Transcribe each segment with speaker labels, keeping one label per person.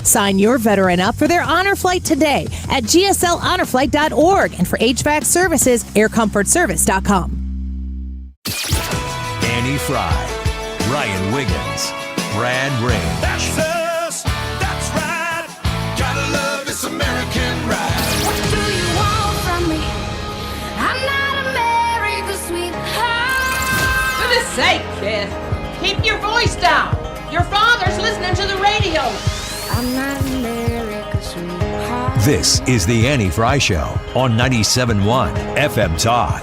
Speaker 1: Sign your veteran up for their honor flight today at gslhonorflight.org, and for HVAC services, aircomfortservice.com.
Speaker 2: Annie Frey, Ryan Wiggins, Brad Rain.
Speaker 3: That's us. That's right. Gotta love this American ride.
Speaker 4: What do you want from me? I'm not America's sweetheart.
Speaker 5: For goodness sake, kid. Keep your voice down. Your father's listening to the radio.
Speaker 4: I'm not America's sweetheart.
Speaker 2: This is the Annie Frey Show on 97.1 FM Talk.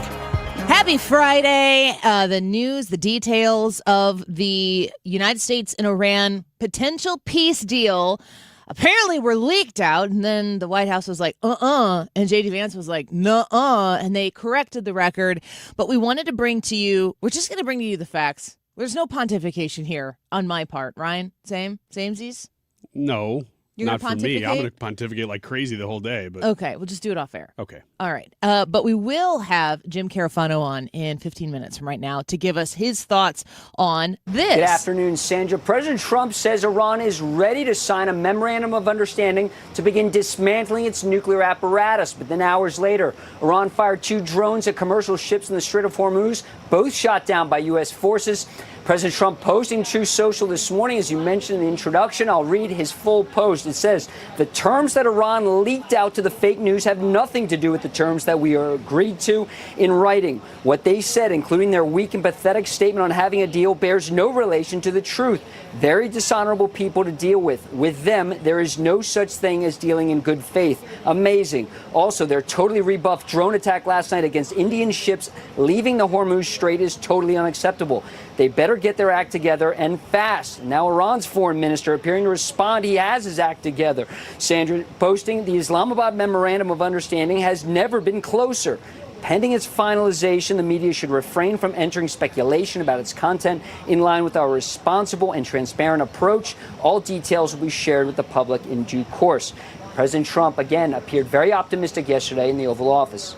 Speaker 1: Happy Friday. The news, the details of the United States and Iran potential peace deal apparently were leaked out, and then the White House was like, and J.D. Vance was like, nuh-uh, and they corrected the record. But we wanted to bring to you, we're just going to bring to you the facts. There's no pontification here on my part. Ryan, samesies?
Speaker 6: No,
Speaker 1: You're
Speaker 6: not
Speaker 1: gonna
Speaker 6: for me. I'm
Speaker 1: pontificate?
Speaker 6: going to pontificate like crazy the whole day. But
Speaker 1: Okay, we'll just do it off air.
Speaker 6: okay.
Speaker 1: All right. But we will have Jim Carafano on in 15 minutes from right now to give us his thoughts on this.
Speaker 7: Good afternoon, Sandra. President Trump says Iran is ready to sign a memorandum of understanding to begin dismantling its nuclear apparatus. But then hours later, Iran fired 2 drones at commercial ships in the Strait of Hormuz, both shot down by U.S. forces. President Trump posting Truth Social this morning, as you mentioned in the introduction. I'll read his full post. It says, the terms that Iran leaked out to the fake news have nothing to do with the terms that we are agreed to in writing. What they said, including their weak and pathetic statement on having a deal, bears no relation to the truth. Very dishonorable people to deal with. With them, there is no such thing as dealing in good faith. Amazing. Also, their totally rebuffed drone attack last night against Indian ships leaving the Hormuz Strait is totally unacceptable. They better get their act together, and fast. Now Iran's foreign minister appearing to respond. He has his act together. Sandra posting, the Islamabad Memorandum of Understanding has never been closer. Pending its finalization, the media should refrain from entering speculation about its content in line with our responsible and transparent approach. All details will be shared with the public in due course. President Trump, again, appeared very optimistic yesterday in the Oval Office.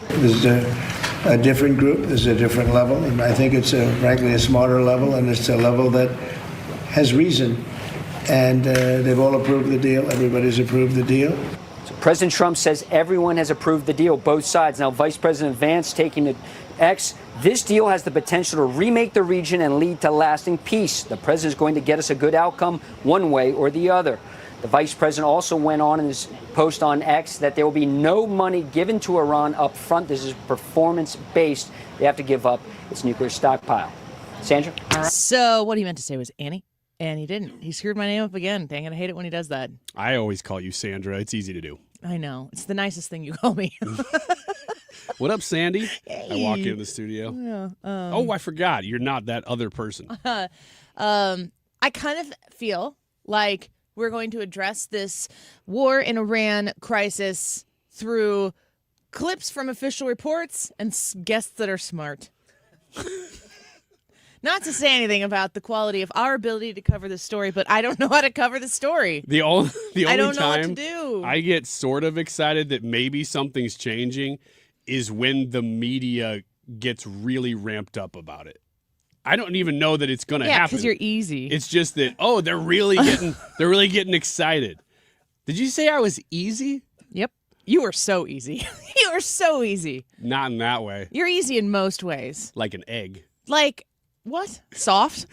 Speaker 8: This is a different group. This is a different level. And I think it's, frankly, a smarter level, and it's a level that has reason. And they've all approved the deal. Everybody's approved the deal.
Speaker 7: President Trump says everyone has approved the deal, both sides. Now, Vice President Vance taking to X, this deal has the potential to remake the region and lead to lasting peace. The president is going to get us a good outcome one way or the other. The vice president also went on in his post on X that there will be no money given to Iran up front. This is performance-based. They have to give up its nuclear stockpile. Sandra?
Speaker 1: So what he meant to say was Annie, and he didn't. He screwed my name up again. Dang it, I hate it when he does that.
Speaker 6: I always call you Sandra. It's easy to do.
Speaker 1: I know. It's the nicest thing you call me.
Speaker 6: What up, Sandy?
Speaker 1: Hey.
Speaker 6: I walk into the studio.
Speaker 1: Yeah,
Speaker 6: Oh, I forgot. You're not that other person.
Speaker 1: I kind of feel like we're going to address this war in Iran crisis through clips from official reports and guests that are smart. Not to say anything about the quality of our ability to cover the story, but I don't know how to cover the story.
Speaker 6: The only
Speaker 1: I don't know
Speaker 6: time
Speaker 1: what to do.
Speaker 6: I get sort of excited that maybe something's changing is when the media gets really ramped up about it. I don't even know that it's going to happen.
Speaker 1: Because you're easy.
Speaker 6: It's just that, they're really getting excited. Did you say I was easy?
Speaker 1: Yep. You are so easy. You are so easy.
Speaker 6: Not in that way.
Speaker 1: You're easy in most ways.
Speaker 6: Like an egg.
Speaker 1: Like, what? Soft?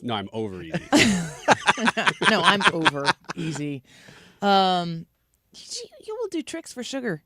Speaker 6: No, I'm over easy.
Speaker 1: No, I'm over easy. You will do tricks for sugar.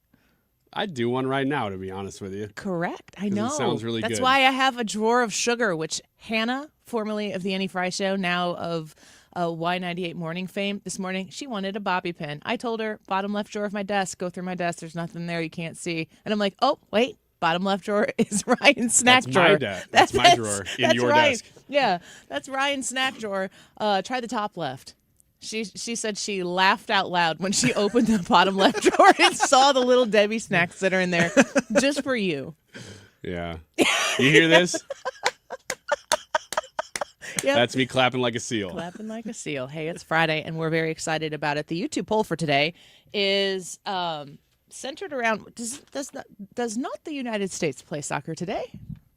Speaker 6: I'd do one right now, to be honest with you.
Speaker 1: Correct. I know.
Speaker 6: It sounds really good.
Speaker 1: That's why I have a drawer of sugar, which Hannah, formerly of the Annie Frey Show, now of Y98 Morning fame, this morning, she wanted a bobby pin. I told her, bottom left drawer of my desk, go through my desk. There's nothing there you can't see. And I'm like, oh, wait. Bottom left drawer is Ryan's snack drawer.
Speaker 6: That's my drawer in your desk.
Speaker 1: Yeah, that's Ryan's snack drawer. Try the top left. She said she laughed out loud when she opened the bottom left drawer and saw the little Debbie snacks that are in there just for you.
Speaker 6: Yeah. You hear this?
Speaker 1: Yep.
Speaker 6: That's me clapping like a seal.
Speaker 1: Clapping like a seal. Hey, it's Friday, and we're very excited about it. The YouTube poll for today is centered around, does not the United States play soccer today?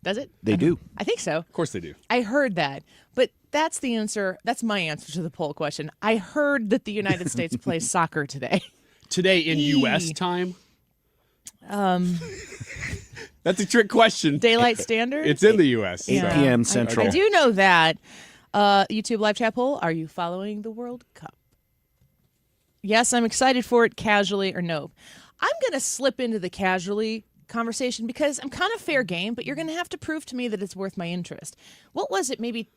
Speaker 1: Does it?
Speaker 9: They do.
Speaker 1: I think so.
Speaker 6: Of course they do.
Speaker 1: I heard that. But that's the answer. That's my answer to the poll question. I heard that the United States plays soccer today.
Speaker 6: Today in U.S. time? That's a trick question.
Speaker 1: Daylight Standard?
Speaker 6: It's in the U.S.
Speaker 9: 8
Speaker 6: so.
Speaker 9: p.m. Central.
Speaker 1: I do know that. YouTube live chat poll, are you following the World Cup? Yes, I'm excited for it, casually or no. I'm going to slip into the casually conversation because I'm kind of fair game, but you're going to have to prove to me that it's worth my interest. What was it? Maybe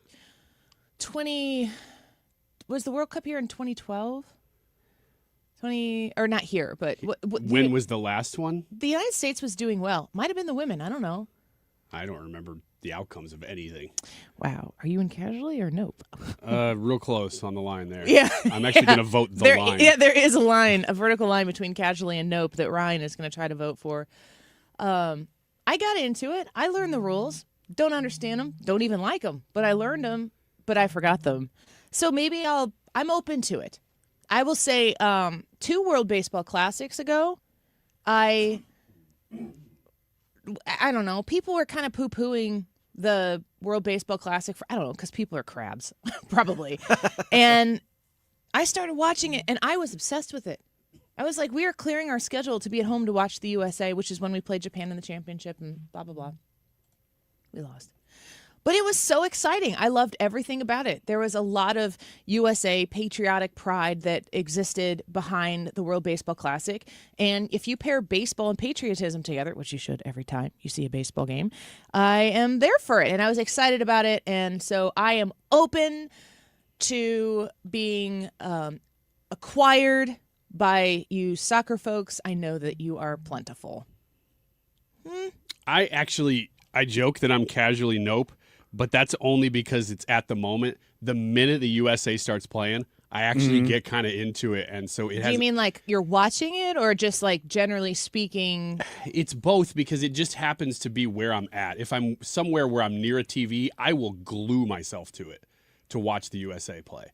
Speaker 1: was the World Cup here in 2012? Or not here, but
Speaker 6: when was the last one?
Speaker 1: The United States was doing well. Might have been the women. I don't know.
Speaker 6: I don't remember the outcomes of anything.
Speaker 1: Wow. Are you in casually or nope?
Speaker 6: Real close on the line there.
Speaker 1: Yeah.
Speaker 6: I'm actually going to vote the line.
Speaker 1: Yeah, there is a vertical line between casually and nope that Ryan is going to try to vote for. I got into it. I learned the rules. Don't understand them. Don't even like them. But I learned them, but I forgot them. So maybe I'm open to it. I will say 2 World Baseball Classics ago, I don't know. People were kind of poo-pooing the World Baseball Classic I don't know, because people are crabs, probably. And I started watching it, and I was obsessed with it. I was like, we are clearing our schedule to be at home to watch the USA, which is when we played Japan in the championship, and blah, blah, blah. We lost. But it was so exciting. I loved everything about it. There was a lot of USA patriotic pride that existed behind the World Baseball Classic. And if you pair baseball and patriotism together, which you should every time you see a baseball game, I am there for it. And I was excited about it. And so I am open to being acquired by you soccer folks. I know that you are plentiful.
Speaker 6: I joke that I'm casually nope. But that's only because it's at the moment. The minute the USA starts playing, I actually get kind of into it. And so it has.
Speaker 1: Do you mean like you're watching it or just like generally speaking?
Speaker 6: It's both because it just happens to be where I'm at. If I'm somewhere where I'm near a TV, I will glue myself to it to watch the USA play.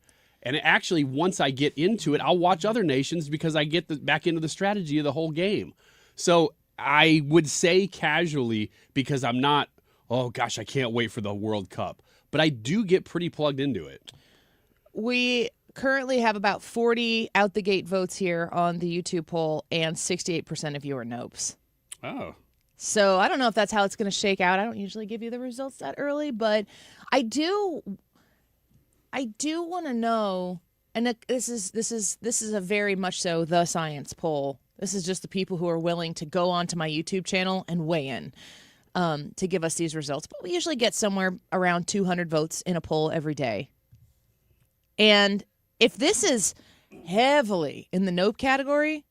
Speaker 6: And actually, once I get into it, I'll watch other nations because I get back into the strategy of the whole game. So I would say casually because I'm not, oh gosh, I can't wait for the World Cup. But I do get pretty plugged into it.
Speaker 1: We currently have about 40 out the gate votes here on the YouTube poll, and 68% of you are nopes.
Speaker 6: Oh.
Speaker 1: So I don't know if that's how it's going to shake out. I don't usually give you the results that early, but I do want to know, and this is a very much so the science poll. This is just the people who are willing to go onto my YouTube channel and weigh in to give us these results. But we usually get somewhere around 200 votes in a poll every day. And if this is heavily in the nope category,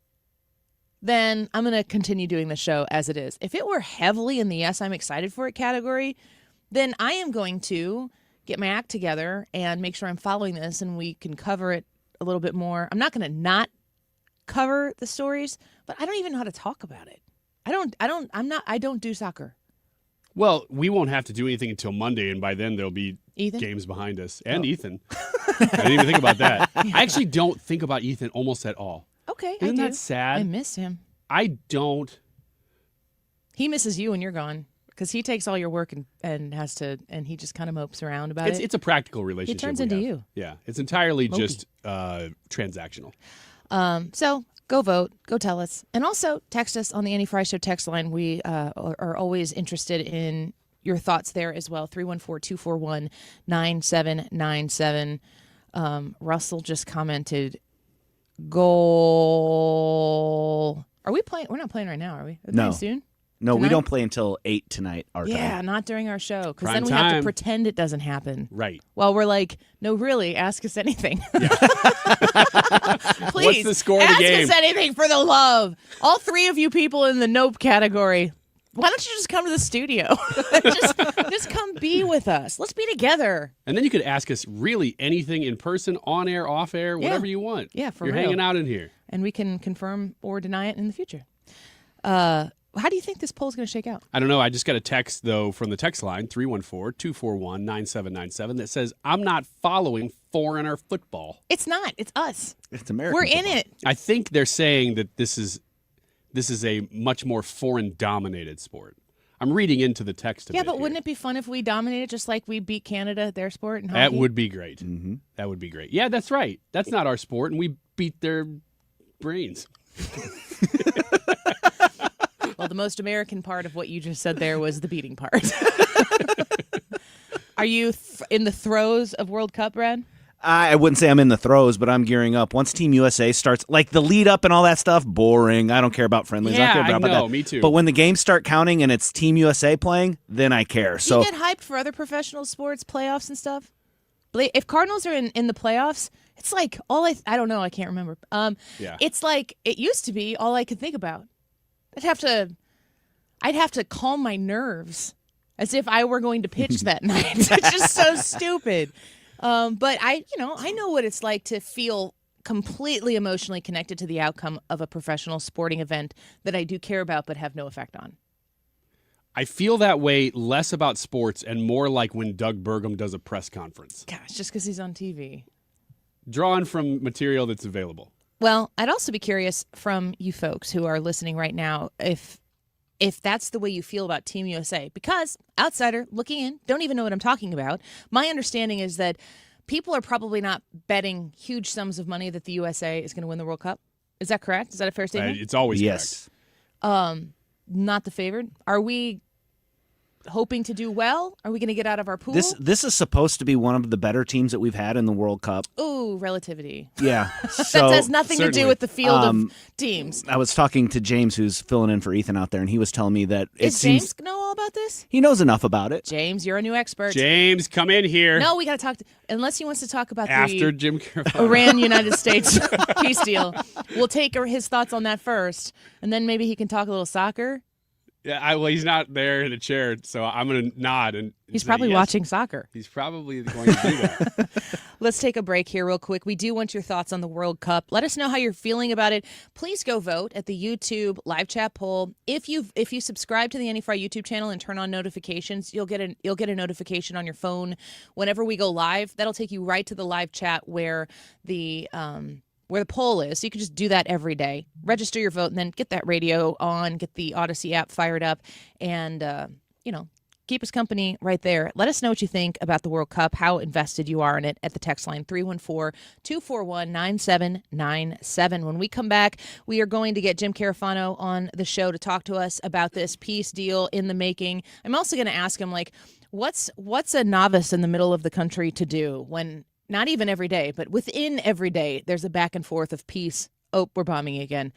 Speaker 1: then I'm going to continue doing the show as it is. If it were heavily in the yes, I'm excited for it category, then I am going to get my act together and make sure I'm following this and we can cover it a little bit more. I'm not going to not cover the stories, but I don't even know how to talk about it. I don't do soccer.
Speaker 6: Well, we won't have to do anything until Monday, and by then there'll be
Speaker 1: Ethan?
Speaker 6: games behind us. And Ethan. I didn't even think about that. I actually don't think about Ethan almost at all.
Speaker 1: Okay,
Speaker 6: Isn't
Speaker 1: I do.
Speaker 6: that sad?
Speaker 1: I miss him.
Speaker 6: I don't.
Speaker 1: He misses you when you're gone because he takes all your work and has to, and he just kind of mopes around about it.
Speaker 6: It's a practical relationship.
Speaker 1: He turns
Speaker 6: we
Speaker 1: into
Speaker 6: have.
Speaker 1: you.
Speaker 6: Yeah, it's entirely just transactional.
Speaker 1: So go vote, go tell us, and also text us on the Annie Frey Show text line. We are always interested in your thoughts there as well. 314-241-9797. Russell just commented, goal. Are we playing? We're not playing right now, are we? We're
Speaker 9: No.
Speaker 1: playing soon?
Speaker 9: No, we
Speaker 1: Tonight?
Speaker 9: don't play until 8 tonight, our
Speaker 1: Yeah,
Speaker 9: time.
Speaker 1: not during our show, because
Speaker 6: Prime
Speaker 1: then we have to
Speaker 6: time.
Speaker 1: pretend it doesn't happen.
Speaker 6: Right.
Speaker 1: Well, we're like, no, really, ask us anything.
Speaker 6: Yeah.
Speaker 1: Please,
Speaker 6: What's the score of the
Speaker 1: ask
Speaker 6: game?
Speaker 1: us anything for the love. All three of you people in the nope category, why don't you just come to the studio? just come be with us. Let's be together.
Speaker 6: And then you could ask us really anything in person, on air, off air, whatever you want.
Speaker 1: Yeah, for
Speaker 6: You're
Speaker 1: real.
Speaker 6: hanging out in here.
Speaker 1: And we can confirm or deny it in the future. How do you think this poll is going to shake out?
Speaker 6: I don't know. I just got a text, though, from the text line, 314-241-9797, that says, I'm not following foreigner football.
Speaker 1: It's not. It's us.
Speaker 9: It's American
Speaker 1: We're in
Speaker 9: football.
Speaker 1: it.
Speaker 6: I think they're saying that this is a much more foreign-dominated sport. I'm reading into the text a bit.
Speaker 1: Yeah, but
Speaker 6: here.
Speaker 1: wouldn't it be fun if we dominated just like we beat Canada at their sport? In hockey?
Speaker 6: That would be great. Mm-hmm. That would be great. Yeah, that's right. That's not our sport, and we beat their brains.
Speaker 1: Well, the most American part of what you just said there was the beating part. Are you in the throes of World Cup, Brad?
Speaker 9: I wouldn't say I'm in the throes, but I'm gearing up. Once Team USA starts, like the lead up and all that stuff, boring. I don't care about friendlies.
Speaker 6: Yeah,
Speaker 9: I don't care about
Speaker 6: know,
Speaker 9: that.
Speaker 6: me too.
Speaker 9: But when the games start counting and it's Team USA playing, then I care. So
Speaker 1: you get hyped for other professional sports, playoffs and stuff? If Cardinals are in the playoffs, it's like I don't know, I can't remember.
Speaker 6: Yeah.
Speaker 1: It's like it used to be all I could think about. I'd have to calm my nerves as if I were going to pitch that night. It's just so stupid. But I know what it's like to feel completely emotionally connected to the outcome of a professional sporting event that I do care about but have no effect on.
Speaker 6: I feel that way less about sports and more like when Doug Burgum does a press conference.
Speaker 1: Gosh, just because he's on TV.
Speaker 6: Drawing from material that's available.
Speaker 1: Well, I'd also be curious from you folks who are listening right now if that's the way you feel about Team USA. Because, outsider, looking in, don't even know what I'm talking about. My understanding is that people are probably not betting huge sums of money that the USA is going to win the World Cup. Is that correct? Is that a fair statement?
Speaker 6: It's always
Speaker 9: yes.
Speaker 6: correct.
Speaker 1: Not the favored. Are we hoping to do well? Are we going to get out of our pool?
Speaker 9: This is supposed to be one of the better teams that we've had in the World Cup.
Speaker 1: Ooh, relativity.
Speaker 9: Yeah.
Speaker 1: That has nothing to do with the field of teams.
Speaker 9: I was talking to James, who's filling in for Ethan out there, and he was telling me that
Speaker 1: Does James know all about this?
Speaker 9: He knows enough about it.
Speaker 1: James, you're a new expert.
Speaker 6: James, come in here.
Speaker 1: No, we got to talk. Unless he wants to talk about
Speaker 6: after
Speaker 1: the
Speaker 6: Jim Carafano.
Speaker 1: Iran-United States peace deal. We'll take his thoughts on that first, and then maybe he can talk a little soccer.
Speaker 6: Yeah, well, he's not there in a chair, so I'm going to nod. And
Speaker 1: he's
Speaker 6: say,
Speaker 1: probably
Speaker 6: yes.
Speaker 1: watching soccer.
Speaker 6: He's probably going to do that.
Speaker 1: Let's take a break here real quick. We do want your thoughts on the World Cup. Let us know how you're feeling about it. Please go vote at the YouTube live chat poll. If you subscribe to the Annie Frey YouTube channel and turn on notifications, you'll get a notification on your phone whenever we go live. That'll take you right to the live chat where the poll is. So you can just do that every day. Register your vote and then get that radio on, get the Odyssey app fired up, and, keep us company right there. Let us know what you think about the World Cup, how invested you are in it at the text line 314-241-9797. When we come back, we are going to get Jim Carafano on the show to talk to us about this peace deal in the making. I'm also going to ask him, what's a novice in the middle of the country to do when not even every day, but within every day, there's a back and forth of peace. Oh, we're bombing again.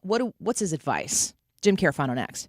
Speaker 1: What's his advice? Jim Carafano next.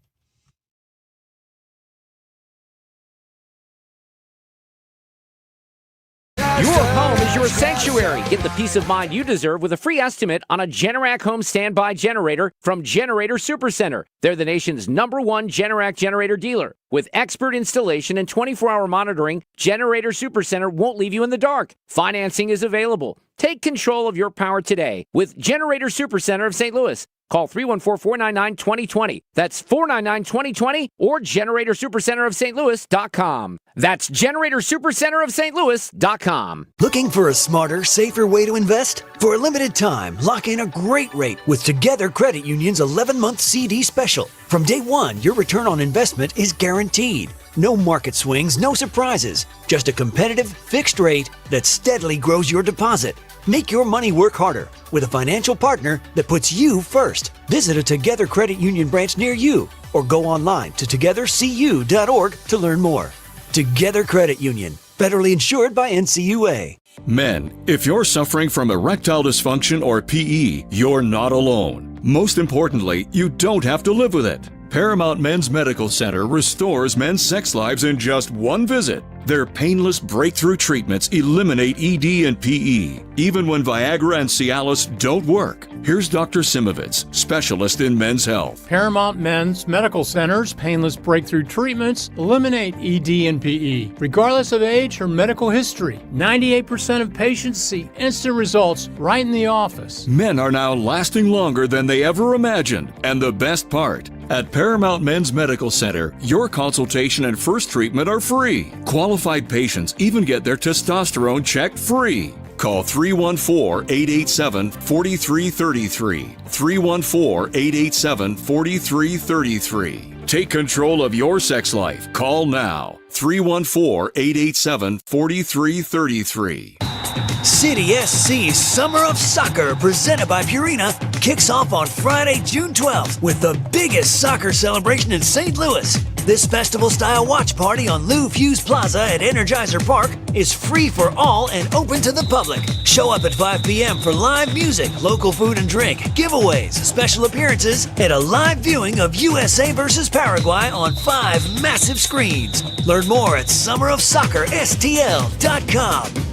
Speaker 10: Your home is your sanctuary. Get the peace of mind you deserve with a free estimate on a Generac home standby generator from Generator Supercenter. They're the nation's #1 Generac generator dealer. With expert installation and 24-hour monitoring, Generator Supercenter won't leave you in the dark. Financing is available. Take control of your power today with Generator Supercenter of St. Louis. Call 314-499-2020. That's 499-2020 or GeneratorSupercenterofStLouis.com. That's GeneratorSupercenterofStLouis.com.
Speaker 11: Looking for a smarter, safer way to invest? For a limited time, lock in a great rate with Together Credit Union's 11-month CD special. From day one, your return on investment is guaranteed. No market swings, no surprises. Just a competitive, fixed rate that steadily grows your deposit. Make your money work harder with a financial partner that puts you first. Visit a Together Credit Union branch near you or go online to togethercu.org to learn more. Together Credit Union, federally insured by NCUA.
Speaker 12: Men, if you're suffering from erectile dysfunction or PE, you're not alone. Most importantly, you don't have to live with it. Paramount Men's Medical Center restores men's sex lives in just one visit. Their painless breakthrough treatments eliminate ED and PE, even when Viagra and Cialis don't work. Here's Dr. Simovitz, specialist in men's health.
Speaker 13: Paramount Men's Medical Center's painless breakthrough treatments eliminate ED and PE, regardless of age or medical history. 98% of patients see instant results right in the office.
Speaker 12: Men are now lasting longer than they ever imagined. And the best part, at Paramount Men's Medical Center, your consultation and first treatment are free. Qualified patients even get their testosterone checked free. Call 314-887-4333. 314-887-4333. Take control of your sex life. Call now. 314-887-4333.
Speaker 11: City SC's Summer of Soccer, presented by Purina, kicks off on Friday, June 12th with the biggest soccer celebration in St. Louis. This festival-style watch party on Lou Fuse Plaza at Energizer Park is free for all and open to the public. Show up at 5 p.m. for live music, local food and drink, giveaways, special appearances, and a live viewing of USA vs. Paraguay on 5 massive screens. Learn more at summerofsoccerstl.com.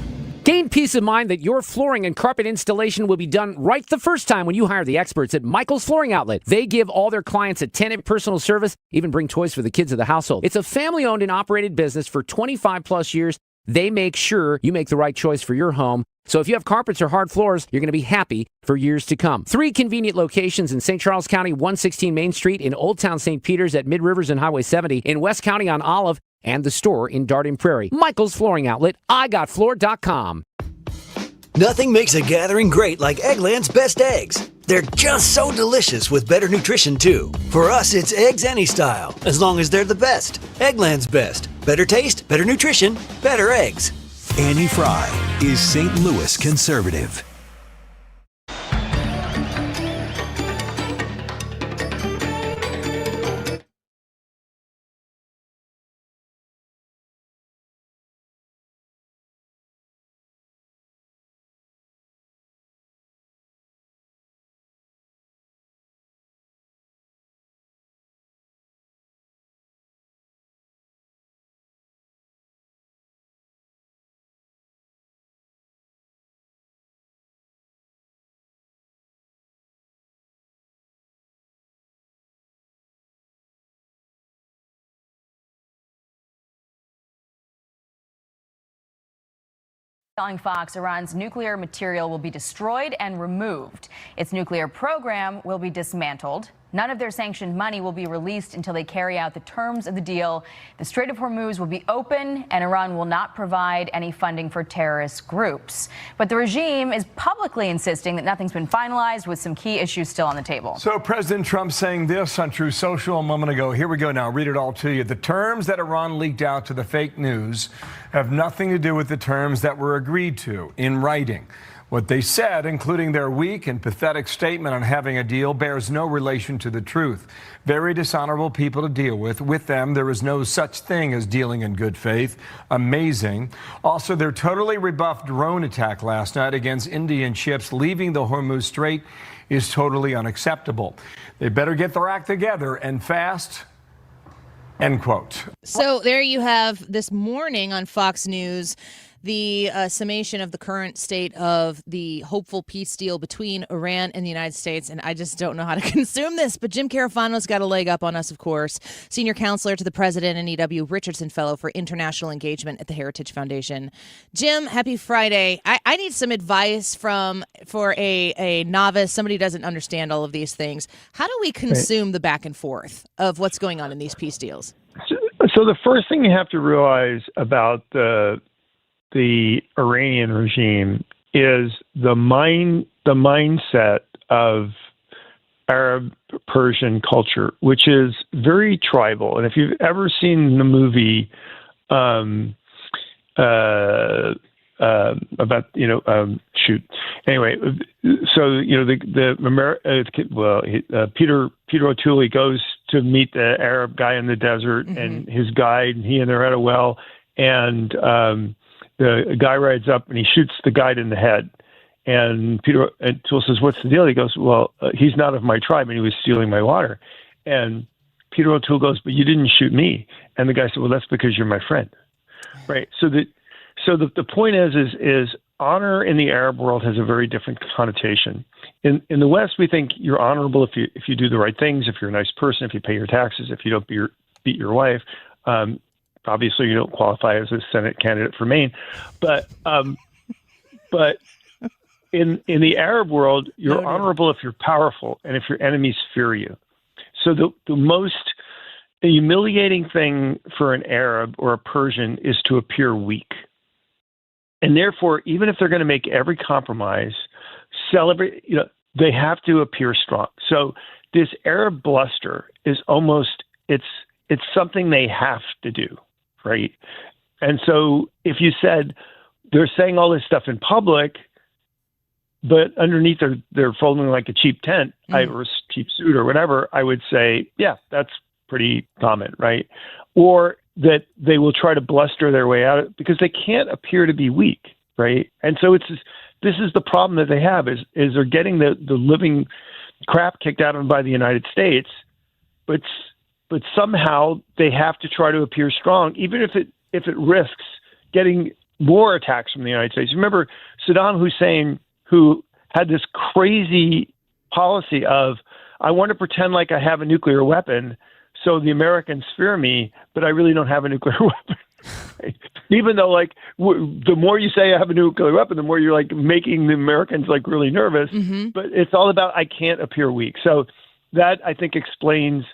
Speaker 10: Gain peace of mind that your flooring and carpet installation will be done right the first time when you hire the experts at Michael's Flooring Outlet. They give all their clients a tenant personal service, even bring toys for the kids of the household. It's a family-owned and operated business for 25 plus years. They make sure you make the right choice for your home. So if you have carpets or hard floors, you're going to be happy for years to come. 3 convenient locations in St. Charles County, 116 Main Street, in Old Town St. Peters at Mid-Rivers and Highway 70, in West County on Olive, and the store in Darden Prairie. Michael's Flooring Outlet, IGotFloor.com.
Speaker 11: Nothing makes a gathering great like Eggland's Best Eggs. They're just so delicious with better nutrition, too. For us, it's eggs any style, as long as they're the best. Eggland's Best. Better taste, better nutrition, better eggs.
Speaker 2: Annie Frey is St. Louis conservative.
Speaker 14: Telling Fox Iran's nuclear material will be destroyed and removed. Its nuclear program will be dismantled. None of their sanctioned money will be released until they carry out the terms of the deal. The Strait of Hormuz will be open, and Iran will not provide any funding for terrorist groups. But the regime is publicly insisting that nothing's been finalized, with some key issues still on the table.
Speaker 15: So President Trump saying this on Truth Social a moment ago. Here we go now. Read it all to you. The terms that Iran leaked out to the fake news have nothing to do with the terms that were agreed to in writing. What they said, including their weak and pathetic statement on having a deal, bears no relation to the truth. Very dishonorable people to deal with. With them, there is no such thing as dealing in good faith. Amazing. Also, their totally rebuffed drone attack last night against Indian ships leaving the Hormuz Strait is totally unacceptable. They better get their act together, and fast. End quote.
Speaker 1: So there you have this morning on Fox News the summation of the current state of the hopeful peace deal between Iran and the United States. And I just don't know how to consume this. But Jim Carafano's got a leg up on us, of course. Senior counselor to the president and E.W. Richardson Fellow for International Engagement at the Heritage Foundation. Jim, happy Friday. I need some advice for a novice, somebody who doesn't understand all of these things. How do we consume the back and forth of what's going on in these peace deals?
Speaker 16: So the first thing you have to realize about the Iranian regime is the mindset of Arab Persian culture, which is very tribal. And if you've ever seen the movie about anyway, so Peter O'Toole goes to meet the Arab guy in the desert, and his guide, and he and they're at a well, and the guy rides up and he shoots the guide in the head. And Peter O'Toole says, "What's the deal?" He goes, "Well, he's not of my tribe and he was stealing my water." And Peter O'Toole goes, "But you didn't shoot me." And the guy said, "Well, that's because you're my friend." Right. So the point is honor in the Arab world has a very different connotation. In the West, we think you're honorable if you do the right things, if you're a nice person, if you pay your taxes, if you don't beat your wife. Obviously, you don't qualify as a Senate candidate for Maine, but in the Arab world, you're honorable if you're powerful and if your enemies fear you. So the most humiliating thing for an Arab or a Persian is to appear weak, and therefore, even if they're going to make every compromise, celebrate, they have to appear strong. So this Arab bluster is almost it's something they have to do, right? And so if you said they're saying all this stuff in public, but underneath they're folding like a cheap tent, or cheap suit or whatever, I would say, yeah, that's pretty common, right? Or that they will try to bluster their way out because they can't appear to be weak, right? And so this is the problem that they have is they're getting the living crap kicked out of them by the United States, but somehow they have to try to appear strong, even if it risks getting more attacks from the United States. Remember Saddam Hussein, who had this crazy policy of, I want to pretend like I have a nuclear weapon so the Americans fear me, but I really don't have a nuclear weapon. Right? Even though, like, the more you say I have a nuclear weapon, the more you're, like, making the Americans, like, really nervous. Mm-hmm. But it's all about I can't appear weak. So that, I think, explains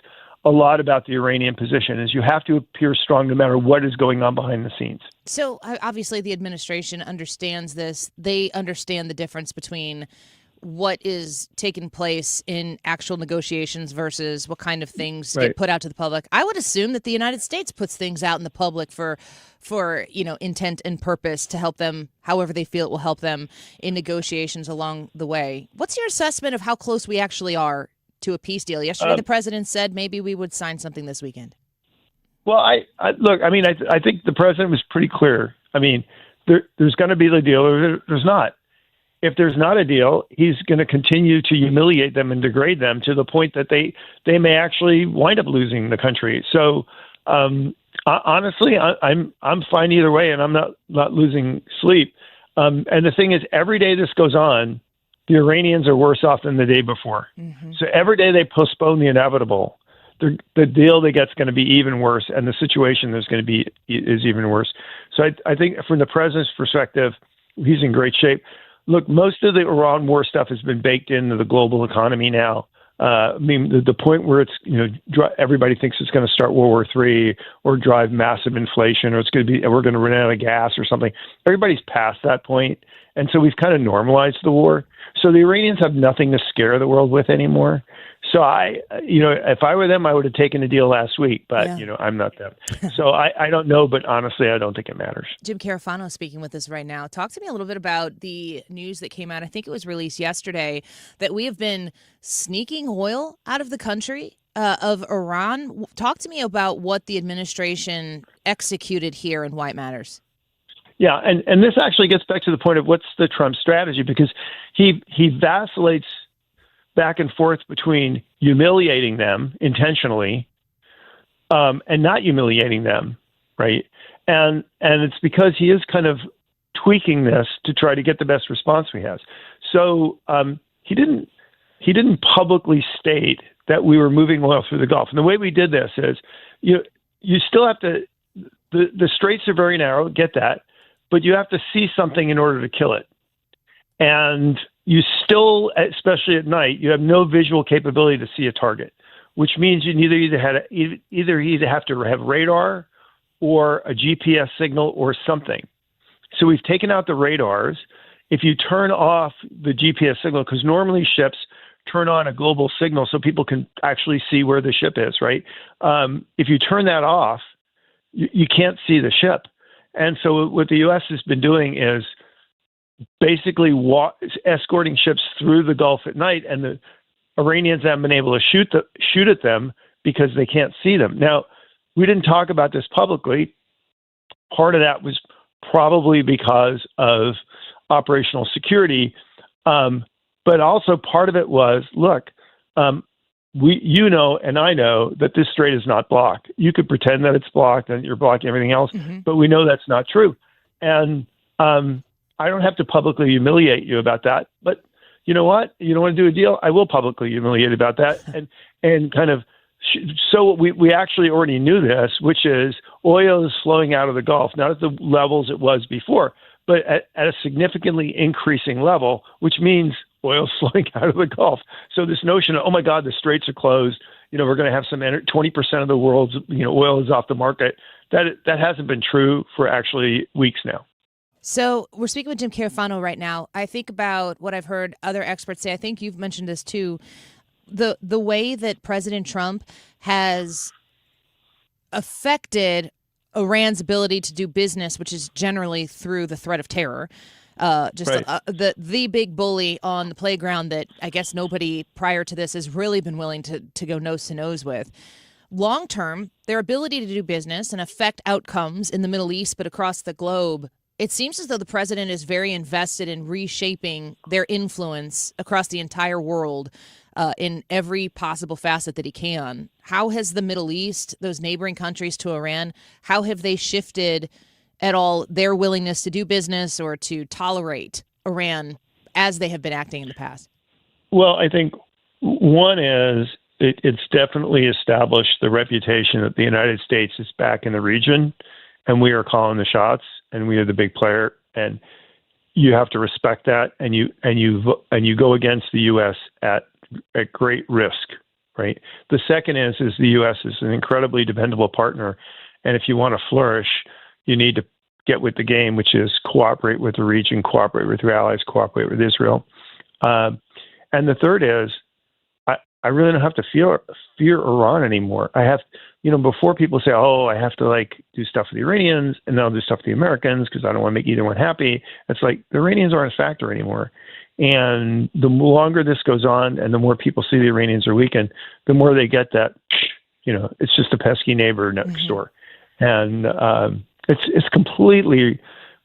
Speaker 16: a lot about the Iranian position, is you have to appear strong no matter what is going on behind the scenes.
Speaker 1: So obviously the administration understands this. They understand the difference between what is taking place in actual negotiations versus what kind of things get put out to the public. I would assume that the United States puts things out in the public for intent and purpose to help them however they feel it will help them in negotiations along the way. What's your assessment of how close we actually are to a peace deal? Yesterday, the president said maybe we would sign something this weekend.
Speaker 16: Well, I think the president was pretty clear. I mean, there's going to be the deal or there's not. If there's not a deal, he's going to continue to humiliate them and degrade them to the point that they may actually wind up losing the country. So, honestly, I'm fine either way, and I'm not losing sleep. And the thing is, every day this goes on, the Iranians are worse off than the day before. Mm-hmm. So every day they postpone the inevitable, the deal they get's going to be even worse, and the situation is even worse. So I think from the president's perspective, he's in great shape. Look, most of the Iran war stuff has been baked into the global economy now. I mean, the point where it's, everybody thinks it's going to start World War III or drive massive inflation, or we're going to run out of gas or something. Everybody's past that point. And so we've kind of normalized the war. So the Iranians have nothing to scare the world with anymore. So if I were them, I would have taken a deal last week, but I'm not them. So I don't know, but honestly, I don't think it matters.
Speaker 1: Jim Carafano speaking with us right now. Talk to me a little bit about the news that came out. I think it was released yesterday that we have been sneaking oil out of the country of Iran. Talk to me about what the administration executed here and why it matters.
Speaker 16: Yeah, and this actually gets back to the point of what's the Trump strategy, because he vacillates back and forth between humiliating them intentionally and not humiliating them, right? And it's because he is kind of tweaking this to try to get the best response he has. So he didn't publicly state that we were moving oil through the Gulf. And the way we did this is you still have to the straits are very narrow, get that, but you have to see something in order to kill it. And you still, especially at night, you have no visual capability to see a target, which means you either have to have radar or a GPS signal or something. So we've taken out the radars. If you turn off the GPS signal, because normally ships turn on a global signal so people can actually see where the ship is, right? If you turn that off, you can't see the ship. And so what the U.S. has been doing is basically escorting ships through the Gulf at night, and the Iranians haven't been able to shoot at them because they can't see them. Now, we didn't talk about this publicly. Part of that was probably because of operational security, but also part of it was, look, and I know that this strait is not blocked. You could pretend that it's blocked and you're blocking everything else, but we know that's not true. And I don't have to publicly humiliate you about that. But you know what? You don't want to do a deal? I will publicly humiliate about that. And kind of, so we actually already knew this, which is oil is flowing out of the Gulf, not at the levels it was before, but at a significantly increasing level, which means oil flowing out of the Gulf. So this notion of, oh my God, the straits are closed, we're going to have 20% of the world's, oil is off the market. That hasn't been true for actually weeks now.
Speaker 1: So we're speaking with Jim Carafano right now. I think about what I've heard other experts say. I think you've mentioned this too. The way that President Trump has affected Iran's ability to do business, which is generally through the threat of terror. The big bully on the playground that I guess nobody prior to this has really been willing to go nose to nose with. Long term, their ability to do business and affect outcomes in the Middle East, but across the globe, it seems as though the president is very invested in reshaping their influence across the entire world in every possible facet that he can. How has the Middle East, those neighboring countries to Iran, how have they shifted at all their willingness to do business or to tolerate Iran as they have been acting in the past?
Speaker 16: Well, I think one is it's definitely established the reputation that the United States is back in the region, and we are calling the shots, and we are the big player, and you have to respect that, and you go against the U.S. at great risk, right? The second is the U.S. is an incredibly dependable partner, and if you want to flourish, you need to get with the game, which is cooperate with the region, cooperate with your allies, cooperate with Israel. And the third is, I really don't have to fear Iran anymore. I have, before people say, oh, I have to do stuff for the Iranians and then I'll do stuff for the Americans because I don't want to make either one happy. It's like the Iranians aren't a factor anymore. And the longer this goes on and the more people see the Iranians are weakened, the more they get that, it's just a pesky neighbor next door. And it's completely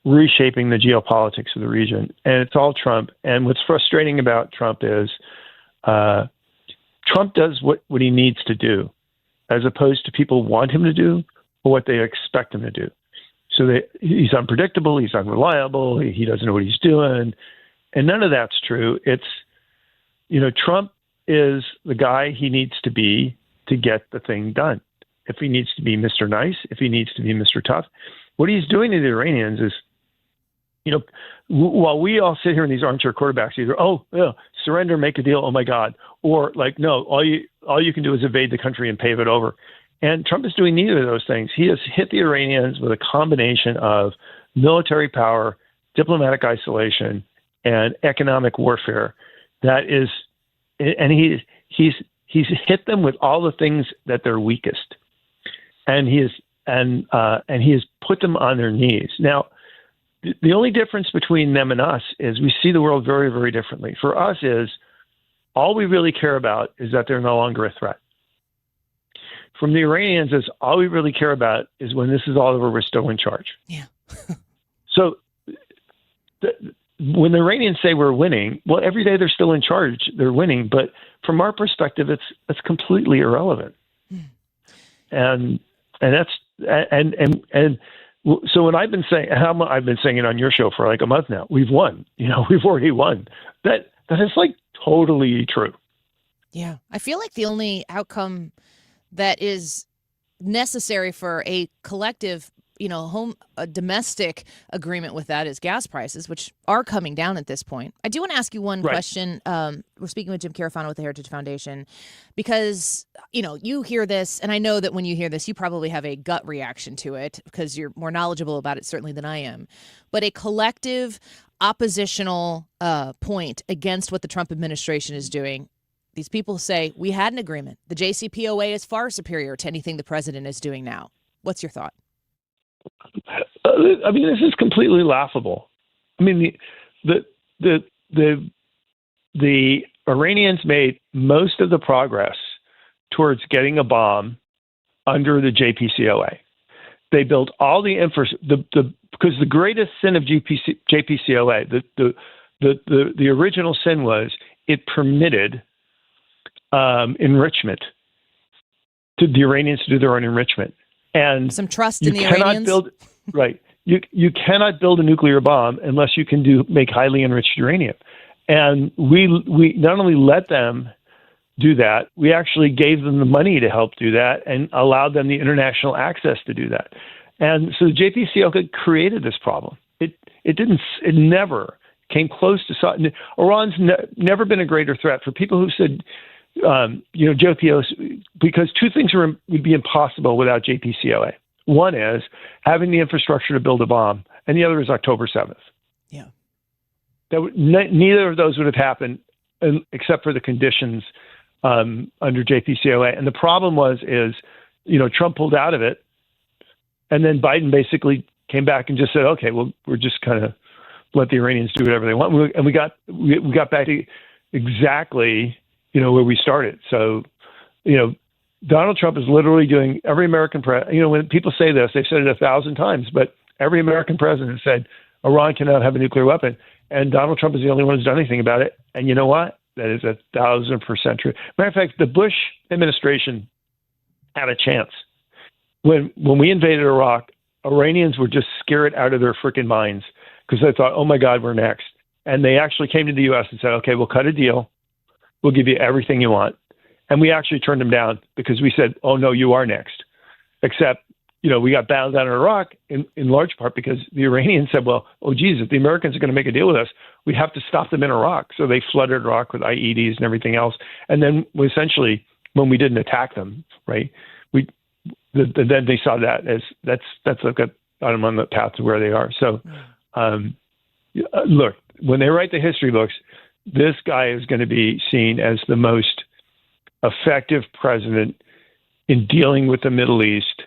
Speaker 16: reshaping the geopolitics of the region. And it's all Trump. And what's frustrating about Trump is Trump does what he needs to do, as opposed to people want him to do or what they expect him to do. So he's unpredictable, he's unreliable, he doesn't know what he's doing, and none of that's true. It's, Trump is the guy he needs to be to get the thing done. If he needs to be Mr. Nice, if he needs to be Mr. Tough, what he's doing to the Iranians is, while we all sit here in these armchair quarterbacks, either, surrender, make a deal, oh my God, or no, all you can do is invade the country and pave it over. And Trump is doing neither of those things. He has hit the Iranians with a combination of military power, diplomatic isolation, and economic warfare. That is, and he's hit them with all the things that they're weakest, and he has put them on their knees. Now, the only difference between them and us is we see the world very, very differently. For us is all we really care about is that they're no longer a threat. From the Iranians is all we really care about is when this is all over, we're still in charge.
Speaker 1: Yeah.
Speaker 16: So when the Iranians say we're winning, well, every day they're still in charge, they're winning. But from our perspective, it's completely irrelevant. And so when I've been saying it on your show for a month now, we've won. We've already won. That is totally true.
Speaker 1: Yeah, I feel like the only outcome that is necessary for a collective, a domestic agreement with that is gas prices, which are coming down at this point. I do want to ask you one question. We're speaking with Jim Carafano with the Heritage Foundation because, you hear this, and I know that when you hear this, you probably have a gut reaction to it because you're more knowledgeable about it certainly than I am. But a collective oppositional point against what the Trump administration is doing. These people say, we had an agreement. The JCPOA is far superior to anything the president is doing now. What's your thought?
Speaker 16: This is completely laughable. The Iranians made most of the progress towards getting a bomb under the JPCOA. They built all the infrastructure. Because the greatest sin of JPCOA, the original sin was it permitted enrichment to the Iranians to do their own enrichment. And
Speaker 1: some trust in the Iranians.
Speaker 16: You cannot build a nuclear bomb unless you can make highly enriched uranium. And we not only let them do that, we actually gave them the money to help do that and allowed them the international access to do that. And so the JPCOA created this problem. It never came close to Iran's never been a greater threat. For people who said, JPCOA, because two things would be impossible without JPCOA. One is having the infrastructure to build a bomb, and the other is October 7th.
Speaker 1: Yeah.
Speaker 16: Neither of those would have happened except for the conditions under JPCOA. And the problem is Trump pulled out of it. And then Biden basically came back and just said, okay, well, we're just kind of let the Iranians do whatever they want. And we got back to exactly, where we started. So, Donald Trump is literally doing every American president. When people say this, they've said it 1,000 times, but every American president said Iran cannot have a nuclear weapon. And Donald Trump is the only one who's done anything about it. And you know what? That is 1,000% true. Matter of fact, the Bush administration had a chance. When we invaded Iraq, Iranians were just scared out of their freaking minds because they thought, oh my God, we're next. And they actually came to the U.S. and said, okay, we'll cut a deal. We'll give you everything you want. And we actually turned them down because we said, oh no, you are next. Except, we got bound down in Iraq in large part because the Iranians said, well, oh geez, if the Americans are going to make a deal with us, we have to stop them in Iraq. So they flooded Iraq with IEDs and everything else. And then essentially, when we didn't attack them, right, then they saw that as that's like I'm on the path to where they are. So, look, when they write the history books, this guy is going to be seen as the most effective president in dealing with the Middle East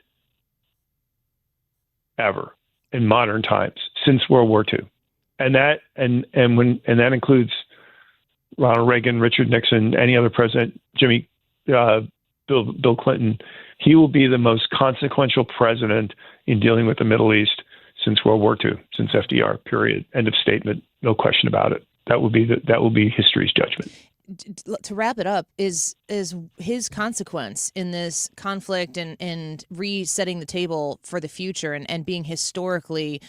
Speaker 16: ever in modern times since World War II, and that includes Ronald Reagan, Richard Nixon, any other president, Bill Clinton. He will be the most consequential president in dealing with the Middle East since World War II, since FDR. Period. End of statement. No question about it. That will be history's judgment.
Speaker 1: To wrap it up, is his consequence in this conflict and resetting the table for the future and being historically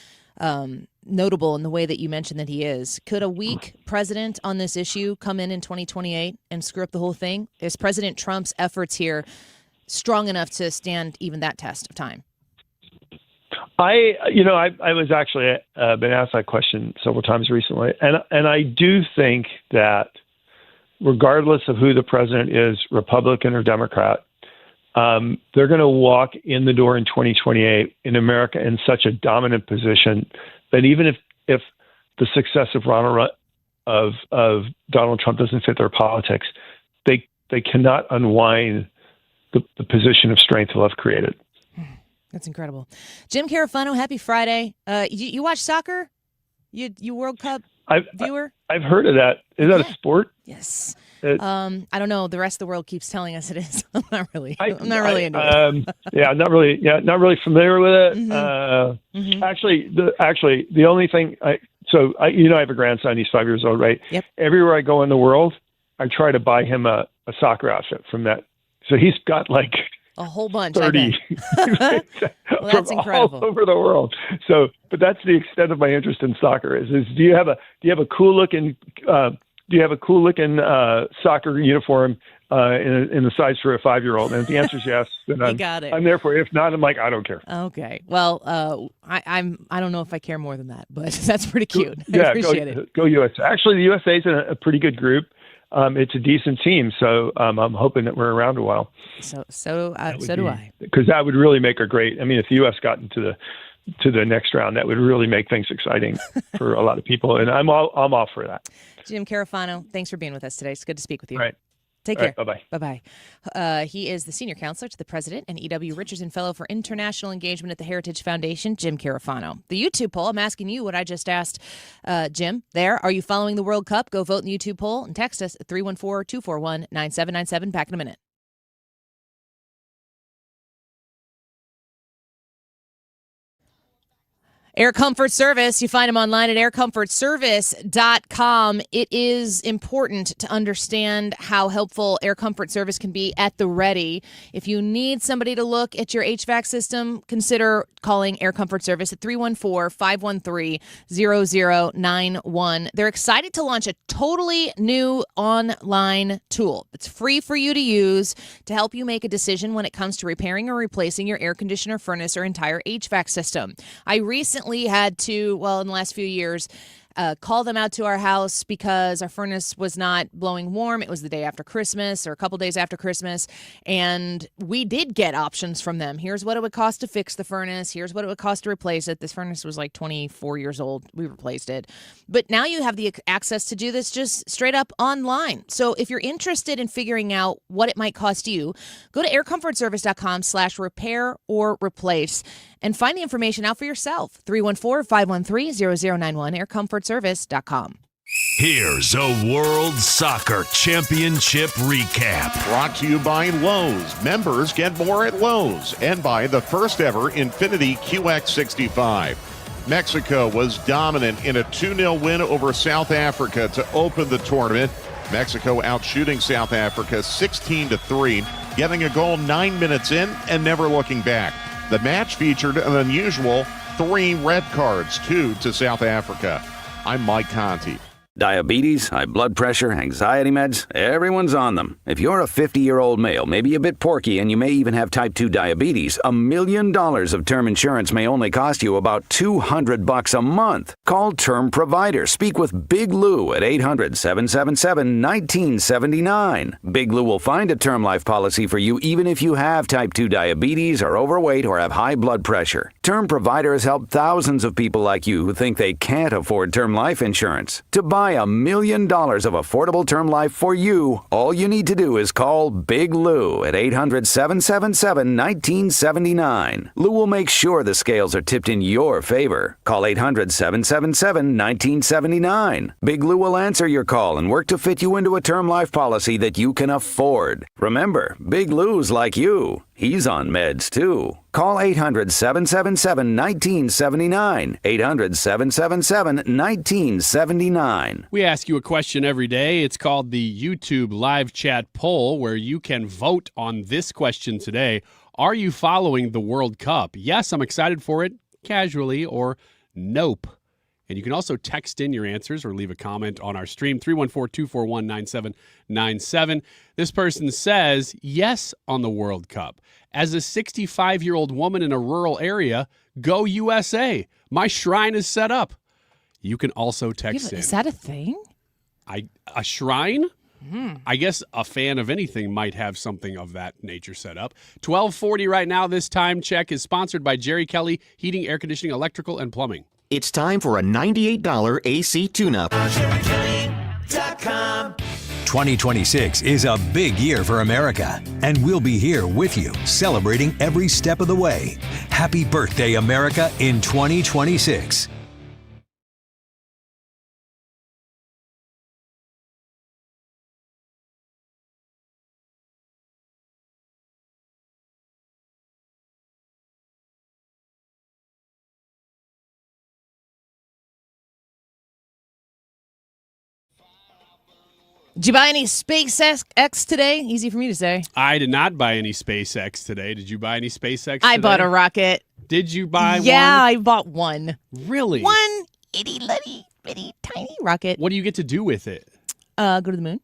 Speaker 1: notable in the way that you mentioned that he is. Could a weak president on this issue come in 2028 and screw up the whole thing? Is President Trump's efforts here strong enough to stand even that test of time?
Speaker 16: I was actually been asked that question several times recently, and I do think that regardless of who the president is, Republican or Democrat, they're going to walk in the door in 2028 in America in such a dominant position that even if the success of Donald Trump doesn't fit their politics, they cannot unwind the position of strength they'll have created.
Speaker 1: That's incredible. Jim Carafano, happy Friday. You watch soccer? You World Cup viewer?
Speaker 16: I've heard of that. Is that a sport?
Speaker 1: Yes. I don't know. The rest of the world keeps telling us it is. I'm not really into it.
Speaker 16: Not really familiar with it.
Speaker 1: Mm-hmm.
Speaker 16: Actually, the only thing I have a grandson. He's 5 years old, right?
Speaker 1: Yep.
Speaker 16: Everywhere I go in the world, I try to buy him a soccer outfit from that. So he's got like
Speaker 1: a whole bunch.
Speaker 16: 30
Speaker 1: well, that's incredible.
Speaker 16: All over the world. So, but that's the extent of my interest in soccer. Is do you have a cool looking soccer uniform in the size for a 5-year-old? And if the answer is yes, then I'm there for it. If not, I'm like, I don't care.
Speaker 1: Okay. Well, I don't know if I care more than that, but that's pretty cute. I appreciate it.
Speaker 16: Go USA. Actually, the USA is a pretty good group. It's a decent team, so I'm hoping that we're around a while.
Speaker 1: So do I.
Speaker 16: Because that would really make a great. I mean, if the U.S. got into the next round, that would really make things exciting for a lot of people, and I'm all for that.
Speaker 1: Jim Carafano, thanks for being with us today. It's good to speak with you.
Speaker 16: All right.
Speaker 1: Take care.
Speaker 16: Right, bye-bye.
Speaker 1: Bye-bye. He is the Senior Counselor to the President and E.W. Richardson Fellow for International Engagement at the Heritage Foundation, Jim Carafano. The YouTube poll, I'm asking you what I just asked Jim there. Are you following the World Cup? Go vote in the YouTube poll and text us at 314-241-9797. Back in a minute. Air Comfort Service, you find them online at aircomfortservice.com. It is important to understand how helpful Air Comfort Service can be at the ready. If you need somebody to look at your HVAC system, consider calling Air Comfort Service at 314-513-0091. They're excited to launch a totally new online tool. It's free for you to use to help you make a decision when it comes to repairing or replacing your air conditioner, furnace, or entire HVAC system. I recently had to, in the last few years, call them out to our house because our furnace was not blowing warm. It was the day after Christmas or a couple days after Christmas. And we did get options from them. Here's what it would cost to fix the furnace. Here's what it would cost to replace it. This furnace was like 24 years old. We replaced it. But now you have the access to do this just straight up online. So if you're interested in figuring out what it might cost you, go to aircomfortservice.com/repair or replace and find the information out for yourself. 314-513-0091, aircomfortservice.com.
Speaker 2: Here's a World Soccer Championship recap.
Speaker 17: Brought to you by Lowe's. Members get more at Lowe's. And by the first ever Infiniti QX65. Mexico was dominant in a 2-0 win over South Africa to open the tournament. Mexico outshooting South Africa 16-3, getting a goal 9 minutes in and never looking back. The match featured an unusual 3 red cards, 2 to South Africa. I'm Mike Conti.
Speaker 18: Diabetes, high blood pressure, anxiety meds, everyone's on them. If you're a 50-year-old male, maybe a bit porky, and you may even have type 2 diabetes, $1 million of term insurance may only cost you about $200 a month. Call Term Provider. Speak with Big Lou at 800-777-1979. Big Lou will find a term life policy for you even if you have type 2 diabetes, are overweight, or have high blood pressure. Term Provider has helped thousands of people like you who think they can't afford term life insurance. To buy $1 million of affordable term life for you, all you need to do is call Big Lou at 800-777-1979. Lou will make sure the scales are tipped in your favor. Call 800-777-1979. Big Lou will answer your call and work to fit you into a term life policy that you can afford. Remember, Big Lou's like you. He's on meds, too. Call 800-777-1979. 800-777-1979.
Speaker 6: We ask you a question every day. It's called the YouTube live chat poll, where you can vote on this question today. Are you following the World Cup? Yes, I'm excited for it, casually, or nope. And you can also text in your answers or leave a comment on our stream, 314-241-9797. This person says yes on the World Cup. As a 65-year-old woman in a rural area, go USA. My shrine is set up. You can also text in.
Speaker 1: Is that a thing?
Speaker 6: A shrine? I guess a fan of anything might have something of that nature set up. 12:40 right now. This time check is sponsored by Jerry Kelly Heating, Air Conditioning, Electrical, and Plumbing.
Speaker 19: It's time for a $98 AC tune-up.
Speaker 2: 2026 is a big year for America, and we'll be here with you, celebrating every step of the way. Happy birthday, America, in 2026.
Speaker 1: Did you buy any SpaceX today? Easy for me to say.
Speaker 6: I did not buy any SpaceX today. Did you buy any SpaceX today?
Speaker 1: I bought a rocket.
Speaker 6: Did you buy one?
Speaker 1: Yeah, I bought one.
Speaker 6: Really?
Speaker 1: One itty-litty, bitty, tiny rocket.
Speaker 6: What do you get to do with it?
Speaker 1: Go to the moon.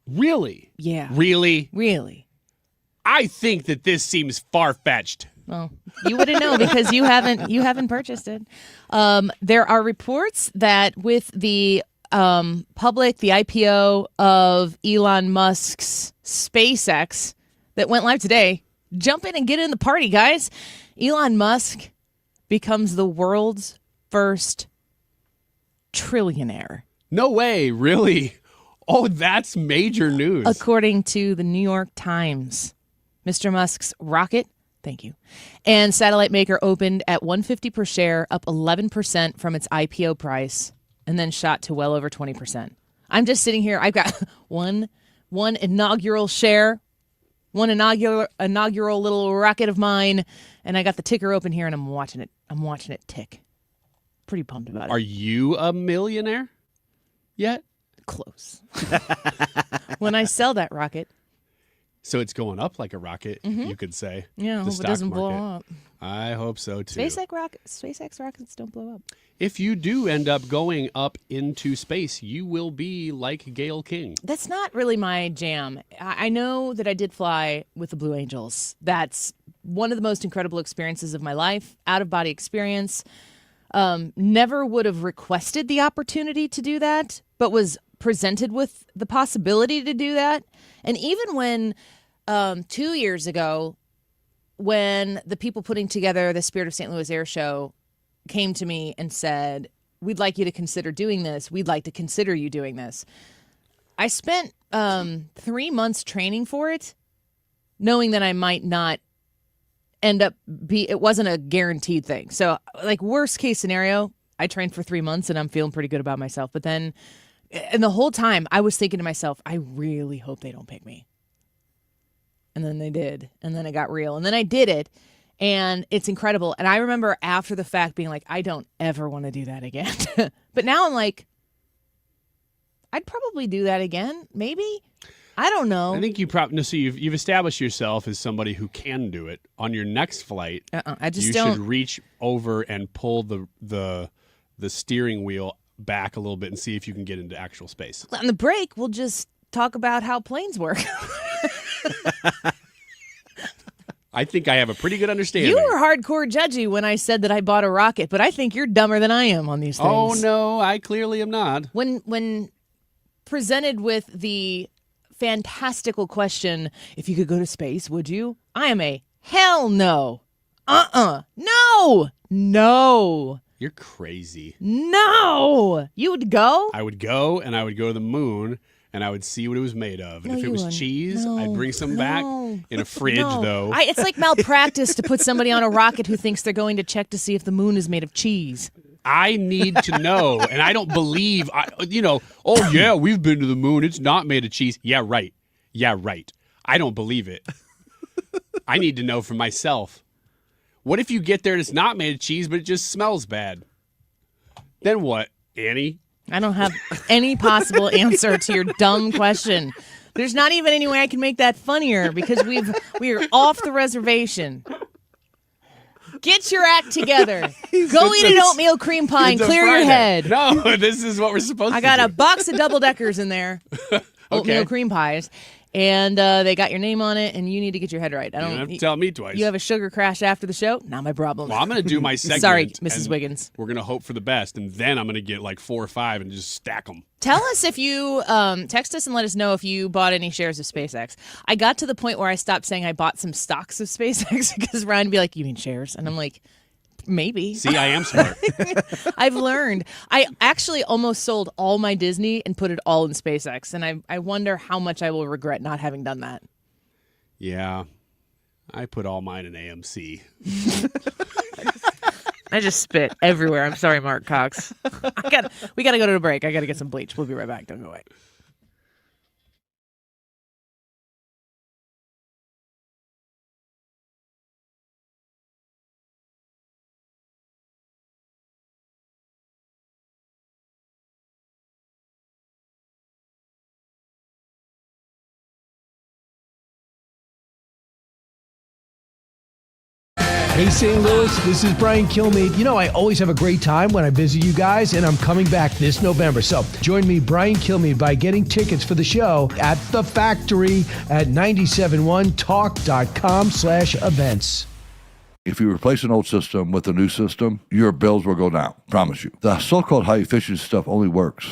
Speaker 6: Really?
Speaker 1: Yeah.
Speaker 6: Really?
Speaker 1: Really.
Speaker 6: I think that this seems far-fetched.
Speaker 1: Well, you wouldn't know because you haven't purchased it. There are reports that with the the IPO of Elon Musk's SpaceX that went live today. Jump in and get in the party, guys. Elon Musk becomes the world's first trillionaire.
Speaker 6: No way, really? Oh, that's major news.
Speaker 1: According to the New York Times, Mr. Musk's rocket, thank you, and satellite maker opened at $150 per share, up 11% from its IPO price, and then shot to well over 20%. I'm just sitting here. I've got one inaugural share, one inaugural little rocket of mine, and I got the ticker open here, and I'm watching it tick. Pretty pumped about it.
Speaker 6: Are you a millionaire yet?
Speaker 1: Close. When I sell that rocket.
Speaker 6: So it's going up like a rocket, you could say.
Speaker 1: Yeah, I hope it doesn't blow up.
Speaker 6: I hope so, too.
Speaker 1: SpaceX rockets don't blow up.
Speaker 6: If you do end up going up into space, you will be like Gayle King.
Speaker 1: That's not really my jam. I know that I did fly with the Blue Angels. That's one of the most incredible experiences of my life, out-of-body experience. never would have requested the opportunity to do that, but was presented with the possibility to do that. And even when 2 years ago, when the people putting together the Spirit of St. Louis Air Show came to me and said, we'd like you to consider doing this. We'd like to consider you doing this. I spent 3 months training for it, knowing that I might not end up it wasn't a guaranteed thing. So like worst case scenario, I trained for 3 months and I'm feeling pretty good about myself. But then, and the whole time I was thinking to myself, I really hope they don't pick me. And then they did. And then it got real. And then I did it. And it's incredible. And I remember after the fact being like, I don't ever want to do that again. But now I'm like, I'd probably do that again. Maybe. I don't know.
Speaker 6: I think you probably so you've established yourself as somebody who can do it. On your next flight,
Speaker 1: I just
Speaker 6: you
Speaker 1: don't.
Speaker 6: should reach over and pull the steering wheel back a little bit and see if you can get into actual space.
Speaker 1: On the break, we'll just talk about how planes work.
Speaker 6: I think I have a pretty good understanding.
Speaker 1: You were hardcore judgy when I said that I bought a rocket, but I think you're dumber than I am on these things.
Speaker 6: Oh no, I clearly am not.
Speaker 1: When presented with the fantastical question, if you could go to space, would you? I am a hell no. No.
Speaker 6: You're crazy.
Speaker 1: No. You would go?
Speaker 6: I would go, and I would go to the moon, and I would see what it was made of. And
Speaker 1: No,
Speaker 6: if it
Speaker 1: you
Speaker 6: was
Speaker 1: wouldn't.
Speaker 6: cheese,
Speaker 1: No.
Speaker 6: I'd bring some back in a fridge, though.
Speaker 1: It's like malpractice to put somebody on a rocket who thinks they're going to check to see if the moon is made of cheese.
Speaker 6: I need to know, and I don't believe, oh, yeah, we've been to the moon. It's not made of cheese. Yeah, right. I don't believe it. I need to know for myself. What if you get there and it's not made of cheese, but it just smells bad? Then what, Annie?
Speaker 1: I don't have any possible answer to your dumb question. There's not even any way I can make that funnier because we are off the reservation. Get your act together. Go eat an oatmeal cream pie and clear your head.
Speaker 6: No, this is what we're supposed to
Speaker 1: I got
Speaker 6: do.
Speaker 1: a box of double-deckers in there. Oatmeal cream pies. And they got your name on it, and you need to get your head right.
Speaker 6: You don't have to tell me twice.
Speaker 1: You have a sugar crash after the show? Not my problem.
Speaker 6: Well, I'm going to do my segment.
Speaker 1: Sorry, Mrs.
Speaker 6: and
Speaker 1: Wiggins.
Speaker 6: We're going to hope for the best, and then I'm going to get like 4 or 5 and just stack them.
Speaker 1: Tell us if you text us and let us know if you bought any shares of SpaceX. I got to the point where I stopped saying I bought some stocks of SpaceX because Ryan would be like, you mean shares? And I'm like, maybe.
Speaker 6: See, I am smart.
Speaker 1: I've learned. I actually almost sold all my Disney and put it all in SpaceX. And I wonder how much I will regret not having done that.
Speaker 6: Yeah. I put all mine in AMC.
Speaker 1: I just spit everywhere. I'm sorry, Mark Cox. We got to go to a break. I got to get some bleach. We'll be right back. Don't go away.
Speaker 20: Hey, St. Louis, this is Brian Kilmeade. You know, I always have a great time when I visit you guys, and I'm coming back this November. So join me, Brian Kilmeade, by getting tickets for the show at The Factory at 971talk.com/events.
Speaker 21: If you replace an old system with a new system, your bills will go down. Promise you. The so-called high-efficiency stuff only works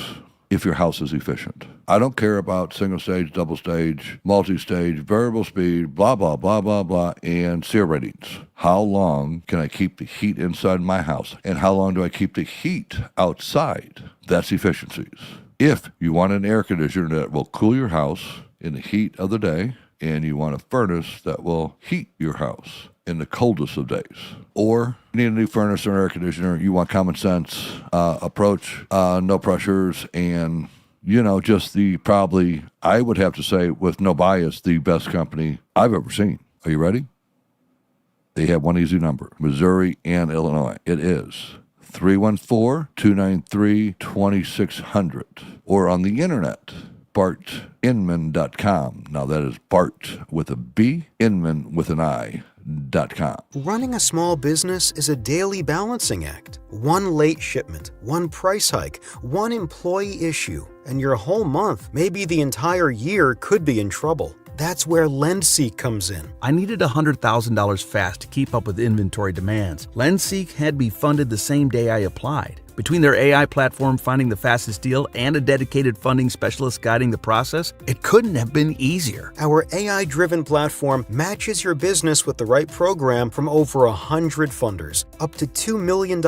Speaker 21: if your house is efficient. I don't care about single stage, double stage, multi-stage, variable speed, blah, blah, blah, blah, blah, and SEER ratings. How long can I keep the heat inside my house? And how long do I keep the heat outside? That's efficiencies. If you want an air conditioner that will cool your house in the heat of the day, and you want a furnace that will heat your house in the coldest of days, or you need a new furnace or air conditioner, you want common sense approach, no pressures, and, you know, just the probably, I would have to say, with no bias, the best company I've ever seen. Are you ready? They have one easy number, Missouri and Illinois. It is 314-293-2600, or on the internet, bartinman.com. Now that is Bart with a B, Inman with an I.com.
Speaker 22: Running a small business is a daily balancing act. One late shipment, one price hike, one employee issue, and your whole month, maybe the entire year, could be in trouble. That's where LendSeek comes in.
Speaker 3: I needed $100,000 fast to keep up with inventory demands. LendSeek had me funded the same day I applied. Between their AI platform finding the fastest deal and a dedicated funding specialist guiding the process, it couldn't have been easier.
Speaker 22: Our AI-driven platform matches your business with the right program from over 100 funders, up to $2 million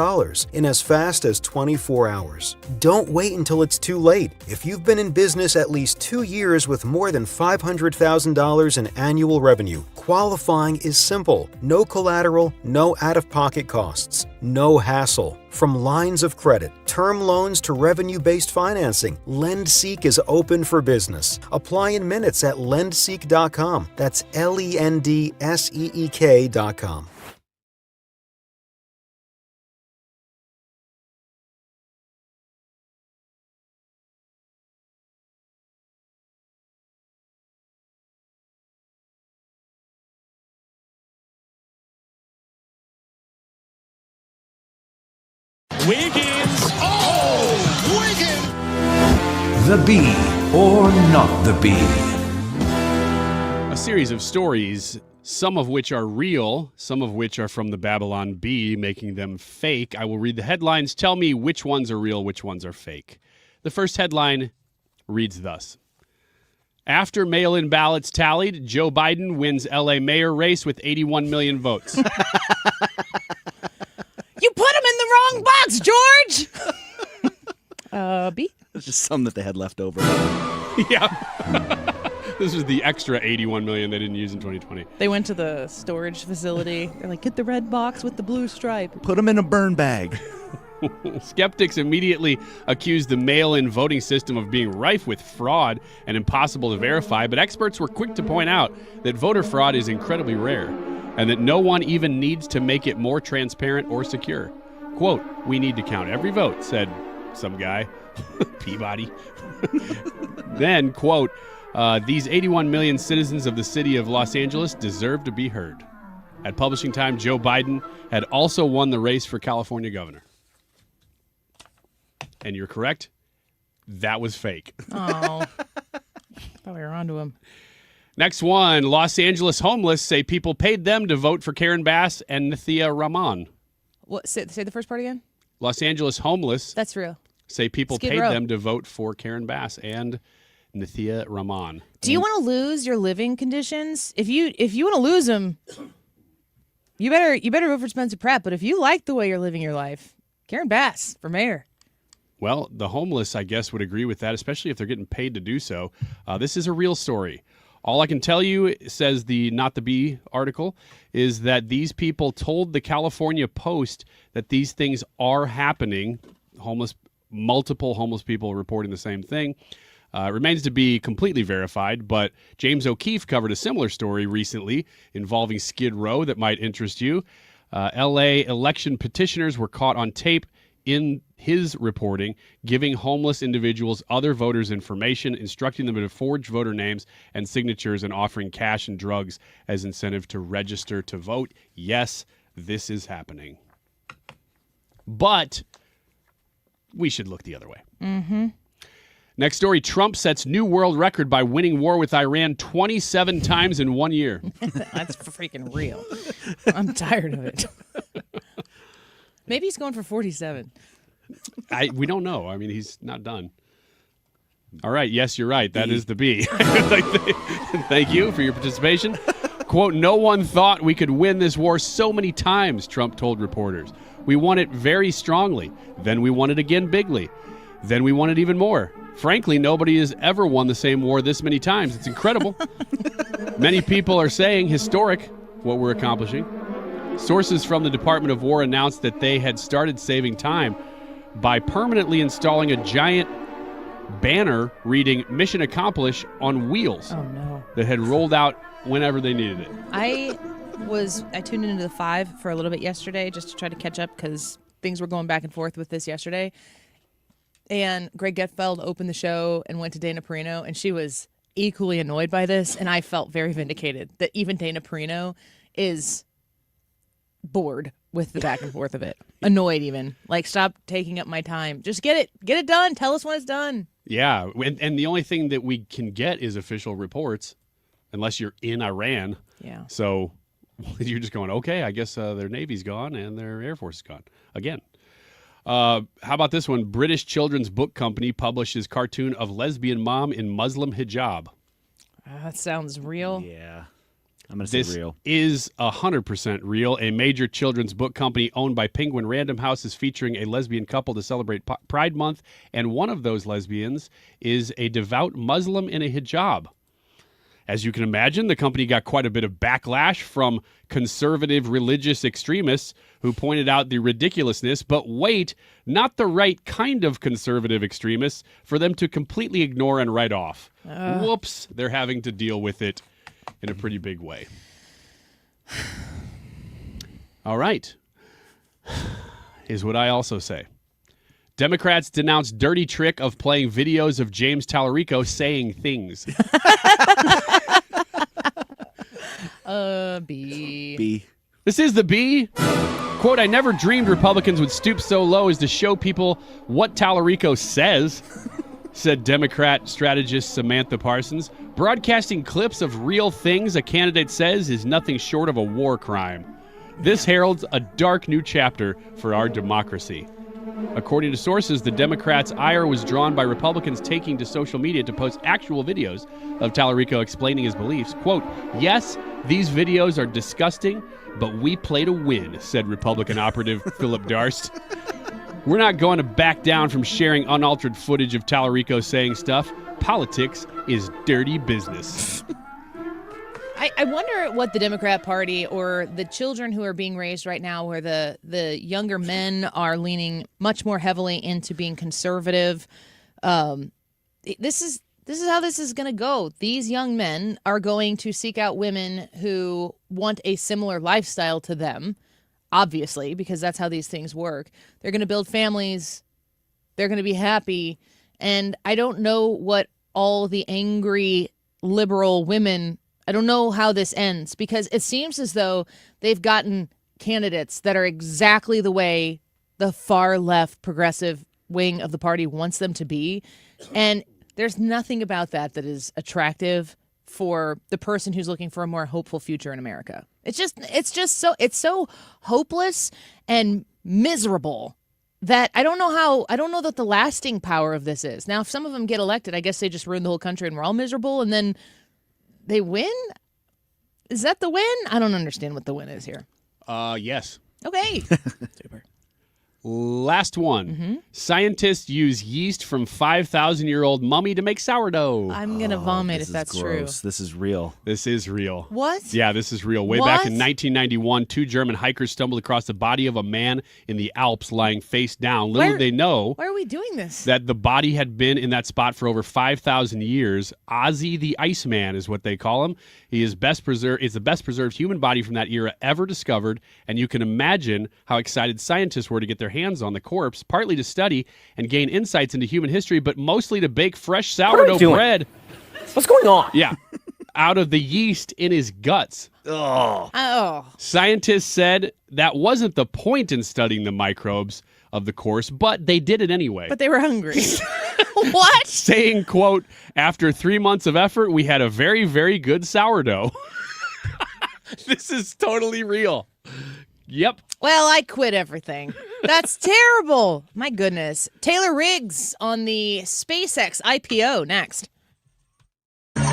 Speaker 22: in as fast as 24 hours. Don't wait until it's too late. If you've been in business at least 2 years with more than $500,000 in annual revenue, qualifying is simple. No collateral, no out-of-pocket costs, no hassle. From lines of credit, term loans to revenue-based financing, LendSeek is open for business. Apply in minutes at lendseek.com. That's LENDSEEK.com.
Speaker 5: Wiggins. Oh, Wiggins.
Speaker 23: The bee or not the bee.
Speaker 6: A series of stories, some of which are real, some of which are from the Babylon Bee, making them fake. I will read the headlines. Tell me which ones are real, which ones are fake. The first headline reads thus. After mail-in ballots tallied, Joe Biden wins L.A. mayor race with 81 million votes.
Speaker 1: You put him in the wrong box, George! B?
Speaker 9: It's just some that they had left over.
Speaker 6: Yeah. This is the extra 81 million they didn't use in 2020.
Speaker 1: They went to the storage facility. They're like, get the red box with the blue stripe.
Speaker 9: Put them in a burn bag.
Speaker 6: Skeptics immediately accused the mail-in voting system of being rife with fraud and impossible to verify, but experts were quick to point out that voter fraud is incredibly rare and that no one even needs to make it more transparent or secure. Quote, "We need to count every vote," said some guy, Peabody. Then, quote, "These 81 million citizens of the city of Los Angeles deserve to be heard." At publishing time, Joe Biden had also won the race for California governor. And you're correct. That was fake.
Speaker 1: Oh. Thought we were onto him.
Speaker 6: Next one. Los Angeles homeless say people paid them to vote for Karen Bass and Nithya Rahman.
Speaker 1: What? Say the first part again?
Speaker 6: Los Angeles homeless.
Speaker 1: That's real.
Speaker 6: Say people
Speaker 1: Skid
Speaker 6: paid
Speaker 1: Row.
Speaker 6: them to vote for Karen Bass and Nithya Rahman.
Speaker 1: Do you want to lose your living conditions? If you want to lose them, you better vote for Spencer Pratt. But if you like the way you're living your life, Karen Bass for mayor.
Speaker 6: Well, the homeless, I guess, would agree with that, especially if they're getting paid to do so. This is a real story. All I can tell you, says the Not the Bee article, is that these people told the California Post that these things are happening. Multiple homeless people reporting the same thing. It remains to be completely verified, but James O'Keefe covered a similar story recently involving Skid Row that might interest you. L.A. election petitioners were caught on tape in his reporting, giving homeless individuals other voters' information, instructing them to forge voter names and signatures, and offering cash and drugs as incentive to register to vote. Yes, this is happening. But we should look the other way.
Speaker 1: Mm-hmm.
Speaker 6: Next story, Trump sets new world record by winning war with Iran 27 times in 1 year.
Speaker 1: That's freaking real. I'm tired of it. Maybe he's going for 47.
Speaker 6: We don't know. I mean, he's not done. All right. Yes, you're right. That is the B. Thank you for your participation. Quote, "No one thought we could win this war so many times," Trump told reporters. "We won it very strongly. Then we won it again bigly. Then we won it even more. Frankly, nobody has ever won the same war this many times. It's incredible." Many people are saying historic what we're accomplishing. Sources from the Department of War announced that they had started saving time by permanently installing a giant banner reading "Mission Accomplished" on wheels.
Speaker 1: Oh, no.
Speaker 6: That had rolled out whenever they needed it.
Speaker 1: I tuned into the 5 for a little bit yesterday just to try to catch up because things were going back and forth with this yesterday. And Greg Gutfeld opened the show and went to Dana Perino, and she was equally annoyed by this, and I felt very vindicated that even Dana Perino is bored with the back and forth of it. Annoyed even. Like, stop taking up my time. Just get it done. Tell us when it's done.
Speaker 6: Yeah, and the only thing that we can get is official reports. unless you're in Iran.
Speaker 1: Yeah.
Speaker 6: So you're just going, okay, I guess their Navy's gone and their Air Force is gone again. How about this one? British children's book company publishes cartoon of lesbian mom in Muslim hijab.
Speaker 1: That sounds real.
Speaker 9: Yeah. I'm going to say real.
Speaker 6: This is 100% real. A major children's book company owned by Penguin Random House is featuring a lesbian couple to celebrate Pride Month, and one of those lesbians is a devout Muslim in a hijab. As you can imagine, the company got quite a bit of backlash from conservative religious extremists who pointed out the ridiculousness, but wait, not the right kind of conservative extremists for them to completely ignore and write off. Whoops, they're having to deal with it in a pretty big way. All right. Is what I also say. Democrats denounced dirty trick of playing videos of James Tallarico saying things.
Speaker 1: B.
Speaker 6: This is the B. Quote, I never dreamed Republicans would stoop so low as to show people what Tallarico says, said Democrat strategist Samantha Parsons. Broadcasting clips of real things a candidate says is nothing short of a war crime. This heralds a dark new chapter for our democracy. According to sources, the Democrats' ire was drawn by Republicans taking to social media to post actual videos of Tallarico explaining his beliefs. Quote, yes, these videos are disgusting, but we play to win, said Republican operative Philip Darst. We're not going to back down from sharing unaltered footage of Tallarico saying stuff. Politics is dirty business.
Speaker 1: I wonder what the Democrat Party or the children who are being raised right now, where the younger men are leaning much more heavily into being conservative. This is how this is going to go. These young men are going to seek out women who want a similar lifestyle to them, obviously, because that's how these things work. They're going to build families. They're going to be happy. And I don't know what all the angry liberal women, I don't know how this ends, because it seems as though they've gotten candidates that are exactly the way the far left progressive wing of the party wants them to be. And there's nothing about that is attractive for the person who's looking for a more hopeful future in America. It's so hopeless and miserable that I don't know that the lasting power of this is. Now, if some of them get elected, I guess they just ruin the whole country and we're all miserable, and then they win? Is that the win? I don't understand what the win is here.
Speaker 6: Yes.
Speaker 1: Okay.
Speaker 6: Super. Last one.
Speaker 1: Mm-hmm.
Speaker 6: Scientists use yeast from 5,000-year-old mummy to make sourdough.
Speaker 1: I'm going to vomit if that's true.
Speaker 9: This is real.
Speaker 6: This is real.
Speaker 1: What?
Speaker 6: Yeah, this is real. Way back in 1991, two German hikers stumbled across the body of a man in the Alps lying face down. Little did they know
Speaker 1: why are we doing this?
Speaker 6: that the body had been in that spot for over 5,000 years. Ozzy the Iceman is what they call him. He is the best preserved human body from that era ever discovered, and you can imagine how excited scientists were to get their hands on the corpse, partly to study and gain insights into human history, but mostly to bake fresh sourdough bread.
Speaker 10: What's going on?
Speaker 6: Yeah, out of the yeast in his guts.
Speaker 1: Oh.
Speaker 6: Scientists said that wasn't the point in studying the microbes of the course, but they did it anyway.
Speaker 1: But they were hungry. What?
Speaker 6: Saying, quote, after 3 months of effort, we had a very, very good sourdough. This is totally real. Yep.
Speaker 1: Well, I quit everything. That's terrible. My goodness. Taylor Riggs on the SpaceX IPO next.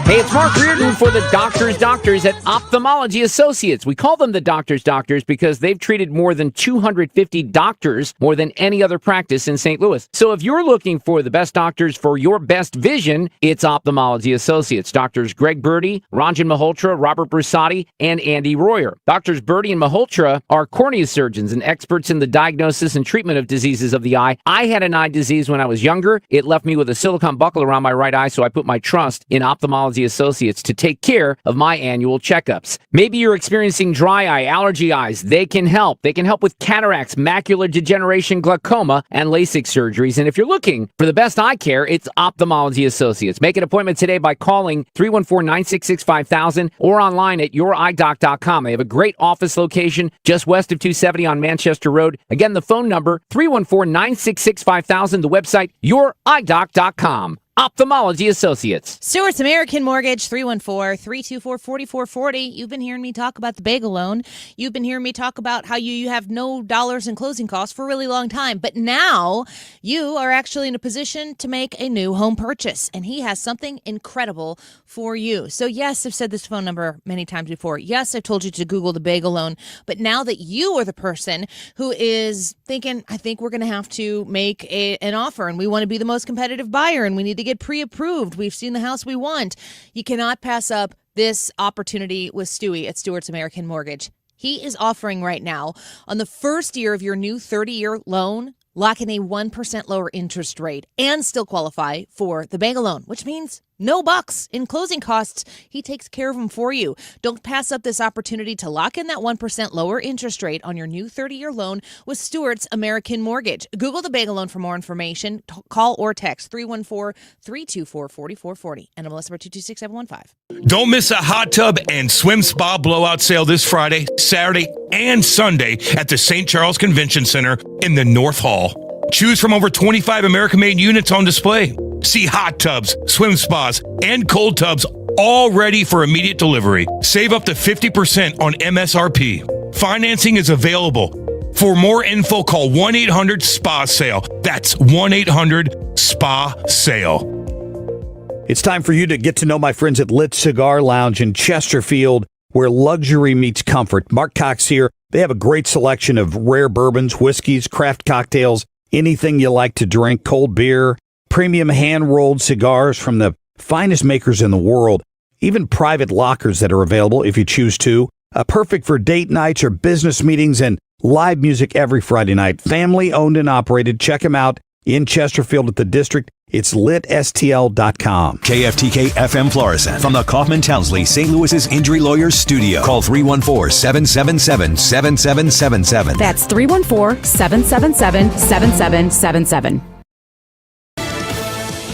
Speaker 10: Hey, it's Mark Reardon for the Doctors at Ophthalmology Associates. We call them the Doctors because they've treated more than 250 doctors, more than any other practice in St. Louis. So if you're looking for the best doctors for your best vision, it's Ophthalmology Associates. Doctors Greg Birdie, Ranjan Malhotra, Robert Brusati, and Andy Royer. Doctors Birdie and Malhotra are cornea surgeons and experts in the diagnosis and treatment of diseases of the eye. I had an eye disease when I was younger. It left me with a silicone buckle around my right eye, so I put my trust in Ophthalmology Associates to take care of my annual checkups. Maybe you're experiencing dry eye, allergy eyes. They can help. They can help with cataracts, macular degeneration, glaucoma, and LASIK surgeries. And if you're looking for the best eye care, it's Ophthalmology Associates. Make an appointment today by calling 314-966-5000 or online at youridoc.com. They have a great office location just west of 270 on Manchester Road. Again, the phone number, 314-966-5000. The website, youridoc.com. Ophthalmology Associates.
Speaker 1: Stewart's American Mortgage, 314-324-4440. You've been hearing me talk about the bagel loan. You've been hearing me talk about how you have no dollars in closing costs for a really long time. But now you are actually in a position to make a new home purchase. And he has something incredible for you. So yes, I've said this phone number many times before. Yes, I've told you to Google the bagel loan. But now that you are the person who is thinking, I think we're going to have to make an offer and we want to be the most competitive buyer and we need to get pre-approved. We've seen the house we want. You cannot pass up this opportunity with Stewie at Stewart's American Mortgage. He is offering right now on the first year of your new 30-year loan, lock in a 1% lower interest rate and still qualify for the bagel loan, which means no bucks in closing costs. He takes care of them for you. Don't pass up this opportunity to lock in that 1% lower interest rate on your new 30-year loan with Stewart's American Mortgage. Google the bagel loan for more information. Call or text 314-324-4440. And MLS number 226715.
Speaker 5: Don't miss a hot tub and swim spa blowout sale this Friday, Saturday, and Sunday at the St. Charles Convention Center in the North Hall. Choose from over 25 American-made units on display. See hot tubs, swim spas, and cold tubs all ready for immediate delivery. Save up to 50% on MSRP. Financing is available. For more info, call 1-800-SPA-SALE. That's 1-800-SPA-SALE.
Speaker 4: It's time for you to get to know my friends at Lit Cigar Lounge in Chesterfield, where luxury meets comfort. Mark Cox here. They have a great selection of rare bourbons, whiskeys, craft cocktails, anything you like to drink, cold beer, premium hand-rolled cigars from the finest makers in the world, even private lockers that are available if you choose to. Perfect for date nights or business meetings, and live music every Friday night. Family owned and operated. Check them out in Chesterfield at the District. It's litstl.com.
Speaker 2: KFTK FM Florissant from the Kaufman Townsley St. Louis's Injury Lawyers Studio. Call 314-777-7777.
Speaker 7: That's 314-777-7777.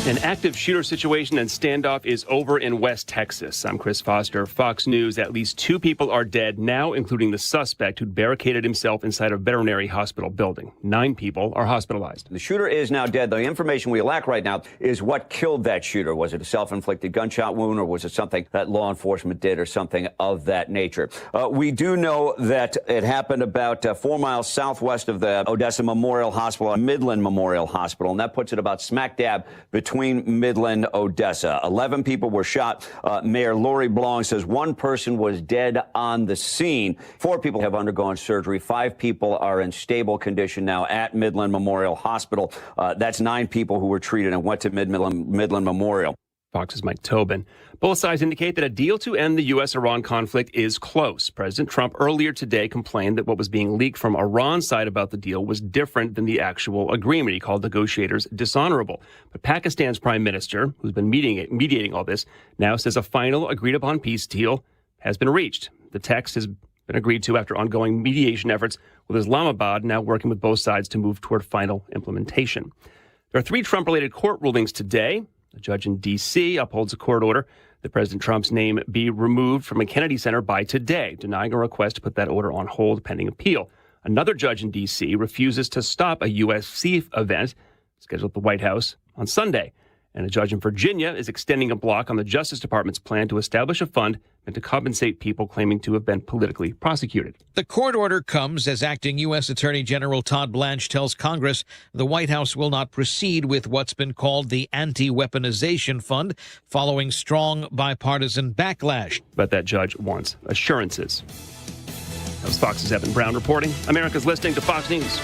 Speaker 8: An active shooter situation and standoff is over in West Texas. I'm Chris Foster, Fox News. At least 2 people are dead now, including the suspect who barricaded himself inside a veterinary hospital building. 9 people are hospitalized.
Speaker 24: The shooter is now dead. The information we lack right now is what killed that shooter. Was it a self-inflicted gunshot wound, or was it something that law enforcement did, or something of that nature? We do know that it happened about 4 miles southwest of the Odessa Memorial Hospital, Midland Memorial Hospital, and that puts it about smack dab between Midland, Odessa. 11 people were shot. Mayor Lori Blong says 1 person was dead on the scene. 4 people have undergone surgery. 5 people are in stable condition now at Midland Memorial Hospital. That's 9 people who were treated and went to Midland Memorial.
Speaker 8: Fox's Mike Tobin. Both sides indicate that a deal to end the U.S.-Iran conflict is close. President Trump earlier today complained that what was being leaked from Iran's side about the deal was different than the actual agreement. He called negotiators dishonorable. But Pakistan's prime minister, who's been mediating all this, now says a final agreed-upon peace deal has been reached. The text has been agreed to after ongoing mediation efforts, with Islamabad now working with both sides to move toward final implementation. There are 3 Trump-related court rulings today. A judge in D.C. upholds a court order that President Trump's name be removed from a Kennedy Center by today, denying a request to put that order on hold pending appeal. Another judge in D.C. refuses to stop a UFC event scheduled at the White House on Sunday. And a judge in Virginia is extending a block on the Justice Department's plan to establish a fund meant to compensate people claiming to have been politically prosecuted.
Speaker 25: The court order comes as acting U.S. Attorney General Todd Blanche tells Congress the White House will not proceed with what's been called the anti-weaponization fund, following strong bipartisan backlash.
Speaker 8: But that judge wants assurances. That was Fox's Evan Brown reporting. America's listening to Fox News.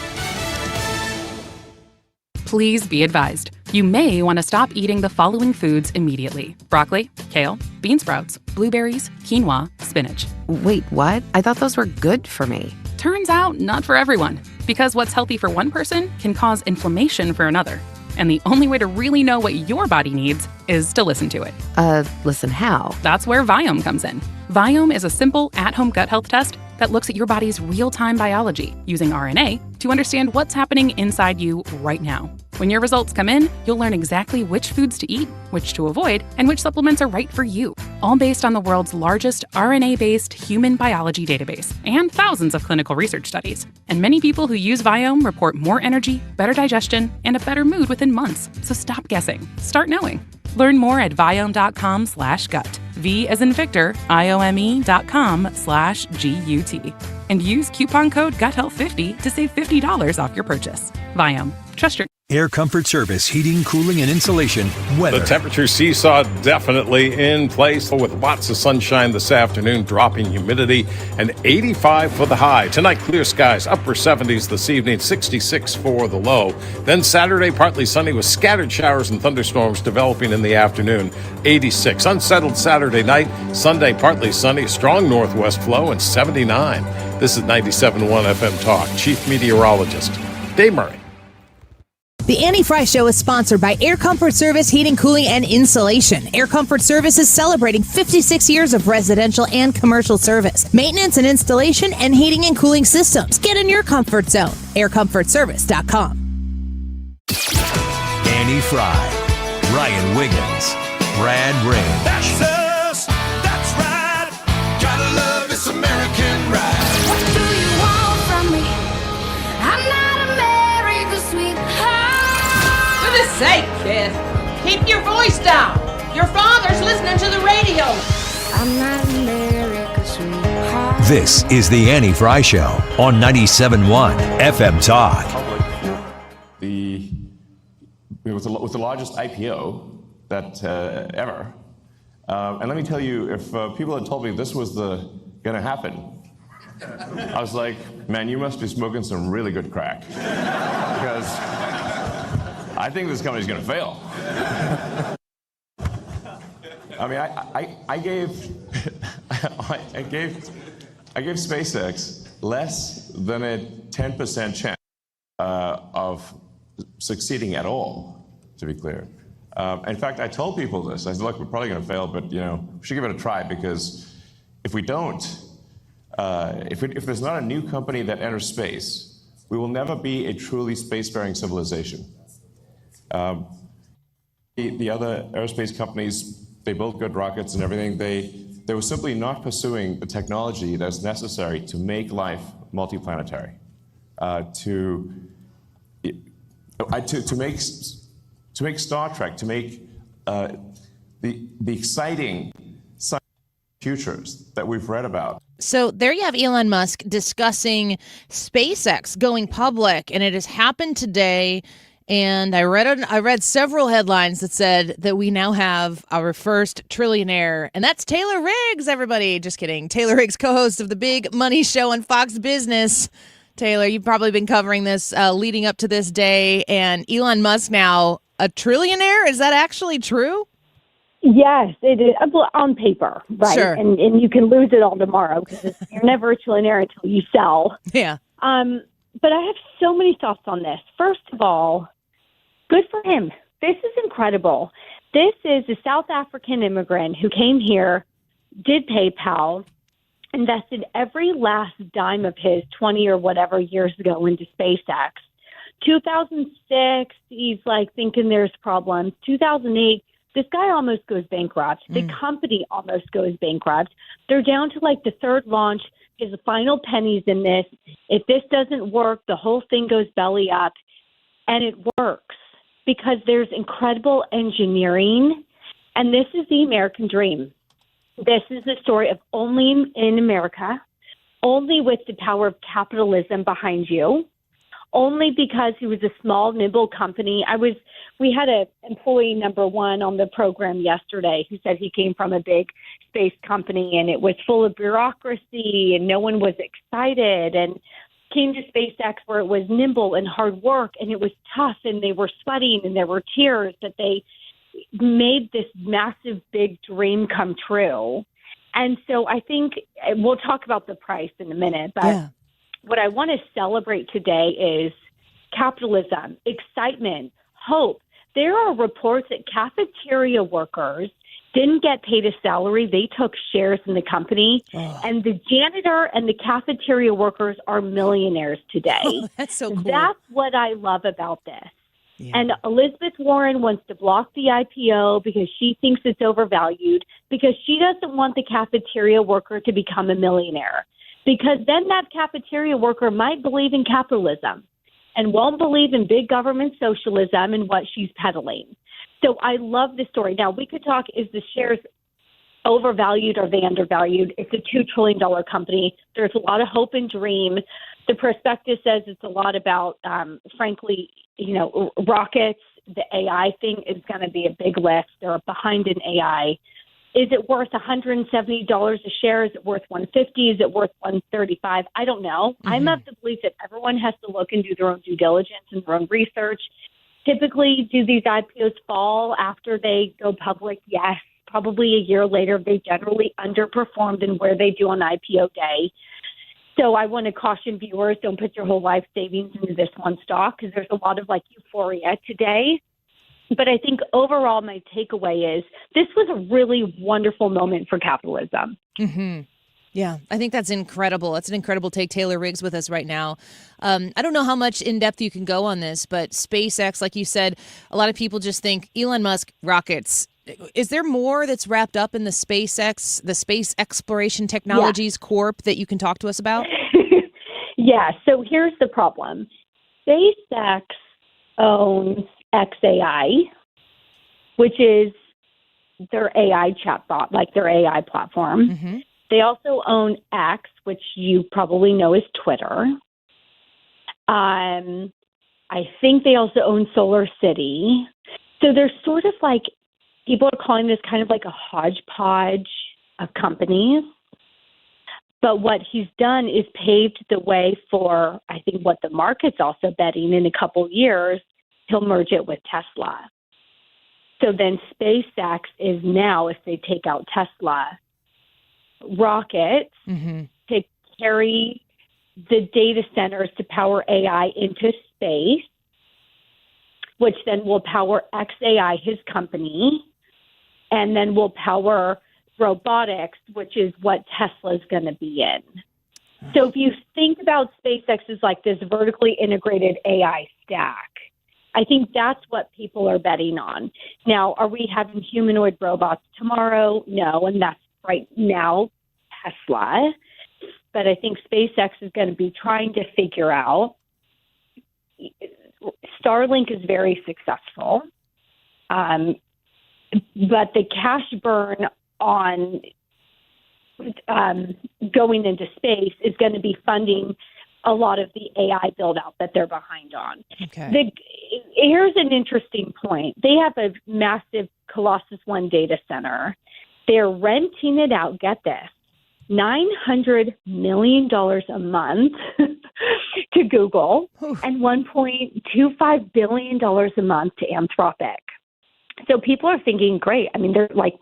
Speaker 7: Please be advised. You may want to stop eating the following foods immediately: broccoli, kale, bean sprouts, blueberries, quinoa, spinach.
Speaker 26: Wait, what? I thought those were good for me.
Speaker 7: Turns out, not for everyone. Because what's healthy for one person can cause inflammation for another. And the only way to really know what your body needs is to listen to it.
Speaker 26: Listen how?
Speaker 7: That's where Viome comes in. Viome is a simple, at-home gut health test that looks at your body's real-time biology using RNA to understand what's happening inside you right now. When your results come in, you'll learn exactly which foods to eat, which to avoid, and which supplements are right for you. all based on the world's largest RNA-based human biology database and thousands of clinical research studies. And many people who use Viome report more energy, better digestion, and a better mood within months. So stop guessing. Start knowing. Learn more at Viome.com/gut. V as in Victor, IOME.com/GUT. And use coupon code GUTHEALTH50 to save $50 off your purchase. Viome. Trust your
Speaker 2: Air Comfort Service, heating, cooling, and insulation. Weather.
Speaker 11: The temperature seesaw definitely in place with lots of sunshine this afternoon, dropping humidity, and 85 for the high. Tonight, clear skies, upper 70s this evening, 66 for the low. Then Saturday, partly sunny with scattered showers and thunderstorms developing in the afternoon, 86. Unsettled Saturday night, Sunday, partly sunny, strong northwest flow, and 79. This is 97.1 FM Talk. Chief Meteorologist Dave Murray.
Speaker 1: The Annie Frey Show is sponsored by Air Comfort Service Heating, Cooling, and Insulation. Air Comfort Service is celebrating 56 years of residential and commercial service, maintenance and installation, and heating and cooling systems. Get in your comfort zone. AirComfortService.com.
Speaker 2: Annie Frey, Ryan Wiggins, Brad Range.
Speaker 12: That's us. That's right. Gotta love this American ride. What do you want from me? I'm not America's sweetheart.
Speaker 13: For the sake, kid, keep your voice down. Your father's listening to the radio.
Speaker 12: I'm not America's sweetheart.
Speaker 2: This is the Annie Frey Show on 97.1 FM Talk.
Speaker 14: It was the largest IPO that ever. And let me tell you, if people had told me this was going to happen, I was like, man, you must be smoking some really good crack. Because I think this company's going to fail. I mean, I gave SpaceX less than a 10% chance of succeeding at all, to be clear. In fact, I told people this. I said, look, we're probably going to fail, but we should give it a try, because if we don't, if there's not a new company that enters space, we will never be a truly spacefaring civilization. The other aerospace companies, they built good rockets and everything. They were simply not pursuing the technology that's necessary to make life multiplanetary, to make Star Trek, to make the exciting science futures that we've read about.
Speaker 1: So there you have Elon Musk discussing SpaceX going public, and it has happened today. And I read several headlines that said that we now have our first trillionaire, and that's Taylor Riggs, everybody. Just kidding. Taylor Riggs, co-host of the Big Money Show on Fox Business. Taylor, you've probably been covering this leading up to this day, and Elon Musk now a trillionaire? Is that actually true?
Speaker 15: Yes, it is. Well, on paper, right?
Speaker 1: Sure.
Speaker 15: And you can lose it all tomorrow because you're never a trillionaire until you sell.
Speaker 1: Yeah.
Speaker 15: But I have so many thoughts on this. First of all, good for him. This is incredible. This is a South African immigrant who came here, did PayPal, invested every last dime of his 20 or whatever years ago into SpaceX. 2006, he's like thinking there's problems. 2008, this guy almost goes bankrupt. The company almost goes bankrupt. They're down to like the third launch. His final pennies in this. If this doesn't work, the whole thing goes belly up. And it works because there's incredible engineering. And this is the American dream. This is the story of only in America, only with the power of capitalism behind you, only because he was a small, nimble company. We had a employee number one on the program yesterday who said he came from a big space company and it was full of bureaucracy and no one was excited, and came to SpaceX where it was nimble and hard work and it was tough and they were sweating and there were tears, but they made this massive, big dream come true. And so I think we'll talk about the price in a minute, but what I want to celebrate today is capitalism, excitement, hope. There are reports that cafeteria workers didn't get paid a salary. They took shares in the company. And the janitor and the cafeteria workers are millionaires today.
Speaker 1: That's so cool.
Speaker 15: That's what I love about this. And Elizabeth Warren wants to block the IPO because she thinks it's overvalued, because she doesn't want the cafeteria worker to become a millionaire. Because then that cafeteria worker might believe in capitalism and won't believe in big government socialism and what she's peddling. So I love this story. Now, we could talk, is the shares overvalued or are they undervalued? It's a $2 trillion company. There's a lot of hope and dream. The prospectus says it's a lot about, frankly, rockets. The AI thing is going to be a big lift. They're behind in AI. Is it worth $170 a share? Is it worth $150? Is it worth $135? I don't know. I'm of the belief that everyone has to look and do their own due diligence and their own research. Typically, do these IPOs fall after they go public? Yes. Probably a year later, they generally underperformed in where they do on IPO day. So I want to caution viewers, don't put your whole life savings into this one stock, because there's a lot of euphoria today. But I think overall, my takeaway is this was a really wonderful moment for capitalism.
Speaker 1: Mm-hmm. Yeah, I think that's incredible. That's an incredible take. Taylor Riggs with us right now. I don't know how much in depth you can go on this, but SpaceX, like you said, a lot of people just think Elon Musk rockets. Is there more that's wrapped up in the SpaceX, the Space Exploration Technologies Corp that you can talk to us about?
Speaker 15: Yeah, so here's the problem. SpaceX owns XAI, which is their AI chatbot, like their AI platform.
Speaker 1: Mm-hmm.
Speaker 15: They also own X, which you probably know is Twitter. I think they also own Solar City. So they're sort of people are calling this kind of like a hodgepodge of companies. But what he's done is paved the way for, I think, what the market's also betting in a couple years, he'll merge it with Tesla. So then SpaceX is now, if they take out Tesla, rockets to carry the data centers to power AI into space, which then will power XAI, his company, and then will power robotics, which is what Tesla's going to be in. So if you think about SpaceX as this vertically integrated AI stack, I think that's what people are betting on. Now, are we having humanoid robots tomorrow? No, and that's right now Tesla. But I think SpaceX is going to be trying to figure out. Starlink is very successful, but the cash burn on going into space is going to be funding a lot of the AI build out that they're behind on.
Speaker 1: Okay.
Speaker 15: Here's an interesting point. They have a massive Colossus One data center. They're renting it out. Get this. $900 million a month to Google and $1.25 billion a month to Anthropic. So people are thinking, great. I mean,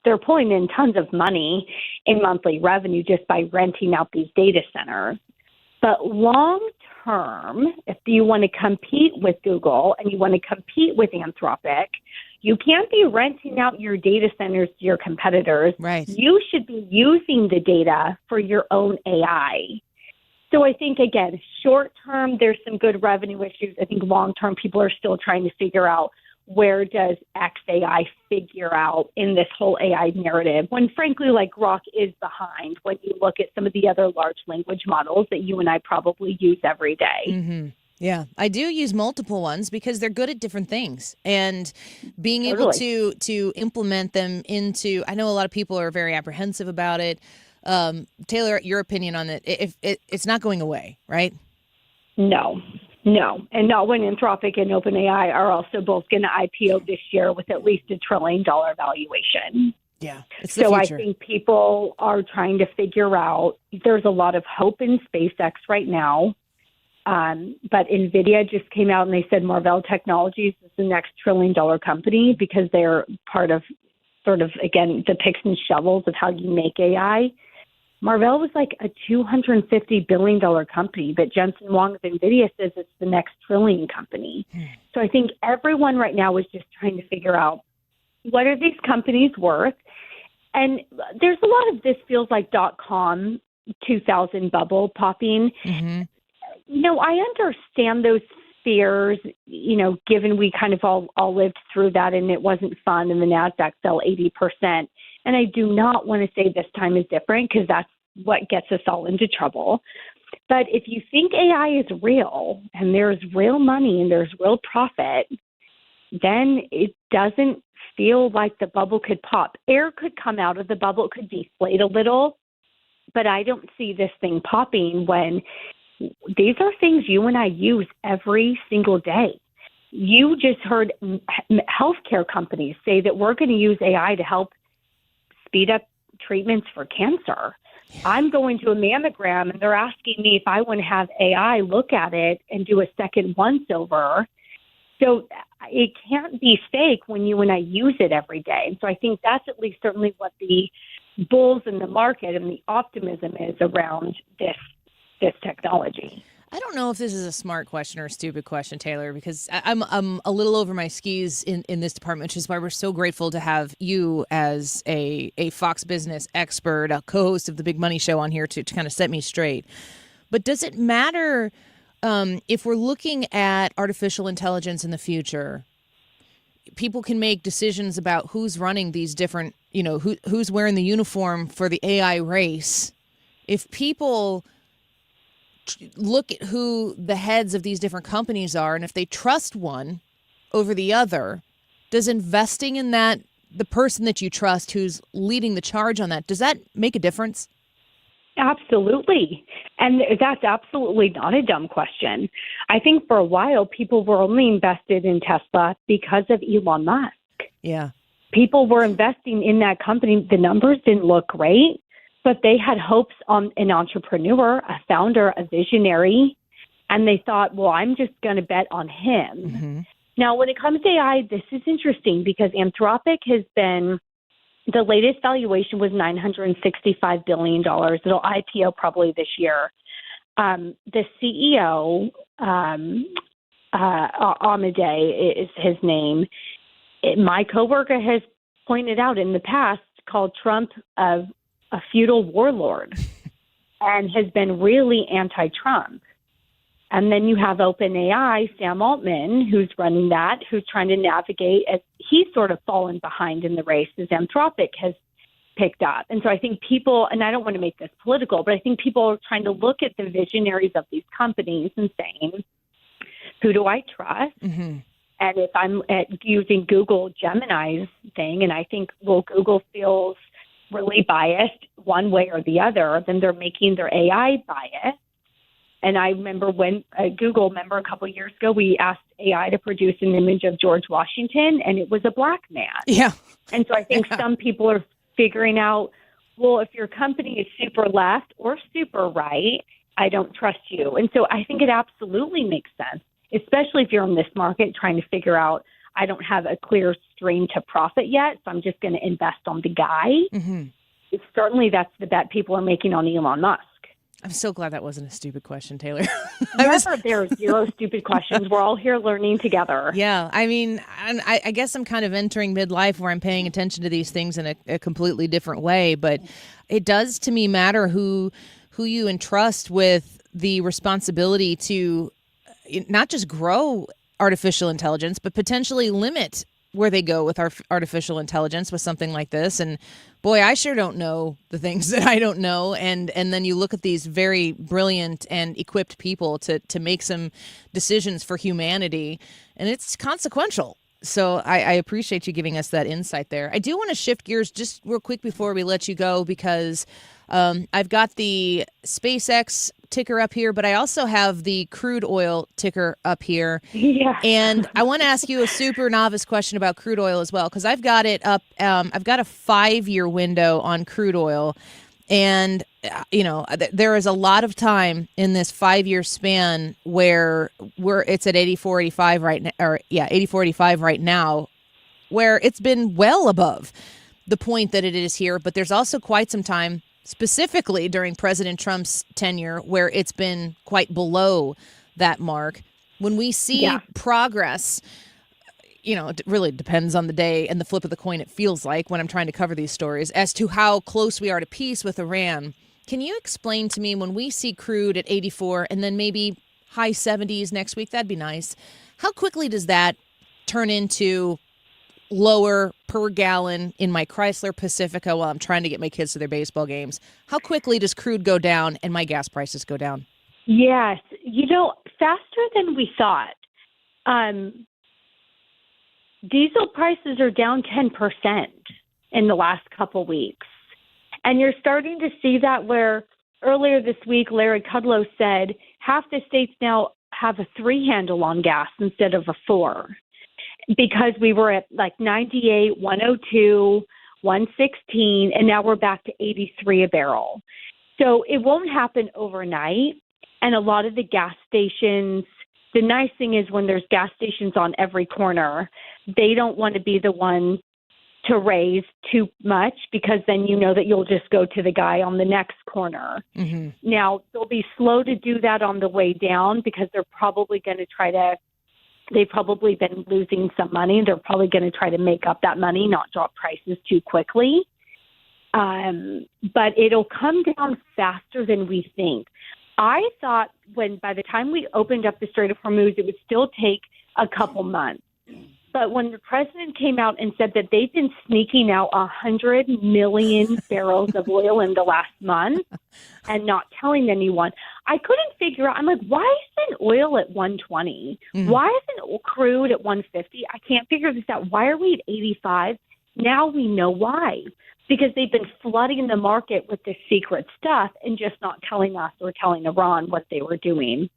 Speaker 15: they're pulling in tons of money in monthly revenue just by renting out these data centers. But long term, if you want to compete with Google and you want to compete with Anthropic, you can't be renting out your data centers to your competitors.
Speaker 1: Right.
Speaker 15: You should be using the data for your own AI. So I think, again, short term, there's some good revenue issues. I think long term, people are still trying to figure out where does XAI figure out in this whole AI narrative when, frankly, Grok is behind when you look at some of the other large language models that you and I probably use every day.
Speaker 1: Mm-hmm. Yeah, I do use multiple ones because they're good at different things, and being able to implement them into. I know a lot of people are very apprehensive about it. Taylor, your opinion on it? If it's not going away, right?
Speaker 15: No, and not when Anthropic and OpenAI are also both going to IPO this year with at least $1 trillion valuation.
Speaker 1: Yeah, it's the
Speaker 15: so
Speaker 1: future.
Speaker 15: I think people are trying to figure out. There's a lot of hope in SpaceX right now. But NVIDIA just came out and they said Marvell Technologies is the next $1 trillion company because they're part of sort of, again, the picks and shovels of how you make AI. Marvell was a $250 billion company, but Jensen Huang of NVIDIA says it's the next trillion company. So I think everyone right now is just trying to figure out what are these companies worth? And there's a lot of this feels like .com 2000 bubble popping.
Speaker 1: Mm-hmm.
Speaker 15: I understand those fears, given we kind of all lived through that and it wasn't fun and the NASDAQ fell 80%. And I do not want to say this time is different because that's what gets us all into trouble. But if you think AI is real and there's real money and there's real profit, then it doesn't feel like the bubble could pop. Air could come out of the bubble, it could deflate a little, but I don't see this thing popping when these are things you and I use every single day. You just heard healthcare companies say that we're going to use AI to help speed up treatments for cancer. I'm going to a mammogram and they're asking me if I want to have AI look at it and do a second once over. So it can't be fake when you and I use it every day. And so I think that's at least certainly what the bulls in the market and the optimism is around this technology.
Speaker 1: I don't know if this is a smart question or a stupid question, Taylor, because I'm a little over my skis in this department, which is why we're so grateful to have you as a Fox Business expert, a co-host of the Big Money Show on here to kind of set me straight. But does it matter if we're looking at artificial intelligence in the future? People can make decisions about who's running these different, who's wearing the uniform for the AI race. If people look at who the heads of these different companies are, and if they trust one over the other, does investing in that, the person that you trust who's leading the charge on that, does that make a difference?
Speaker 15: Absolutely. And that's absolutely not a dumb question. I think for a while, people were only invested in Tesla because of Elon Musk.
Speaker 1: Yeah.
Speaker 15: People were investing in that company. The numbers didn't look great, but they had hopes on an entrepreneur, a founder, a visionary, and they thought, well, I'm just going to bet on him.
Speaker 1: Mm-hmm.
Speaker 15: Now, when it comes to AI, this is interesting because Anthropic has been, the latest valuation was $965 billion. It'll IPO probably this year. The CEO, Amade is his name. My coworker has pointed out in the past, called Trump a feudal warlord and has been really anti-Trump. And then you have OpenAI, Sam Altman, who's running that, who's trying to navigate as he's sort of fallen behind in the race as Anthropic has picked up. And so I think people, and I don't want to make this political, but I think people are trying to look at the visionaries of these companies and saying, who do I trust?
Speaker 1: Mm-hmm.
Speaker 15: And if I'm using Google Gemini's thing, and I think, well, Google feels really biased one way or the other, then they're making their AI biased. And I remember when Google, a couple of years ago, we asked AI to produce an image of George Washington, and it was a black man.
Speaker 1: Yeah.
Speaker 15: And so I think some people are figuring out, well, if your company is super left or super right, I don't trust you. And so I think it absolutely makes sense, especially if you're in this market trying to figure out, I don't have a clear stream to profit yet, so I'm just going to invest on the guy.
Speaker 1: Mm-hmm.
Speaker 15: Certainly that's the bet people are making on Elon Musk.
Speaker 1: I'm so glad that wasn't a stupid question, Taylor.
Speaker 15: There are zero stupid questions. We're all here learning together.
Speaker 1: Yeah. I mean, I guess I'm kind of entering midlife where I'm paying attention to these things in a completely different way. But it does to me matter who you entrust with the responsibility to not just grow artificial intelligence, but potentially limit where they go with our artificial intelligence with something like this. And boy, I sure don't know the things that I don't know. And then you look at these very brilliant and equipped people to make some decisions for humanity, and it's consequential. So I appreciate you giving us that insight there. I do want to shift gears just real quick before we let you go, because I've got the SpaceX ticker up here, but I also have the crude oil ticker up here.
Speaker 15: Yeah.
Speaker 1: And I want to ask you a super novice question about crude oil as well, because I've got it up. I've got a 5-year window on crude oil. And, there is a lot of time in this 5-year span where it's at 84, 85 right now, 84, 85 right now, where it's been well above the point that it is here. But there's also quite some time, specifically during President Trump's tenure, where it's been quite below that mark. When we see progress, it really depends on the day and the flip of the coin, it feels like, when I'm trying to cover these stories, as to how close we are to peace with Iran. Can you explain to me, when we see crude at 84 and then maybe high 70s next week. That'd be nice. How quickly does that turn into lower per gallon in my Chrysler Pacifica while I'm trying to get my kids to their baseball games? How quickly does crude go down and my gas prices go down?
Speaker 15: Yes. Faster than we thought. Diesel prices are down 10% in the last couple weeks. And you're starting to see that where earlier this week, Larry Kudlow said half the states now have a 3 handle on gas instead of a 4. Because we were at like 98, 102, 116, and now we're back to 83 a barrel. So it won't happen overnight. And a lot of the gas stations, the nice thing is when there's gas stations on every corner, they don't want to be the one to raise too much because then you know that you'll just go to the guy on the next corner.
Speaker 1: Mm-hmm.
Speaker 15: Now, they'll be slow to do that on the way down because they're probably going to try to they've probably been losing some money. They're probably going to try to make up that money, not drop prices too quickly. But it'll come down faster than we think. I thought by the time we opened up the Strait of Hormuz, it would still take a couple months. But when the president came out and said that they've been sneaking out 100 million barrels of oil in the last month and not telling anyone, I couldn't figure out. I'm like, why isn't oil at 120? Mm-hmm. Why isn't crude at 150? I can't figure this out. Why are we at 85? Now we know why. Because they've been flooding the market with this secret stuff and just not telling us or telling Iran what they were doing.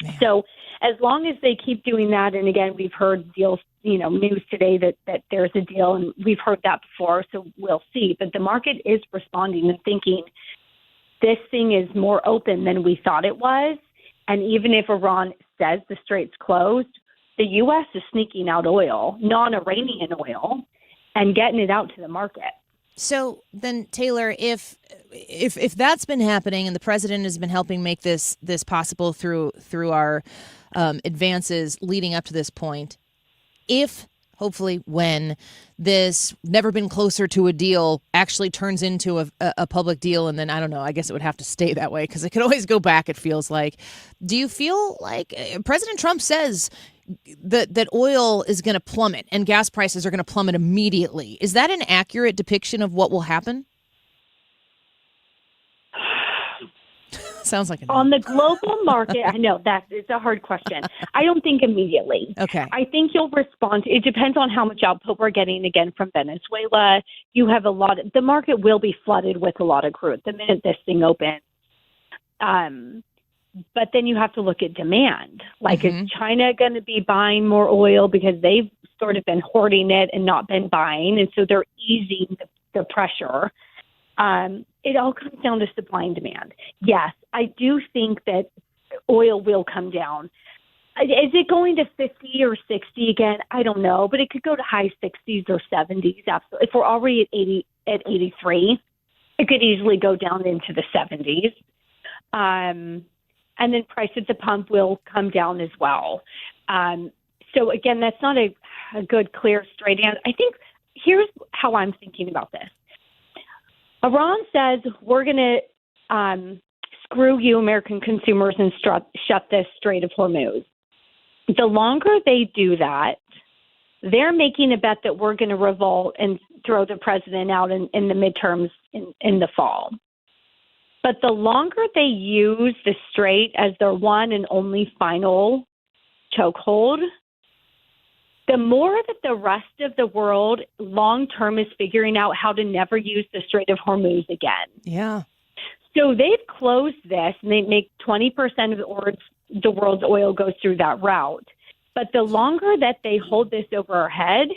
Speaker 15: Man. So as long as they keep doing that, and again, we've heard deals, news today that there's a deal, and we've heard that before, so we'll see. But the market is responding and thinking this thing is more open than we thought it was. And even if Iran says the strait's closed, the U.S. is sneaking out oil, non-Iranian oil, and getting it out to the market.
Speaker 1: So then, Taylor, if that's been happening and the president has been helping make this possible through our advances leading up to this point, if hopefully when this never been closer to a deal actually turns into a public deal, and then I don't know, I guess it would have to stay that way because it could always go back, it feels like. Do you feel like President Trump says that oil is going to plummet and gas prices are going to plummet immediately? Is that an accurate depiction of what will happen? Sounds like it.
Speaker 15: On the global market, I know it's a hard question. I don't think immediately.
Speaker 1: Okay.
Speaker 15: I think you'll respond. It depends on how much output we're getting again from Venezuela. You have the market will be flooded with a lot of crude the minute this thing opens. But then you have to look at demand. Like, is China going to be buying more oil because they've sort of been hoarding it and not been buying, and so they're easing the pressure? It all comes down to supply and demand. Yes, I do think that oil will come down. Is it going to 50 or 60 again? I don't know, but it could go to high 60s or 70s. Absolutely. If we're already at 83, it could easily go down into the 70s. And then price at the pump will come down as well. So again, that's not a good, clear, straight answer. I think here's how I'm thinking about this. Iran says we're going to screw you, American consumers, and shut this Strait of Hormuz. The longer they do that, they're making a bet that we're going to revolt and throw the president out in the midterms in the fall. But the longer they use the strait as their one and only final chokehold, the more that the rest of the world long-term is figuring out how to never use the Strait of Hormuz again.
Speaker 1: Yeah.
Speaker 15: So they've closed this, and they make 20% of the world's oil goes through that route. But the longer that they hold this over our head,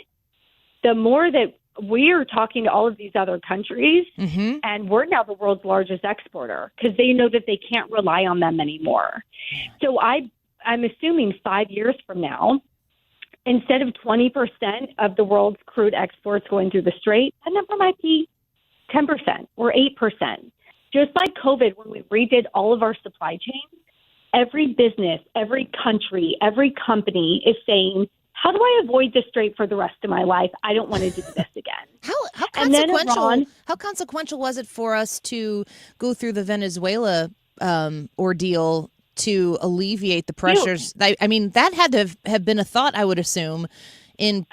Speaker 15: the more that we are talking to all of these other countries, and we're now the world's largest exporter because they know that they can't rely on them anymore. So I'm assuming 5 years from now, instead of 20% of the world's crude exports going through the strait, that number might be 10% or 8%. Just like COVID, when we redid all of our supply chains, every business, every country, every company is saying, how do I avoid the strait for the rest of my life? I don't want to do this again.
Speaker 1: How consequential was it for us to go through the Venezuela ordeal to alleviate the pressures. I mean, that had to have been a thought, I would assume, in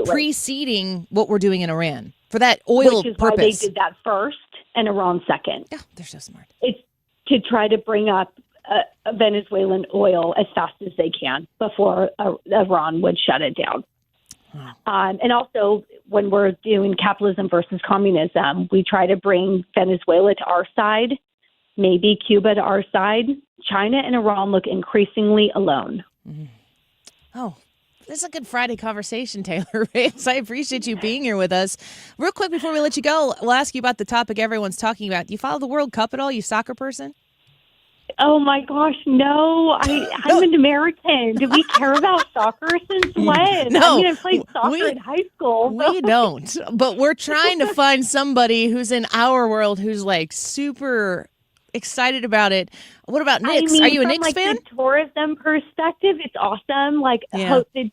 Speaker 1: preceding what we're doing in Iran for that oil
Speaker 15: Which is
Speaker 1: purpose.
Speaker 15: why they did that first and Iran second.
Speaker 1: Yeah, they're so smart.
Speaker 15: It's to try to bring up Venezuelan oil as fast as they can before Iran would shut it down. And also, when we're doing capitalism versus communism, we try to bring Venezuela to our side, maybe Cuba to our side. China and Iran look increasingly alone.
Speaker 1: Oh, this is a good Friday conversation, Taylor Riggs. I appreciate you being here with us. Real quick before we let you go, we'll ask you about the topic everyone's talking about. Do you follow the World Cup at all, you soccer person?
Speaker 15: Oh my gosh, no! I'm an American. Do we care about soccer since when?
Speaker 1: No,
Speaker 15: I mean, I played soccer in high school.
Speaker 1: We don't, but we're trying to find somebody who's in our world who's like super excited about it. What about Knicks?
Speaker 15: I mean,
Speaker 1: Are you a
Speaker 15: from,
Speaker 1: Knicks fan?
Speaker 15: The tourism perspective, it's awesome. Like
Speaker 1: Yeah.
Speaker 15: the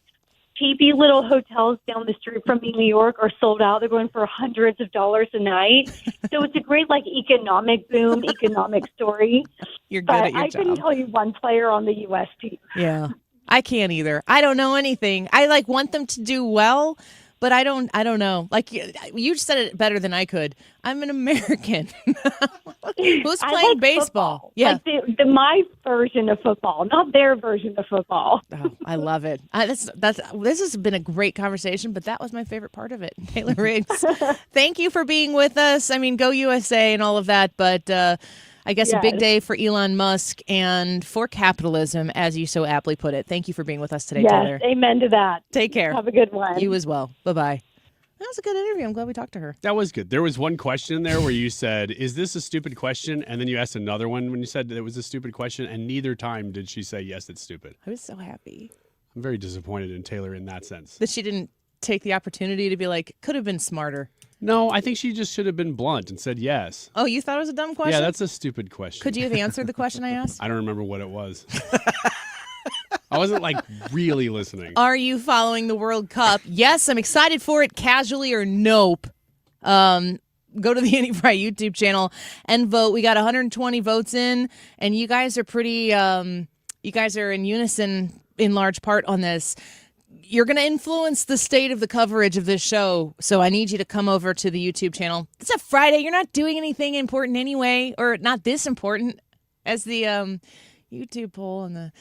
Speaker 15: cheapy little hotels down the street from me in New York are sold out. They're going for hundreds of dollars a night. So it's a great economic boom, economic story.
Speaker 1: You're good
Speaker 15: but
Speaker 1: at your
Speaker 15: I couldn't
Speaker 1: job.
Speaker 15: tell you one player on the U.S. team.
Speaker 1: Yeah, I can't either. I don't know anything. I want them to do well, but I don't know. Like you said it better than I could. I'm an American who's
Speaker 15: I
Speaker 1: playing
Speaker 15: like
Speaker 1: baseball.
Speaker 15: football.
Speaker 1: Yeah,
Speaker 15: Like my version of football, not their version of football.
Speaker 1: Oh, I love it. This has been a great conversation, but that was my favorite part of it. Taylor Riggs, thank you for being with us. I mean, go USA and all of that, but I guess a big
Speaker 15: Yes.
Speaker 1: day for Elon Musk and for capitalism, as you so aptly put it. Thank you for being with us today,
Speaker 15: Yes,
Speaker 1: Taylor.
Speaker 15: amen to that.
Speaker 1: Take care.
Speaker 15: Have a good one.
Speaker 1: You as well. Bye-bye. That was a good interview. I'm glad we talked to her.
Speaker 6: That was good. There was one question in there where you said, "Is this a stupid question?" And then you asked another one when you said that it was a stupid question, and neither time did she say, "Yes, it's stupid."
Speaker 1: I was so happy
Speaker 6: I'm very disappointed in Taylor in that sense.
Speaker 1: that she didn't take the opportunity to be like, could have been smarter.
Speaker 6: No, I think she just should have been blunt and said yes.
Speaker 1: Oh, you thought it was a dumb question?
Speaker 6: Yeah, that's a stupid question.
Speaker 1: Could you have answered the question I asked?
Speaker 6: I don't remember what it was. I wasn't really listening.
Speaker 1: Are you following the World Cup? Yes, I'm excited for it. Casually or nope. Go to the Annie Frey YouTube channel and vote. We got 120 votes in, and you guys are pretty. You guys are in unison in large part on this. You're going to influence the state of the coverage of this show, so I need you to come over to the YouTube channel. It's a Friday. You're not doing anything important anyway, or not this important as the YouTube poll and the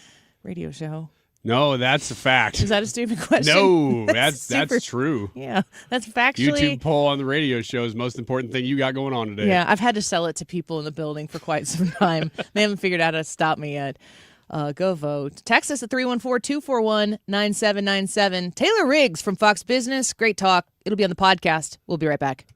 Speaker 1: radio show.
Speaker 6: No, that's a fact.
Speaker 1: Is that a stupid question?
Speaker 6: No,
Speaker 1: That's
Speaker 6: that's true.
Speaker 1: Yeah, that's factually.
Speaker 6: YouTube poll on the radio show is the most important thing you got going on today.
Speaker 1: Yeah, I've had to sell it to people in the building for quite some time. They haven't figured out how to stop me yet. Go vote. Text us at 314-241-9797. Taylor Riggs from Fox Business. Great talk. It'll be on the podcast. We'll be right back.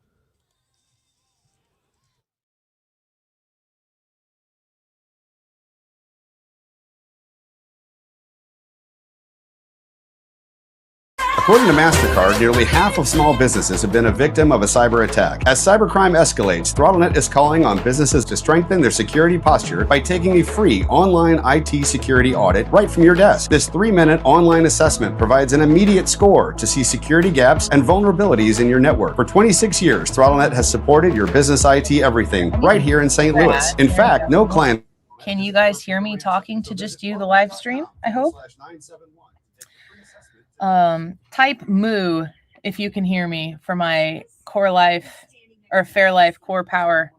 Speaker 16: According to MasterCard, nearly half of small businesses have been a victim of a cyber attack. As cybercrime escalates, ThrottleNet is calling on businesses to strengthen their security posture by taking a free online IT security audit right from your desk. This 3-minute online assessment provides an immediate score to see security gaps and vulnerabilities in your network. For 26 years, ThrottleNet has supported your business IT everything right here in St. Louis. In fact, no client...
Speaker 1: Can you guys hear me talking to just you, the live stream? I hope. Type moo if you can hear me for my core life or fair life core power.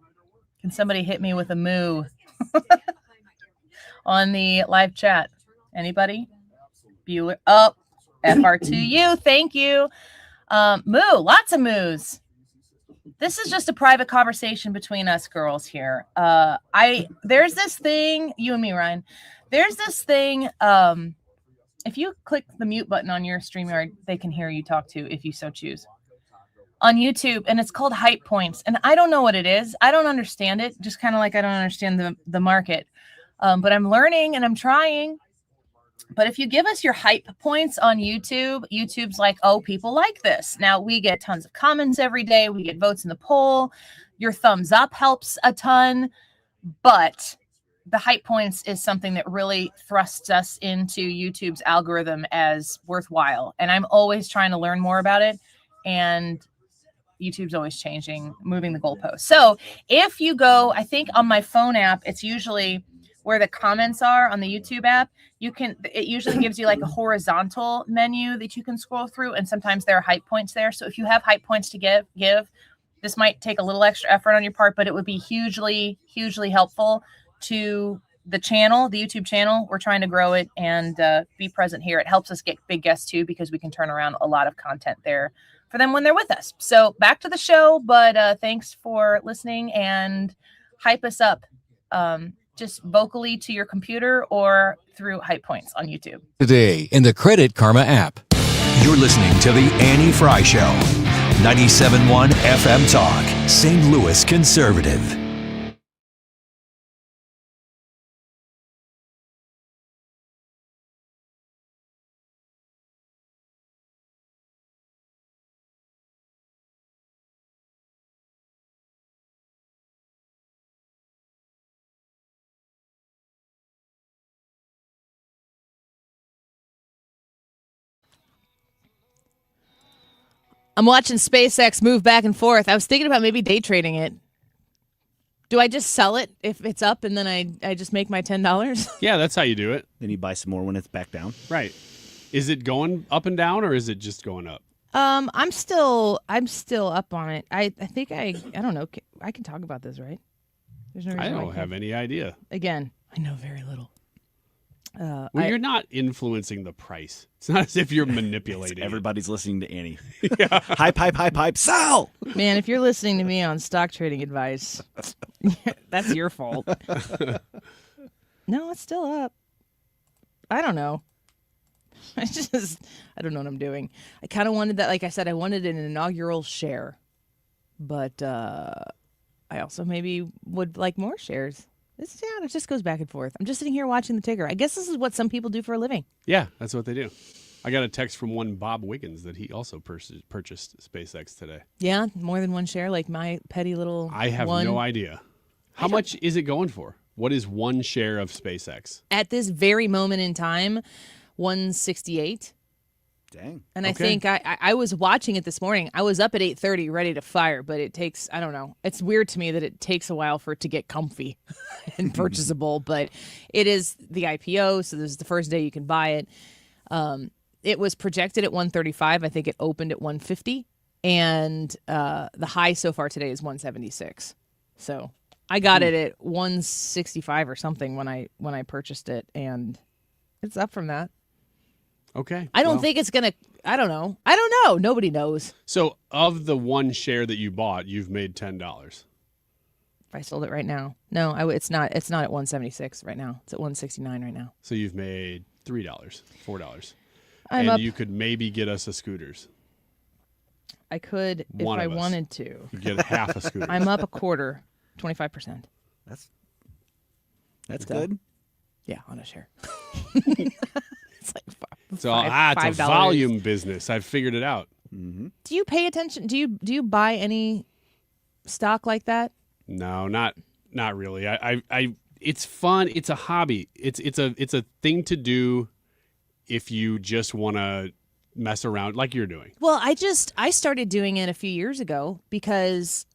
Speaker 1: Can somebody hit me with a moo on the live chat? Anybody? Bueller. Oh, FR2U. Thank you. Moo. Lots of moos. This is just a private conversation between us girls here. There's this thing, you and me, Ryan. There's this thing, if you click the mute button on your StreamYard, they can hear you talk to if you so choose. On YouTube, and it's called hype points. And I don't know what it is. I don't understand it, just kind of like I don't understand the market. But I'm learning and I'm trying. But if you give us your hype points on YouTube, YouTube's like, oh, people like this. Now, we get tons of comments every day. We get votes in the poll. Your thumbs up helps a ton. But the hype points is something that really thrusts us into YouTube's algorithm as worthwhile. And I'm always trying to learn more about it. And YouTube's always changing, moving the goalposts. So if you go, I think on my phone app, it's usually
Speaker 3: where the comments are on the YouTube app, it usually gives you like a horizontal menu that you can scroll through, and sometimes there are hype points there. So if you have hype points to give, this might take a little extra effort on your part, but it would be hugely, hugely helpful to the channel, the YouTube channel. We're trying to grow it and be present here. It helps us get big guests too, because we can turn around a lot of content there for them when they're with us. So back to the show, but thanks for listening, and hype us up just vocally to your computer or through hype points on YouTube.
Speaker 2: Today in the Credit Karma app. You're listening to the Annie Frey Show. 97.1 FM Talk, St. Louis Conservative.
Speaker 1: I'm watching SpaceX move back and forth. I was thinking about maybe day trading it. Do I just sell it if it's up and then I just make my $10?
Speaker 6: Yeah, that's how you do it.
Speaker 9: Then you buy some more when it's back down.
Speaker 6: Right. Is it going up and down, or is it just going up?
Speaker 1: I'm still up on it. I think I don't know. I can talk about this, right? There's no reason
Speaker 6: I
Speaker 1: why
Speaker 6: don't have any idea.
Speaker 1: Again, I know very little.
Speaker 6: You're not influencing the price. It's not as if you're manipulating.
Speaker 9: Everybody's listening to Annie. Hype, sell!
Speaker 1: Man, if you're listening to me on stock trading advice, that's your fault. No, it's still up. I don't know. I don't know what I'm doing. I kind of wanted that. Like I said, I wanted an inaugural share, but I also maybe would like more shares. It just goes back and forth. I'm just sitting here watching the ticker. I guess this is what some people do for a living.
Speaker 6: Yeah, that's what they do. I got a text from one Bob Wiggins that he also purchased SpaceX today.
Speaker 1: Yeah, more than one share, like my petty little
Speaker 6: I have no idea. How much is it going for? What is one share of SpaceX?
Speaker 1: At this very moment in time, 168.
Speaker 9: Dang.
Speaker 1: And I think I was watching it this morning. I was up at 8:30 ready to fire, but it takes, I don't know. It's weird to me that it takes a while for it to get comfy and purchasable, but it is the IPO, so this is the first day you can buy it. It was projected at 135. I think it opened at 150, and the high so far today is 176. So I got it at 165 or something when I purchased it, and it's up from that.
Speaker 6: Okay.
Speaker 1: I don't think it's going to, I don't know. Nobody knows.
Speaker 6: So of the one share that you bought, you've made $10.
Speaker 1: If I sold it right now. No, it's not at 176 right now. It's at 169 right now.
Speaker 6: So you've made $3, $4.
Speaker 1: I'm up.
Speaker 6: You could maybe get us a scooters.
Speaker 1: I could if I wanted to.
Speaker 6: You get half a scooter.
Speaker 1: I'm up a quarter, 25%.
Speaker 9: That's good.
Speaker 1: Yeah, on a share. It's like
Speaker 6: it's a volume business. I've figured it out.
Speaker 9: Mm-hmm.
Speaker 1: Do you pay attention? Do you buy any stock like that?
Speaker 6: No, not really. I it's fun. It's a hobby. It's a thing to do if you just want to mess around like you're doing.
Speaker 1: Well, I started doing it a few years ago because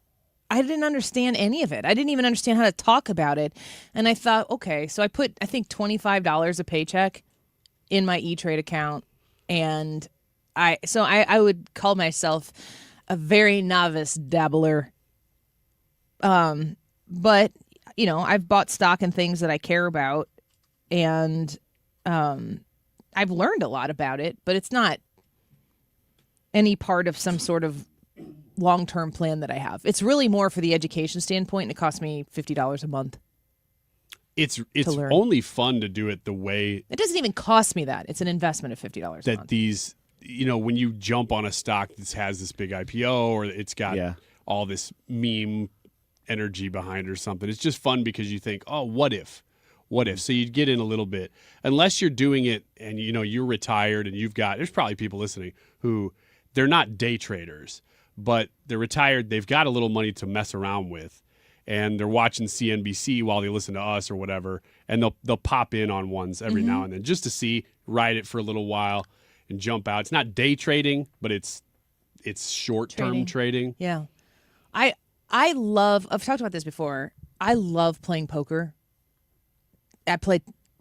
Speaker 1: I didn't understand any of it. I didn't even understand how to talk about it. And I thought, okay, so I put, I think, $25 a paycheck in my E-Trade account. And I would call myself a very novice dabbler. But, you know, I've bought stock in things that I care about. And I've learned a lot about it, but it's not any part of some sort of long-term plan that I have. It's really more for the education standpoint, and it costs me $50 a month.
Speaker 6: It's only fun to do it the way...
Speaker 1: It doesn't even cost me that. It's an investment of $50 a month.
Speaker 6: That these, you know, when you jump on a stock that has this big IPO or it's got all this meme energy behind it or something, it's just fun because you think, oh, what if? What if? So you'd get in a little bit. Unless you're doing it and, you know, you're retired and there's probably people listening who, they're not day traders, but they're retired. They've got a little money to mess around with. And they're watching CNBC while they listen to us or whatever, and they'll pop in on ones every now and then just to see, ride it for a little while, and jump out. It's not day trading, but it's short-term trading.
Speaker 1: Yeah, I've talked about this before. I love playing poker.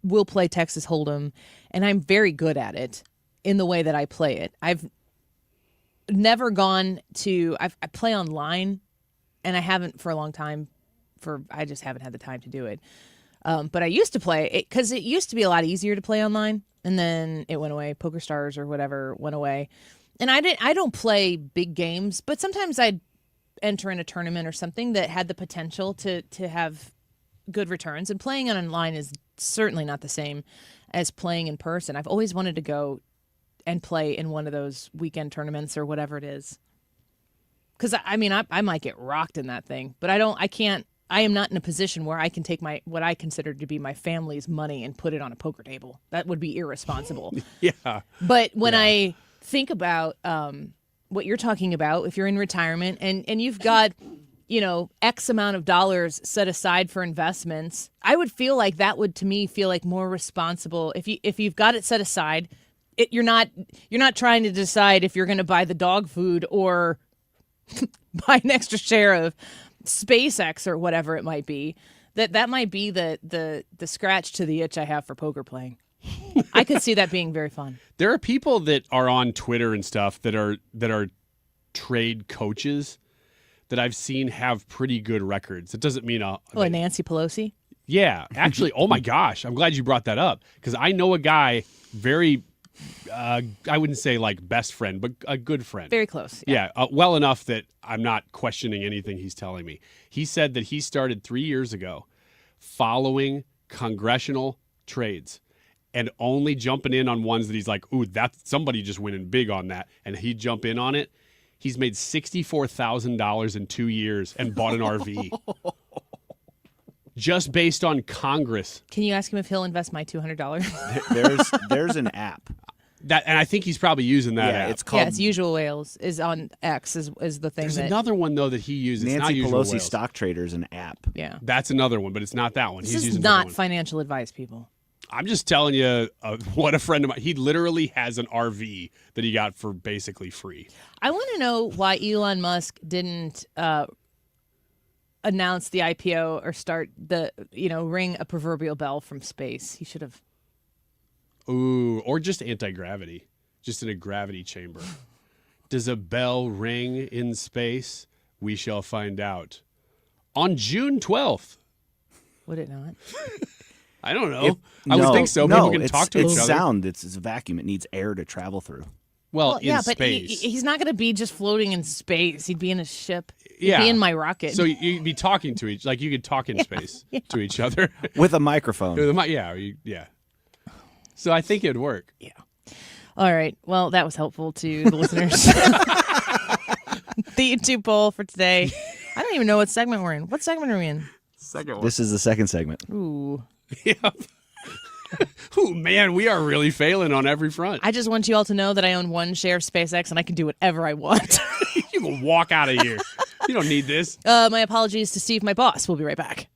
Speaker 1: will play Texas Hold'em, and I'm very good at it in the way that I play it. I've never gone to I play online, and I haven't for a long time. I just haven't had the time to do it. But I used to play it because it used to be a lot easier to play online, and then it went away. PokerStars or whatever went away, and I don't play big games, but sometimes I'd enter in a tournament or something that had the potential to have good returns. And playing online is certainly not the same as playing in person. I've always wanted to go and play in one of those weekend tournaments or whatever it is. Because I might get rocked in that thing, but I am not in a position where I can take what I consider to be my family's money and put it on a poker table. That would be irresponsible.
Speaker 6: Yeah.
Speaker 1: But when I think about what you're talking about, if you're in retirement and you've got, X amount of dollars set aside for investments, I would feel like that would, to me, feel like more responsible. If you've got it set aside, you're not trying to decide if you're going to buy the dog food or buy an extra share of SpaceX or whatever it might be. That might be the scratch to the itch I have for poker playing. I could see that being very fun.
Speaker 6: There are people that are on Twitter and stuff that are trade coaches that I've seen have pretty good records. It doesn't mean
Speaker 1: Nancy Pelosi?
Speaker 6: Yeah, actually, oh my gosh, I'm glad you brought that up because I know a guy very I wouldn't say like best friend, but a good friend.
Speaker 1: Very close.
Speaker 6: Yeah, well enough that I'm not questioning anything he's telling me. He said that he started 3 years ago following congressional trades and only jumping in on ones that he's like, ooh, that's somebody just winning big on that. And he'd jump in on it. He's made $64,000 in 2 years and bought an RV. Just based on Congress.
Speaker 1: Can you ask him if he'll invest my $200?
Speaker 9: There's an app.
Speaker 6: And I think he's probably using that app.
Speaker 9: It's called
Speaker 1: it's Usual Whales is on X is the thing.
Speaker 6: There's another one though that he uses.
Speaker 9: Nancy
Speaker 6: not Usual
Speaker 9: Pelosi
Speaker 6: Whales.
Speaker 9: Stock Traders an app.
Speaker 1: Yeah.
Speaker 6: That's another one, but it's not that one.
Speaker 1: This is not financial advice, people.
Speaker 6: I'm just telling you what a friend of mine. He literally has an RV that he got for basically free.
Speaker 1: I want to know why Elon Musk didn't announce the IPO or start ring a proverbial bell from space. He should have.
Speaker 6: Ooh, or just anti-gravity, just in a gravity chamber. Does a bell ring in space? We shall find out on June 12th.
Speaker 1: Would it not?
Speaker 6: I don't know. I would think so. People can talk to each other.
Speaker 9: It's sound. It's a vacuum. It needs air to travel through.
Speaker 6: Well,
Speaker 1: yeah,
Speaker 6: in
Speaker 1: but
Speaker 6: space.
Speaker 1: He's not going to be just floating in space. He'd be in a ship.
Speaker 6: Yeah.
Speaker 1: He'd be in my rocket.
Speaker 6: So you'd be talking to you could talk in space to each other.
Speaker 9: With a microphone.
Speaker 6: Yeah. So I think it'd work.
Speaker 1: Yeah. All right. Well, that was helpful to the listeners. The YouTube poll for today. I don't even know what segment we're in. What segment are we in?
Speaker 6: Second one.
Speaker 9: This is the second segment.
Speaker 1: Ooh.
Speaker 6: Yeah. Oh, man, we are really failing on every front.
Speaker 1: I just want you all to know that I own one share of SpaceX and I can do whatever I want.
Speaker 6: You can walk out of here. You don't need this.
Speaker 1: My apologies to Steve, my boss. We'll be right back.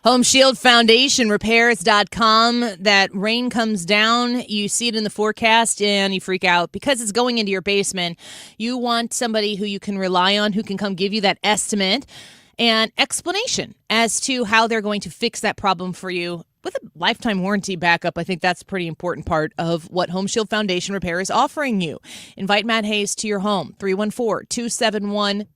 Speaker 1: Home Shield Foundation Repairs.com. That rain comes down, you see it in the forecast, and you freak out because it's going into your basement. You want somebody who you can rely on, who can come give you that estimate and explanation as to how they're going to fix that problem for you with a lifetime warranty backup. I think that's a pretty important part of what Home Shield Foundation Repair is offering you. Invite Matt Hayes to your home, 314-271-9900,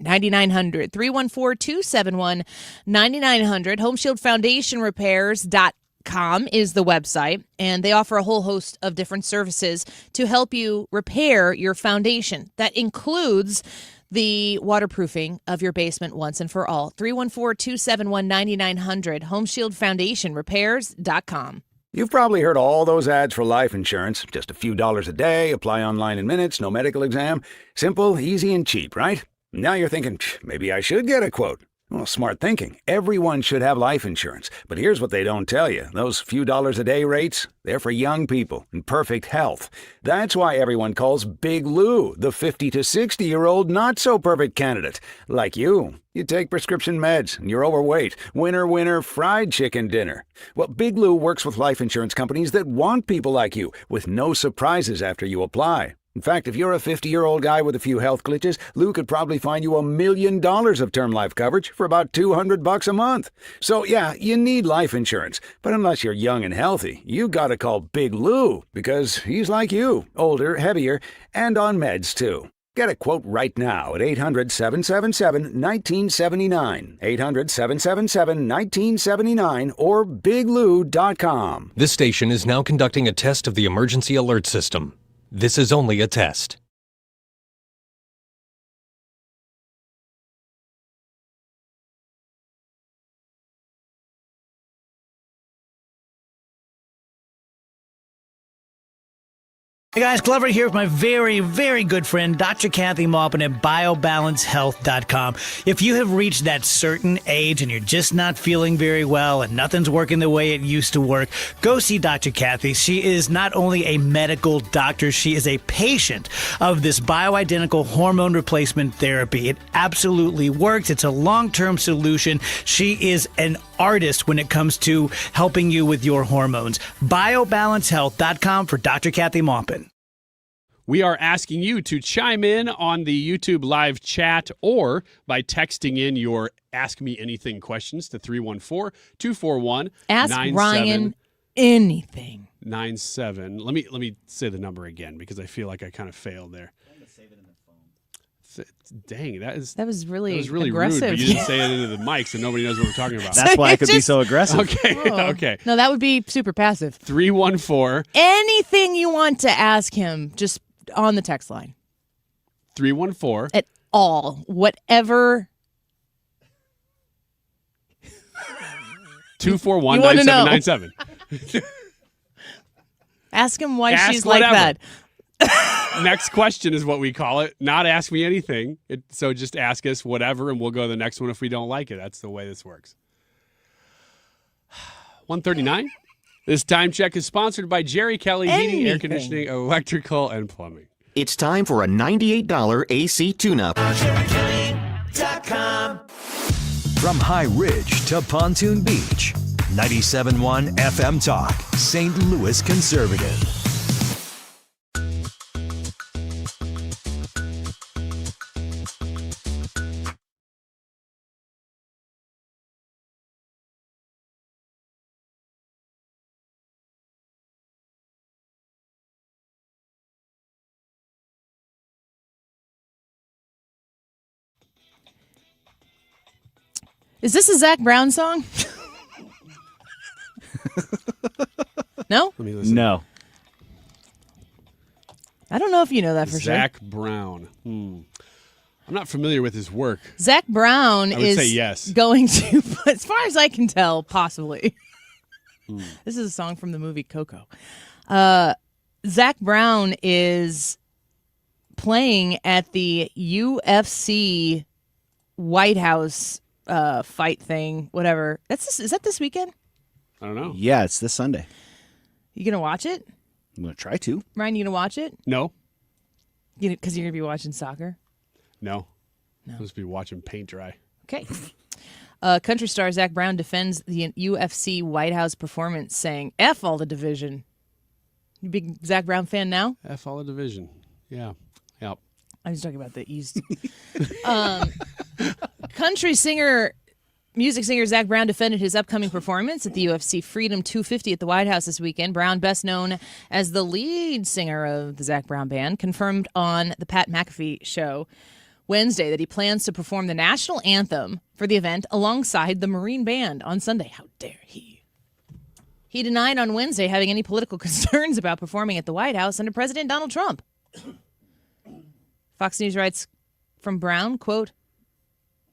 Speaker 1: 314-271-9900. Home Shield Foundation Repairs.com is the website, and they offer a whole host of different services to help you repair your foundation. That includes the waterproofing of your basement once and for all. 314-271-9900, Home Shield Foundation Repairs.com.
Speaker 17: You've probably heard all those ads for life insurance. Just a few dollars a day, apply online in minutes, no medical exam. Simple, easy, and cheap, right? Now you're thinking, maybe I should get a quote. Well, smart thinking. Everyone should have life insurance. But here's what they don't tell you. Those few dollars a day rates, they're for young people in perfect health. That's why everyone calls Big Lou the 50 to 60-year-old not-so-perfect candidate. Like you. You take prescription meds, and you're overweight. Winner, winner, fried chicken dinner. Well, Big Lou works with life insurance companies that want people like you, with no surprises after you apply. In fact, if you're a 50-year-old guy with a few health glitches, Lou could probably find you $1 million of term life coverage for about $200 a month. So yeah, you need life insurance. But unless you're young and healthy, you gotta call Big Lou, because he's like you, older, heavier, and on meds too. Get a quote right now at 800-777-1979, 800-777-1979, or biglou.com.
Speaker 18: This station is now conducting a test of the emergency alert system. This is only a test.
Speaker 19: Hey guys, Glover here with my very, very good friend, Dr. Kathy Maupin at BioBalanceHealth.com. If you have reached that certain age and you're just not feeling very well and nothing's working the way it used to work, go see Dr. Kathy. She is not only a medical doctor, she is a patient of this bioidentical hormone replacement therapy. It absolutely works. It's a long-term solution. She is an artist when it comes to helping you with your hormones. BioBalanceHealth.com for Dr. Kathy Maupin.
Speaker 6: We are asking you to chime in on the YouTube live chat or by texting in your Ask Me Anything questions to 314-241-9797.
Speaker 1: Ask Ryan anything.
Speaker 6: 97. Let me say the number again because I feel like I kind of failed there. Dang, that was really
Speaker 1: aggressive.
Speaker 6: rude, but you didn't say it into the mic, so nobody knows what we're talking about.
Speaker 9: That's why I could be so aggressive.
Speaker 6: Okay, okay.
Speaker 1: No, that would be super passive.
Speaker 6: 314.
Speaker 1: Anything you want to ask him, just on the text line.
Speaker 6: 314.
Speaker 1: At all. Whatever.
Speaker 6: 241-9797.
Speaker 1: Ask him why
Speaker 6: Ask
Speaker 1: she's
Speaker 6: whatever.
Speaker 1: like that.
Speaker 6: Next question is what we call it. Not ask me anything. So just ask us whatever, and we'll go to the next one if we don't like it. That's the way this works. 139. This time check is sponsored by Jerry Kelly Heating, Air Conditioning, Electrical, and Plumbing.
Speaker 20: It's time for a $98 AC tune-up.
Speaker 2: From High Ridge to Pontoon Beach, 97.1 FM Talk, St. Louis Conservative.
Speaker 1: Is this a Zac Brown song? No?
Speaker 6: Let me listen.
Speaker 9: No.
Speaker 1: I don't know if you know that for sure.
Speaker 6: Zac Brown. I'm not familiar with his work.
Speaker 1: Zac Brown
Speaker 6: I would
Speaker 1: is
Speaker 6: say yes.
Speaker 1: going to, as far as I can tell, possibly. This is a song from the movie Coco. Zac Brown is playing at the UFC White House fight thing, whatever. Is that this weekend?
Speaker 6: I don't know.
Speaker 9: Yeah, it's this Sunday.
Speaker 1: You gonna watch it?
Speaker 9: I'm going to try to.
Speaker 1: Ryan, you gonna watch it?
Speaker 6: No.
Speaker 1: Because you're gonna be watching soccer?
Speaker 6: No. I'll just be watching paint dry.
Speaker 1: Okay. Country star Zac Brown defends the UFC White House performance, saying, F all the division. You big Zac Brown fan now?
Speaker 6: F all the division. Yeah. Yep.
Speaker 1: I was talking about the East. Country music singer Zac Brown defended his upcoming performance at the UFC Freedom 250 at the White House this weekend. Brown, best known as the lead singer of the Zac Brown Band, confirmed on the Pat McAfee Show Wednesday that he plans to perform the national anthem for the event alongside the Marine Band on Sunday. How dare he? He denied on Wednesday having any political concerns about performing at the White House under President Donald Trump. Fox News writes from Brown, quote,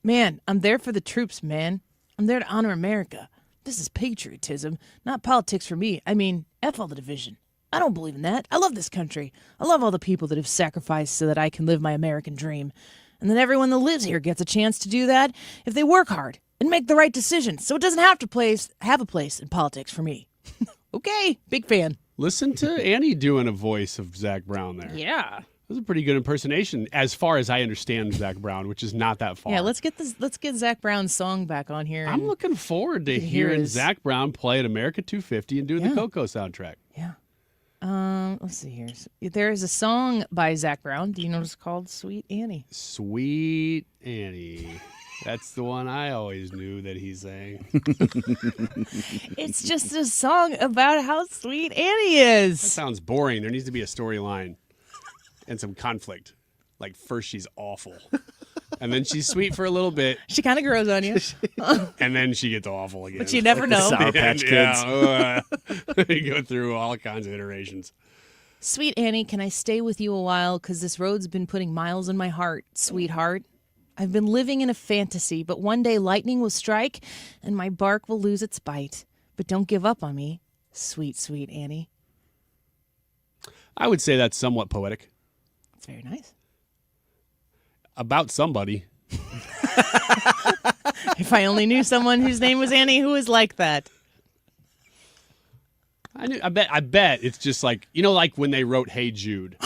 Speaker 1: "Man, I'm there for the troops, man. I'm there to honor America. This is patriotism, not politics for me. I mean, F all the division. I don't believe in that. I love this country. I love all the people that have sacrificed so that I can live my American dream. And then everyone that lives here gets a chance to do that if they work hard and make the right decisions. So it doesn't have to have a place in politics for me. Okay, big fan.
Speaker 6: Listen to Annie doing a voice of Zac Brown there.
Speaker 1: Yeah.
Speaker 6: That was a pretty good impersonation, as far as I understand Zac Brown, which is not that far.
Speaker 1: Yeah, let's get Zac Brown's song back on here.
Speaker 6: I'm looking forward to hearing Zac Brown play at America 250 and do the Coco soundtrack.
Speaker 1: Yeah. Let's see here. There is a song by Zac Brown. Do you know what it's called? Sweet Annie.
Speaker 6: Sweet Annie. That's the one I always knew that he sang.
Speaker 1: It's just a song about how sweet Annie is.
Speaker 6: That sounds boring. There needs to be a storyline and some conflict. Like, first she's awful. And then she's sweet for a little bit.
Speaker 1: She kind of grows on you.
Speaker 6: And then she gets awful again.
Speaker 1: But you never know.
Speaker 9: Sour Patch Kids.
Speaker 6: Yeah, you go through all kinds of iterations.
Speaker 1: Sweet Annie, can I stay with you a while? Because this road's been putting miles in my heart, sweetheart. I've been living in a fantasy, but one day lightning will strike and my bark will lose its bite. But don't give up on me, sweet, sweet Annie.
Speaker 6: I would say that's somewhat poetic.
Speaker 1: It's very nice.
Speaker 6: About somebody.
Speaker 1: If I only knew someone whose name was Annie who was like that.
Speaker 6: I bet it's just like, like when they wrote Hey Jude.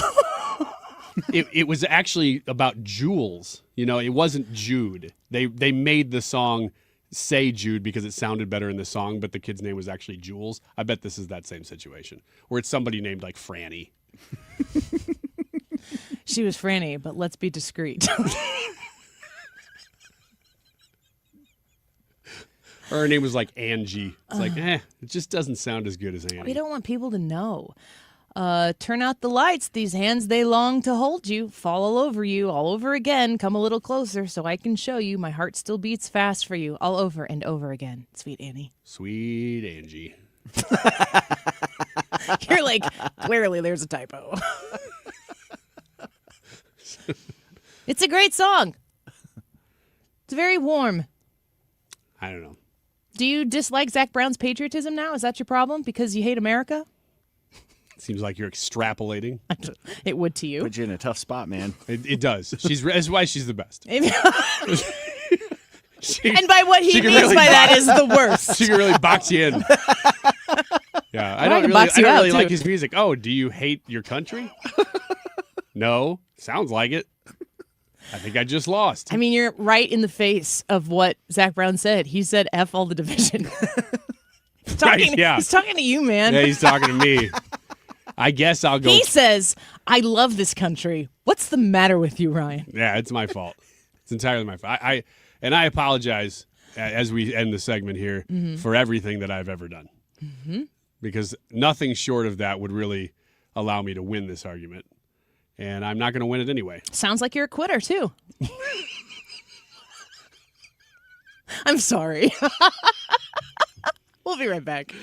Speaker 6: It was actually about Jules. It wasn't Jude. They made the song say Jude because it sounded better in the song, but the kid's name was actually Jules. I bet this is that same situation where it's somebody named like Franny.
Speaker 1: She was Franny, but let's be discreet.
Speaker 6: Or her name was like Angie. It's like, it just doesn't sound as good as Annie.
Speaker 1: We don't want people to know. Turn out the lights. These hands, they long to hold you. Fall all over you, all over again. Come a little closer so I can show you my heart still beats fast for you. All over and over again. Sweet Annie.
Speaker 6: Sweet Angie.
Speaker 1: You're like, clearly there's a typo. It's a great song. It's very warm.
Speaker 6: I don't know.
Speaker 1: Do you dislike Zac Brown's patriotism now? Is that your problem? Because you hate America?
Speaker 6: Seems like you're extrapolating.
Speaker 1: It would to you.
Speaker 9: Put you in a tough spot, man.
Speaker 6: It does. That's why she's the best.
Speaker 1: And by what he means really by that is the worst.
Speaker 6: She can really box you in. Yeah, I don't really like his music. Oh, do you hate your country? No. Sounds like it. I think I just lost.
Speaker 1: I mean, you're right in the face of what Zac Brown said. He said, F all the division. He's talking to you, man.
Speaker 6: Yeah, he's talking to me. I guess I'll go.
Speaker 1: He says, I love this country. What's the matter with you, Ryan?
Speaker 6: Yeah, it's my fault. It's entirely my fault. I apologize as we end the segment here for everything that I've ever done. Mm-hmm. Because nothing short of that would really allow me to win this argument. And I'm not going to win it anyway.
Speaker 1: Sounds like you're a quitter, too. I'm sorry. We'll be right back.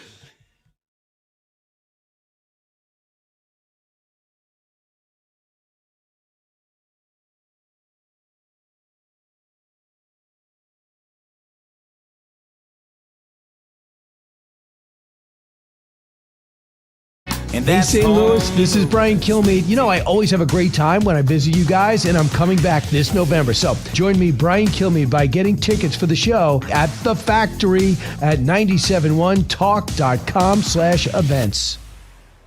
Speaker 4: Hey, St. Louis, this is Brian Kilmeade. I always have a great time when I visit you guys, and I'm coming back this November. So join me, Brian Kilmeade, by getting tickets for the show at The Factory at 971talk.com/events.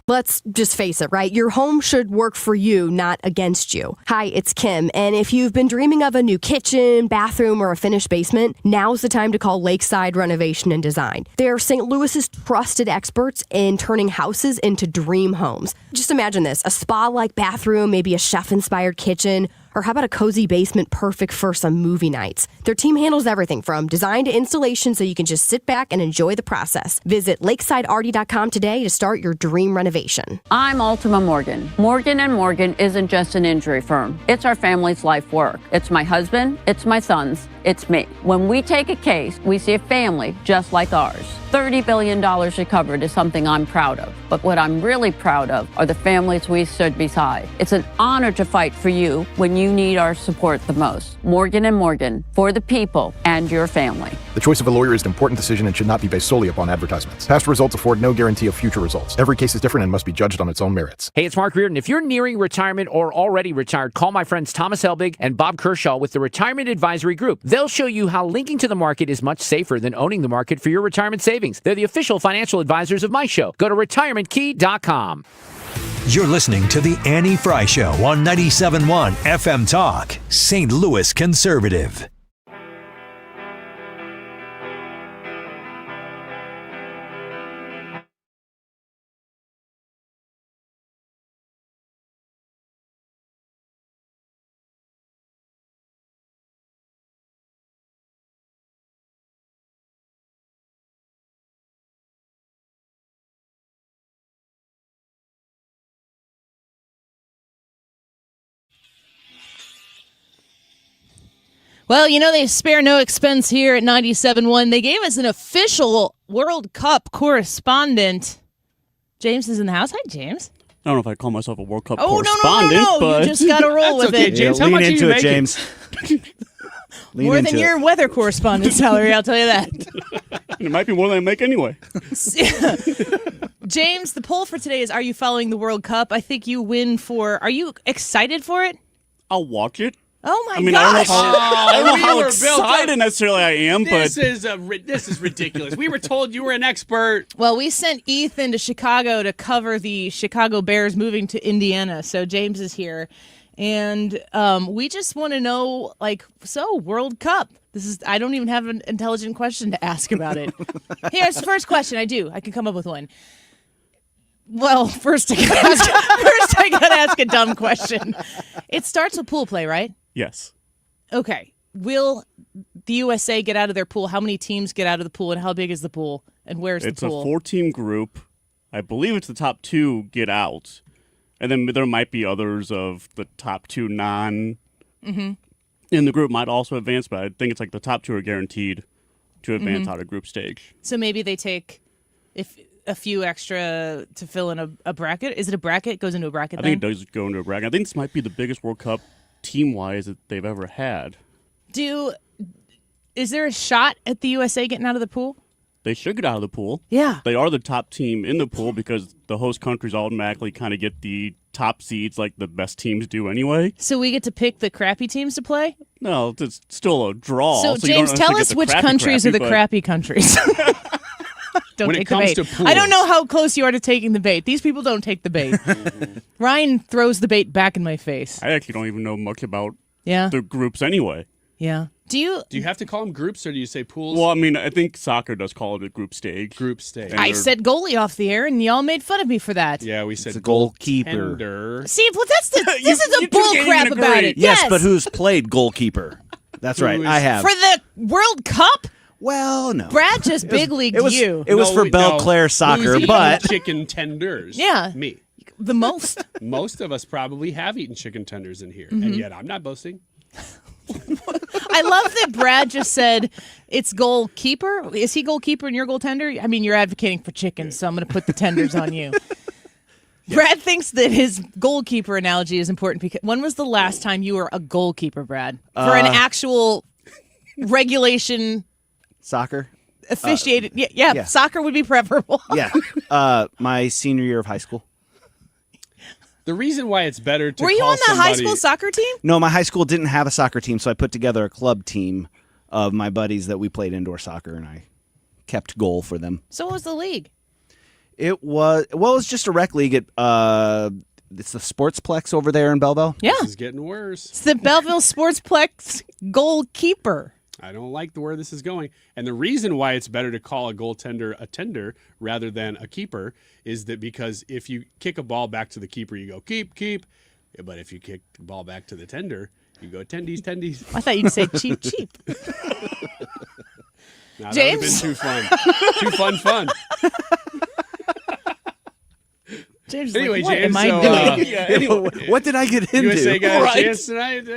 Speaker 5: Let's just face it, right? Your home should work for you, not against you. Hi, it's Kim, and if you've been dreaming of a new kitchen, bathroom, or a finished basement, now's the time to call Lakeside Renovation and Design. They're St. Louis's trusted experts in turning houses into dream homes. Just imagine this, a spa-like bathroom, maybe a chef-inspired kitchen, or how about a cozy basement perfect for some movie nights? Their team handles everything from design to installation so you can just sit back and enjoy the process. Visit lakesidearty.com today to start your dream renovation.
Speaker 10: I'm Ultima Morgan. Morgan & Morgan isn't just an injury firm. It's our family's life work. It's my husband, it's my sons, It's me. When we take a case, we see a family just like ours. $30 billion recovered is something I'm proud of. But what I'm really proud of are the families we stood beside. It's an honor to fight for you when you need our support the most. Morgan & Morgan, for the people and your family.
Speaker 8: The choice of a lawyer is an important decision and should not be based solely upon advertisements. Past results afford no guarantee of future results. Every case is different and must be judged on its own merits.
Speaker 21: Hey, it's Mark Reardon. If you're nearing retirement or already retired, call my friends Thomas Helbig and Bob Kershaw with the Retirement Advisory Group. They'll show you how linking to the market is much safer than owning the market for your retirement savings. They're the official financial advisors of my show. Go to retirementkey.com.
Speaker 2: You're listening to The Annie Frey Show on 97.1 FM Talk, St. Louis Conservative.
Speaker 1: Well, you know, they spare no expense here at 97.1. They gave us an official World Cup correspondent. James is in the house. Hi, James.
Speaker 22: I don't know if I call myself a World Cup
Speaker 1: Oh,
Speaker 22: correspondent,
Speaker 1: no.
Speaker 22: but
Speaker 1: You just got to roll with
Speaker 22: okay,
Speaker 1: it.
Speaker 22: James.
Speaker 9: Yeah,
Speaker 22: How much
Speaker 9: lean
Speaker 22: are you
Speaker 9: into it,
Speaker 22: making?
Speaker 9: James. Lean
Speaker 1: More
Speaker 9: into
Speaker 1: than
Speaker 9: it.
Speaker 1: your weather correspondent salary, I'll tell you that.
Speaker 22: It might be more than I make anyway.
Speaker 1: James, the poll for today is, are you following the World Cup? I think you win for, are you excited for it?
Speaker 22: I'll watch it.
Speaker 1: Oh, my
Speaker 22: I mean,
Speaker 1: gosh.
Speaker 22: I don't know
Speaker 6: we
Speaker 22: how
Speaker 6: were built up.
Speaker 22: excited necessarily I am,
Speaker 6: This
Speaker 22: but
Speaker 6: is ridiculous. We were told you were an expert.
Speaker 1: Well, we sent Ethan to Chicago to cover the Chicago Bears moving to Indiana. So James is here. And we just want to know, so World Cup. I don't even have an intelligent question to ask about it. Here's the first question. I can come up with one. Well, first I gotta ask a dumb question. It starts with pool play, right?
Speaker 22: yes.
Speaker 1: Okay. Will the USA get out of their pool? How many teams get out of the pool, and how big is the pool, and where's
Speaker 22: It's
Speaker 1: the
Speaker 22: a
Speaker 1: pool?
Speaker 22: 4-team group. I believe it's the top two get out. And then there might be others of the top two in the group might also advance, but I think it's like the top two are guaranteed to advance out of group stage.
Speaker 1: So maybe they take a few extra to fill in a bracket. Is it a bracket? Goes into a bracket
Speaker 22: I
Speaker 1: then?
Speaker 22: think it does go into a bracket. I think this might be the biggest World Cup team-wise that they've ever had.
Speaker 1: Is there a shot at the USA getting out of the pool?
Speaker 22: They should get out of the pool.
Speaker 1: Yeah.
Speaker 22: They are the top team in the pool because the host countries automatically kind of get the top seeds like the best teams do anyway.
Speaker 1: So we get to pick the crappy teams to play?
Speaker 22: No, it's still a draw.
Speaker 1: So
Speaker 22: you don't
Speaker 1: James, tell
Speaker 22: necessarily
Speaker 1: us
Speaker 22: get the
Speaker 1: which
Speaker 22: crappy
Speaker 1: countries are the
Speaker 22: but-
Speaker 1: crappy countries. Don't
Speaker 22: When it
Speaker 1: take the
Speaker 22: comes
Speaker 1: bait.
Speaker 22: to
Speaker 1: I don't know how close you are to taking the bait. These people don't take the bait. Ryan throws the bait back in my face.
Speaker 22: I actually don't even know much about
Speaker 1: Yeah.
Speaker 22: the groups anyway.
Speaker 1: Yeah. Do
Speaker 6: you have to call them groups, or do you say pools?
Speaker 22: Well, I mean, I think soccer does call it a group stage.
Speaker 6: Group stage.
Speaker 1: I said goalie off the air, and y'all made fun of me for that.
Speaker 6: Yeah, we said
Speaker 9: It's a goalkeeper.
Speaker 6: goaltender.
Speaker 1: See, well, this is a
Speaker 22: you two
Speaker 1: bull
Speaker 22: can't
Speaker 1: crap
Speaker 22: even
Speaker 1: about
Speaker 22: agree.
Speaker 1: it.
Speaker 9: Yes, but who's played goalkeeper? That's right. I have.
Speaker 1: For the World Cup?
Speaker 9: Well, no.
Speaker 1: Brad just big leagued you.
Speaker 9: It was for Belclair soccer,
Speaker 6: Who's
Speaker 9: but
Speaker 6: eaten chicken tenders.
Speaker 1: Yeah.
Speaker 6: Me.
Speaker 1: The most.
Speaker 6: Most of us probably have eaten chicken tenders in here, and yet I'm not boasting.
Speaker 1: I love that Brad just said it's goalkeeper. Is he goalkeeper and you're goaltender? I mean, you're advocating for chickens, so I'm going to put the tenders on you. Brad thinks that his goalkeeper analogy is important because when was the last time you were a goalkeeper, Brad? For an actual regulation
Speaker 9: soccer.
Speaker 1: Officiated. Yeah, soccer would be preferable.
Speaker 9: Yeah. My senior year of high school.
Speaker 6: The reason why it's better to
Speaker 1: Were you
Speaker 6: call
Speaker 1: on the high
Speaker 6: somebody-
Speaker 1: school soccer team?
Speaker 9: No, my high school didn't have a soccer team, so I put together a club team of my buddies that we played indoor soccer, and I kept goal for them.
Speaker 1: So what was the league?
Speaker 9: It was just a rec league at it's the Sportsplex over there in Belleville.
Speaker 1: Yeah.
Speaker 6: This is getting worse.
Speaker 1: It's the Belleville Sportsplex goalkeeper.
Speaker 6: I don't like where this is going. And the reason why it's better to call a goaltender a tender rather than a keeper is that because if you kick a ball back to the keeper, you go keep. But if you kick the ball back to the tender, you go tendies.
Speaker 1: I thought you'd say cheap.
Speaker 6: Nah,
Speaker 1: James?
Speaker 6: that would have been too fun.
Speaker 1: James,
Speaker 6: Anyway,
Speaker 1: what
Speaker 6: James,
Speaker 1: am I
Speaker 6: so,
Speaker 1: doing?
Speaker 6: anyway,
Speaker 9: what did I get into?
Speaker 6: USA got
Speaker 9: Right.
Speaker 6: a chance tonight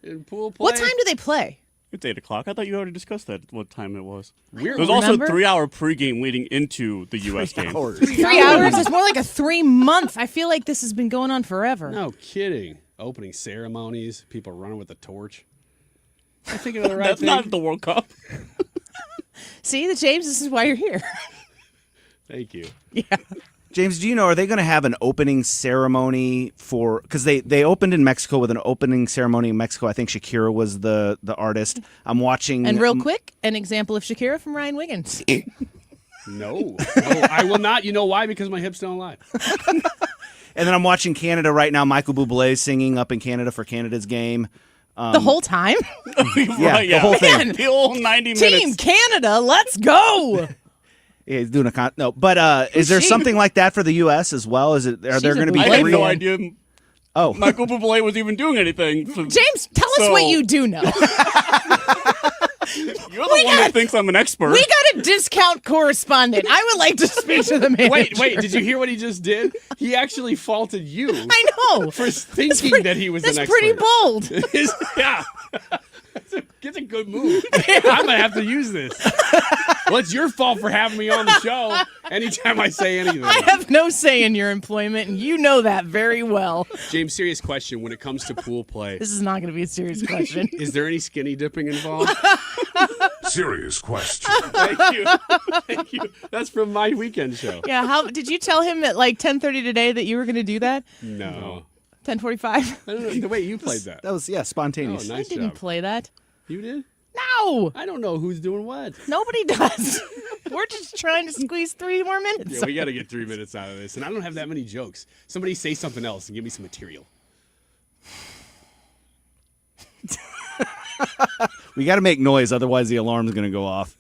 Speaker 6: in pool play.
Speaker 1: What time do they play?
Speaker 22: It's 8 o'clock. I thought you already discussed that. What time it was?
Speaker 1: Weird.
Speaker 22: There was also a
Speaker 1: Remember?
Speaker 22: 3-hour pregame leading into the U.S. game.
Speaker 1: 3 hours is more like a 3 month. I feel like this has been going on forever.
Speaker 6: No kidding. Opening ceremonies, people running with a torch. I'm thinking of the right
Speaker 22: That's
Speaker 6: thing.
Speaker 22: not the World Cup.
Speaker 1: See, James, this is why you're here.
Speaker 6: Thank you.
Speaker 1: Yeah.
Speaker 9: James, do you know, are they going to have an opening ceremony for, because they opened in Mexico with an opening ceremony in Mexico. I think Shakira was the artist. I'm watching.
Speaker 1: And real quick, an example of Shakira from Ryan Wiggins.
Speaker 6: No, I will not. You know why? Because my hips don't lie.
Speaker 9: And then I'm watching Canada right now. Michael Bublé singing up in Canada for Canada's game.
Speaker 1: The whole time?
Speaker 9: Yeah, the whole thing.
Speaker 1: Man,
Speaker 22: The whole 90 minutes.
Speaker 1: Team Canada, let's go.
Speaker 9: Yeah, he's doing a no, but is there something like that for the U.S. as well? Are there going to be?
Speaker 22: I had
Speaker 9: three?
Speaker 22: no idea
Speaker 9: Oh,
Speaker 22: Michael Bublé was even doing anything.
Speaker 1: James, tell us what you do know.
Speaker 22: You're the one that thinks I'm an expert.
Speaker 1: We got a discount correspondent. I would like to speak to the manager.
Speaker 6: Wait, did you hear what he just did? He actually faulted you.
Speaker 1: I know.
Speaker 6: For thinking that he was an
Speaker 1: That's
Speaker 6: expert.
Speaker 1: pretty bold.
Speaker 6: Yeah. It's a good move. I'm going to have to use this. Well, it's your fault for having me on the show anytime I say anything.
Speaker 1: I have no say in your employment, and you know that very well.
Speaker 6: James, serious question. When it comes to pool play,
Speaker 1: This is not going to be a serious question.
Speaker 6: is there any skinny dipping involved?
Speaker 12: Serious question.
Speaker 6: Thank you. Thank you. That's from my weekend show.
Speaker 1: Yeah, how did you tell him at like 10:30 today that you were going to do that?
Speaker 6: No.
Speaker 1: 10:45?
Speaker 6: I don't know the way you played that.
Speaker 9: That was spontaneous.
Speaker 6: Oh, nice
Speaker 1: I didn't
Speaker 6: job.
Speaker 1: play that.
Speaker 6: You did?
Speaker 1: No.
Speaker 6: I don't know who's doing what.
Speaker 1: Nobody does. We're just trying to squeeze 3 more minutes.
Speaker 6: Yeah, we got to get 3 minutes out of this, and I don't have that many jokes. Somebody say something else and give me some material.
Speaker 9: We got to make noise, otherwise the alarm's going to go off.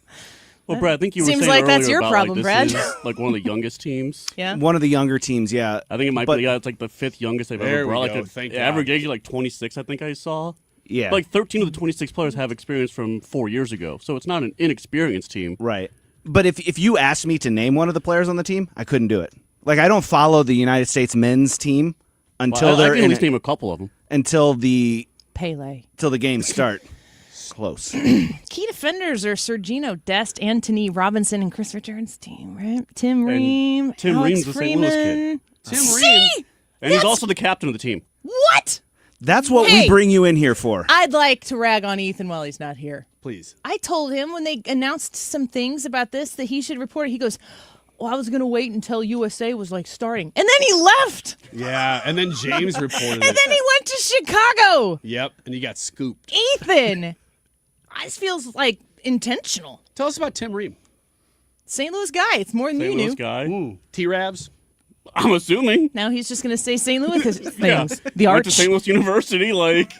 Speaker 22: Well, Brad, I think you were
Speaker 1: Seems
Speaker 22: saying
Speaker 1: like that's
Speaker 22: earlier
Speaker 1: your
Speaker 22: about,
Speaker 1: problem,
Speaker 22: this
Speaker 1: Brad.
Speaker 22: is like one of the youngest teams.
Speaker 1: Yeah.
Speaker 9: One of the younger teams, yeah.
Speaker 22: I think it might
Speaker 9: But-
Speaker 22: be. Yeah, it's like the 5th youngest they've
Speaker 6: There
Speaker 22: ever
Speaker 6: we
Speaker 22: brought.
Speaker 6: go.
Speaker 22: Like
Speaker 6: Thank
Speaker 22: average
Speaker 6: God.
Speaker 22: age of like 26. I think I saw.
Speaker 9: Yeah.
Speaker 22: Like 13 of the 26 players have experience from 4 years ago, so it's not an inexperienced team.
Speaker 9: Right. But if you asked me to name one of the players on the team, I couldn't do it. Like, I don't follow the United States men's team until
Speaker 22: Well, I
Speaker 9: they're
Speaker 22: can at
Speaker 9: in
Speaker 22: least
Speaker 9: it,
Speaker 22: name a couple of them.
Speaker 9: until the
Speaker 1: Pele.
Speaker 9: games start. Close.
Speaker 1: Key defenders are Sergino Dest, Anthony Robinson, and Chris Richards' team, right? Tim Ream,
Speaker 22: Tim
Speaker 1: Alex
Speaker 22: Ream's the St. Louis
Speaker 1: Freeman.
Speaker 22: kid.
Speaker 1: See?
Speaker 22: And he's also the captain of the team.
Speaker 1: What?
Speaker 9: That's what
Speaker 1: Hey.
Speaker 9: we bring you in here for.
Speaker 1: I'd like to rag on Ethan while he's not here.
Speaker 6: Please.
Speaker 1: I told him when they announced some things about this that he should report it. He goes, well, I was going to wait until USA was like starting. And then he left.
Speaker 6: Yeah, and then James reported
Speaker 1: And
Speaker 6: it.
Speaker 1: then he went to Chicago.
Speaker 6: Yep, and he got scooped.
Speaker 1: Ethan. This feels like intentional.
Speaker 6: Tell us about Tim Ream.
Speaker 1: St. Louis guy. It's more than
Speaker 22: St.
Speaker 1: you
Speaker 22: Louis
Speaker 1: knew.
Speaker 22: guy.
Speaker 6: T-Rabs.
Speaker 22: I'm assuming.
Speaker 1: Now he's just going to say St. Louis because
Speaker 22: Yeah.
Speaker 1: the
Speaker 22: Went
Speaker 1: arch.
Speaker 22: to St. Louis University. Like,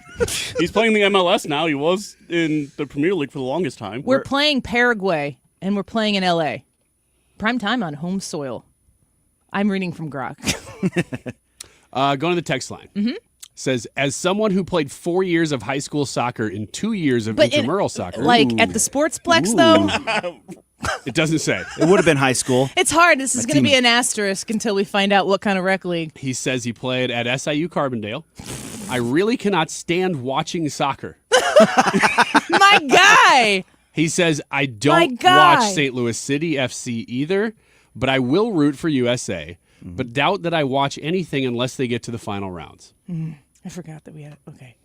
Speaker 22: he's playing the MLS now. He was in the Premier League for the longest time.
Speaker 1: We're playing Paraguay, and we're playing in L.A. Prime time on home soil. I'm reading from Grok.
Speaker 6: Going to the text line.
Speaker 1: Mm-hmm.
Speaker 6: Says, as someone who played 4 years of high school soccer and 2 years of intramural soccer.
Speaker 1: Like at the Sportsplex, though,
Speaker 6: It doesn't say.
Speaker 9: It would have been high school.
Speaker 1: it's hard. This is going to be an asterisk until we find out what kind of rec league.
Speaker 6: He says he played at SIU Carbondale. I really cannot stand watching soccer.
Speaker 1: My guy.
Speaker 6: He says, I don't
Speaker 1: guy.
Speaker 6: watch St. Louis City FC either, but I will root for USA, but doubt that I watch anything unless they get to the final rounds.
Speaker 1: I forgot that we had. Okay.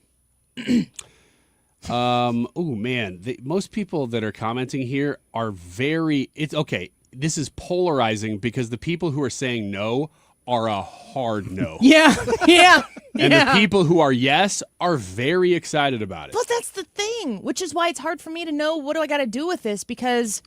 Speaker 6: Oh man, most people that are commenting here are very. It's okay. This is polarizing because the people who are saying no are a hard no.
Speaker 1: Yeah. Yeah.
Speaker 6: And
Speaker 1: yeah.
Speaker 6: the people who are yes are very excited about it.
Speaker 1: But that's the thing, which is why it's hard for me to know what do I got to do with this because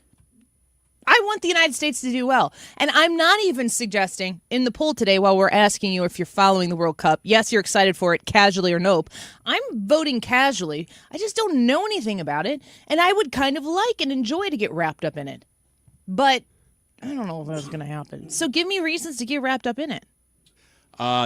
Speaker 1: I want the United States to do well. And I'm not even suggesting in the poll today while we're asking you if you're following the World Cup, yes, you're excited for it casually or nope. I'm voting casually. I just don't know anything about it. And I would kind of like and enjoy to get wrapped up in it. But I don't know if that's going to happen. So give me reasons to get wrapped up in it.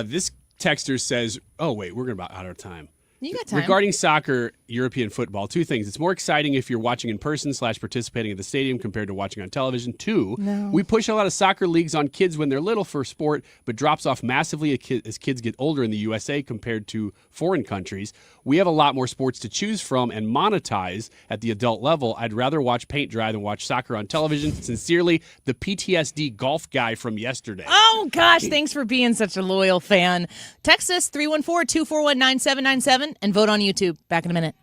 Speaker 6: This texter says, oh, wait, we're about out of time.
Speaker 1: You got time.
Speaker 6: Regarding soccer, European football. Two things. It's more exciting if you're watching in person / participating at the stadium compared to watching on television. Two, we push a lot of soccer leagues on kids when they're little for sport, but drops off massively as kids get older in the USA compared to foreign countries. We have a lot more sports to choose from and monetize at the adult level. I'd rather watch paint dry than watch soccer on television. Sincerely, the PTSD golf guy from yesterday.
Speaker 1: Oh, gosh, thanks for being such a loyal fan. Text us 314-241-9797 and vote on YouTube. Back in a minute.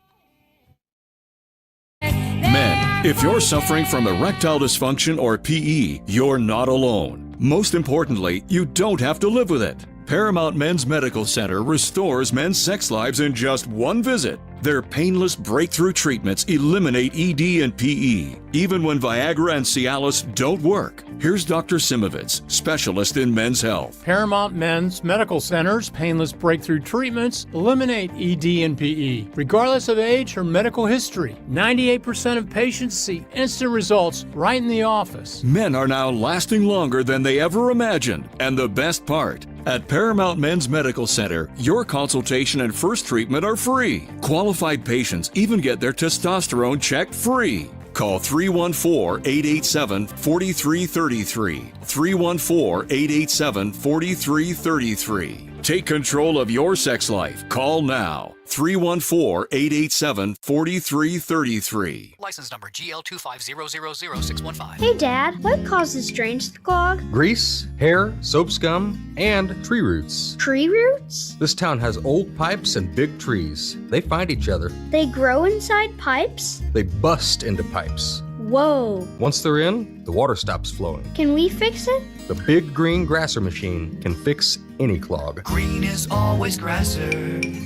Speaker 7: Men, if you're suffering from erectile dysfunction or PE, you're not alone. Most importantly, you don't have to live with it. Paramount Men's Medical Center restores men's sex lives in just one visit. Their painless breakthrough treatments eliminate ED and PE, even when Viagra and Cialis don't work. Here's Dr. Simovitz, specialist in men's health.
Speaker 11: Paramount Men's Medical Center's painless breakthrough treatments eliminate ED and PE, regardless of age or medical history. 98% of patients see instant results right in the office.
Speaker 7: Men are now lasting longer than they ever imagined. And the best part, at Paramount Men's Medical Center, your consultation and first treatment are free. Qualified patients even get their testosterone checked free. Call 314-887-4333. 314-887-4333. Take control of your sex life. Call now. 314-887-4333.
Speaker 23: License number GL250000615.
Speaker 24: Hey, Dad, what causes drains to clog?
Speaker 25: Grease, hair, soap scum, and tree roots.
Speaker 24: Tree roots?
Speaker 25: This town has old pipes and big trees. They find each other.
Speaker 24: They grow inside pipes?
Speaker 25: They bust into pipes.
Speaker 24: Whoa.
Speaker 25: Once they're in, the water stops flowing.
Speaker 24: Can we fix it?
Speaker 25: The big green grasser machine can fix any clog.
Speaker 12: Green is always grasser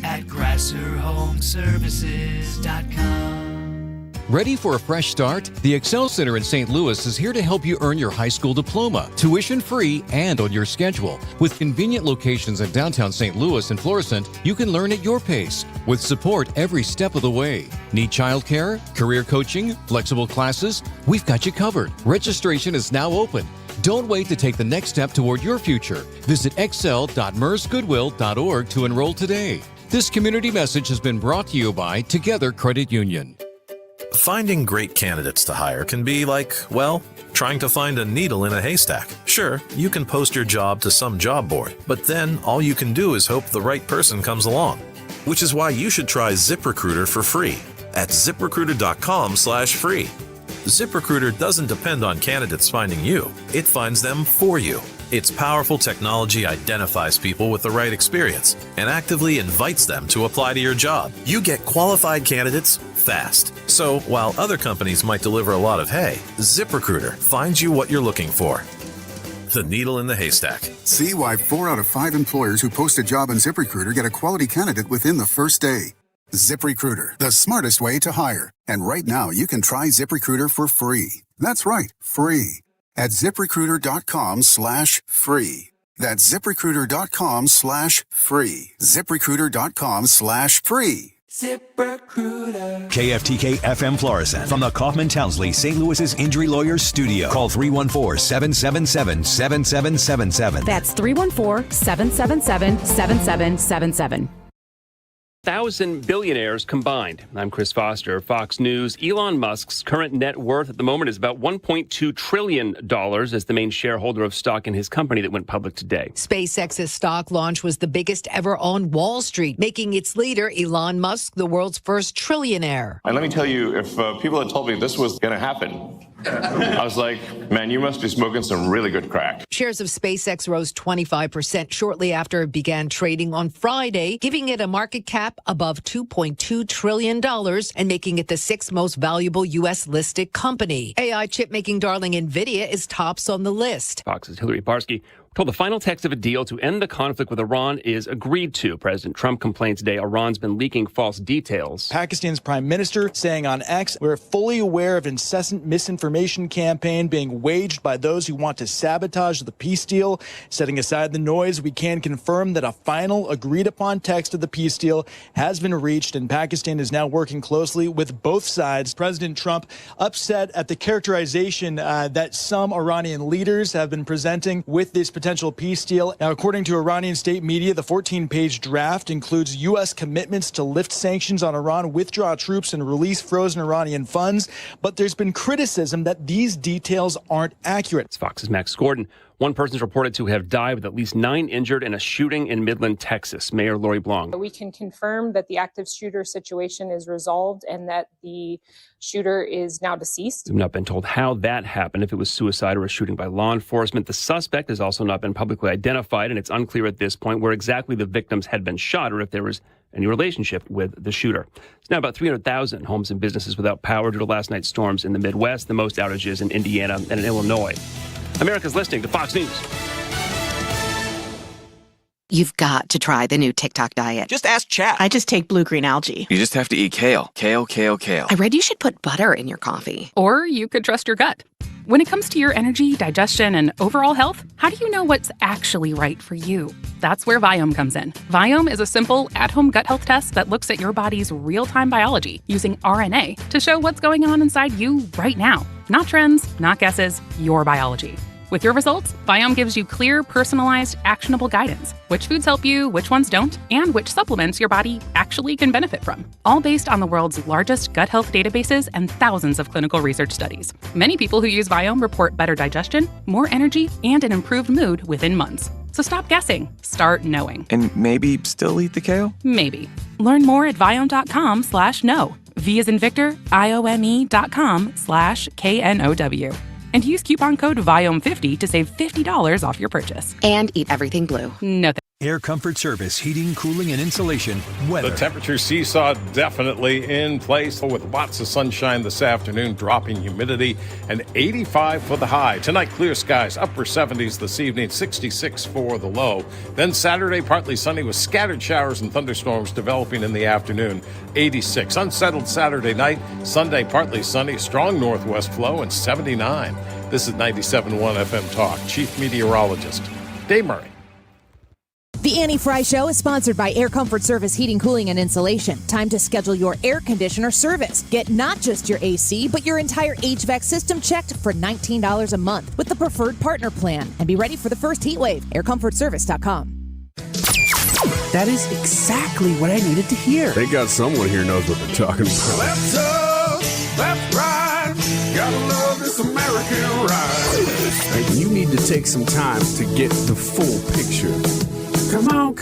Speaker 12: at grasserhomeservices.com.
Speaker 18: Ready for a fresh start? The Excel Center in St. Louis is here to help you earn your high school diploma, tuition-free and on your schedule. With convenient locations in downtown St. Louis and Florissant, you can learn at your pace, with support every step of the way. Need childcare, career coaching, flexible classes? We've got you covered. Registration is now open. Don't wait to take the next step toward your future. Visit excel.mersgoodwill.org to enroll today. This community message has been brought to you by Together Credit Union.
Speaker 26: Finding great candidates to hire can be like, well, trying to find a needle in a haystack. Sure, you can post your job to some job board, but then all you can do is hope the right person comes along. Which is why you should try ZipRecruiter for free at ZipRecruiter.com/free. ZipRecruiter doesn't depend on candidates finding you. It finds them for you. Its powerful technology identifies people with the right experience and actively invites them to apply to your job. You get qualified candidates fast. So while other companies might deliver a lot of hay, ZipRecruiter finds you what you're looking for. The needle in the haystack.
Speaker 27: See why 4 out of 5 employers who post a job on ZipRecruiter get a quality candidate within the first day. ZipRecruiter, the smartest way to hire. And right now, you can try ZipRecruiter for free. That's right, free. At ZipRecruiter.com/free. That's ZipRecruiter.com/free. ZipRecruiter.com/free.
Speaker 2: ZipRecruiter. KFTK FM Florissant from the Kaufman Townsley St. Louis's Injury Lawyers Studio. Call 314-777-7777.
Speaker 28: That's 314-777-7777.
Speaker 29: 1,000 billionaires combined. I'm Chris Foster, Fox News. Elon Musk's current net worth at the moment is about $1.2 trillion as the main shareholder of stock in his company that went public today.
Speaker 30: SpaceX's stock launch was the biggest ever on Wall Street, making its leader, Elon Musk, the world's first trillionaire.
Speaker 14: And let me tell you, if people had told me this was going to happen, I was like, man, you must be smoking some really good crack.
Speaker 30: Shares of SpaceX rose 25% shortly after it began trading on Friday, giving it a market cap above $2.2 trillion and making it the 6th most valuable U.S. listed company. AI chip-making darling NVIDIA is tops on the list.
Speaker 29: Fox's Hillary Barsky told the final text of a deal to end the conflict with Iran is agreed to. President Trump complained today Iran's been leaking false details.
Speaker 31: Pakistan's prime minister saying on X, we're fully aware of incessant misinformation campaign being waged by those who want to sabotage the peace deal. Setting aside the noise, we can confirm that a final agreed upon text of the peace deal has been reached, and Pakistan is now working closely with both sides. President Trump upset at the characterization that some Iranian leaders have been presenting with this potential peace deal. Now, according to Iranian state media, the 14-page draft includes U.S. commitments to lift sanctions on Iran, withdraw troops, and release frozen Iranian funds. But there's been criticism that these details aren't accurate.
Speaker 29: It's Fox's Max Gordon. One person is reported to have died with at least 9 injured in a shooting in Midland, Texas. Mayor Lori Blong.
Speaker 3: We can confirm that the active shooter situation is resolved and that the shooter is now deceased.
Speaker 29: We've not been told how that happened, if it was suicide or a shooting by law enforcement. The suspect has also not been publicly identified, and it's unclear at this point where exactly the victims had been shot or if there was any relationship with the shooter. It's now about 300,000 homes and businesses without power due to last night's storms in the Midwest, the most outages in Indiana and in Illinois. America's listening to Fox News.
Speaker 4: You've got to try the new TikTok diet.
Speaker 5: Just ask Chat.
Speaker 4: I just take blue-green algae.
Speaker 5: You just have to eat kale. Kale, kale, kale.
Speaker 4: I read you should put butter in your coffee.
Speaker 10: Or you could trust your gut. When it comes to your energy, digestion, and overall health, how do you know what's actually right for you? That's where Viome comes in. Viome is a simple, at-home gut health test that looks at your body's real-time biology using RNA to show what's going on inside you right now. Not trends, not guesses, your biology. With your results, Viome gives you clear, personalized, actionable guidance. Which foods help you, which ones don't, and which supplements your body actually can benefit from. All based on the world's largest gut health databases and thousands of clinical research studies. Many people who use Viome report better digestion, more energy, and an improved mood within months. So stop guessing. Start knowing.
Speaker 5: And maybe still eat the kale?
Speaker 10: Maybe. Learn more at Viome.com/know. V as in Victor, IOME.com/KNOW. And use coupon code VIOME50 to save $50 off your purchase.
Speaker 4: And eat everything blue.
Speaker 10: No.
Speaker 2: Air Comfort Service, heating, cooling, and insulation. Weather.
Speaker 13: The temperature seesaw definitely in place with lots of sunshine this afternoon, dropping humidity, and 85 for the high. Tonight, clear skies, upper 70s this evening, 66 for the low. Then Saturday, partly sunny with scattered showers and thunderstorms developing in the afternoon, 86. Unsettled Saturday night, Sunday, partly sunny, strong northwest flow, and 79. This is 97.1 FM Talk. Chief Meteorologist Dave Murray.
Speaker 1: The Annie Frey Show is sponsored by Air Comfort Service Heating, Cooling, and Insulation. Time to schedule your air conditioner service. Get not just your AC, but your entire HVAC system checked for $19 a month with the Preferred Partner Plan. And be ready for the first heat wave. AirComfortService.com.
Speaker 15: That is exactly what I needed to hear.
Speaker 16: They got someone here knows what they're talking about.
Speaker 12: Left up, left right, gotta love this American ride.
Speaker 16: You need to take some time to get the full picture.
Speaker 12: Come on,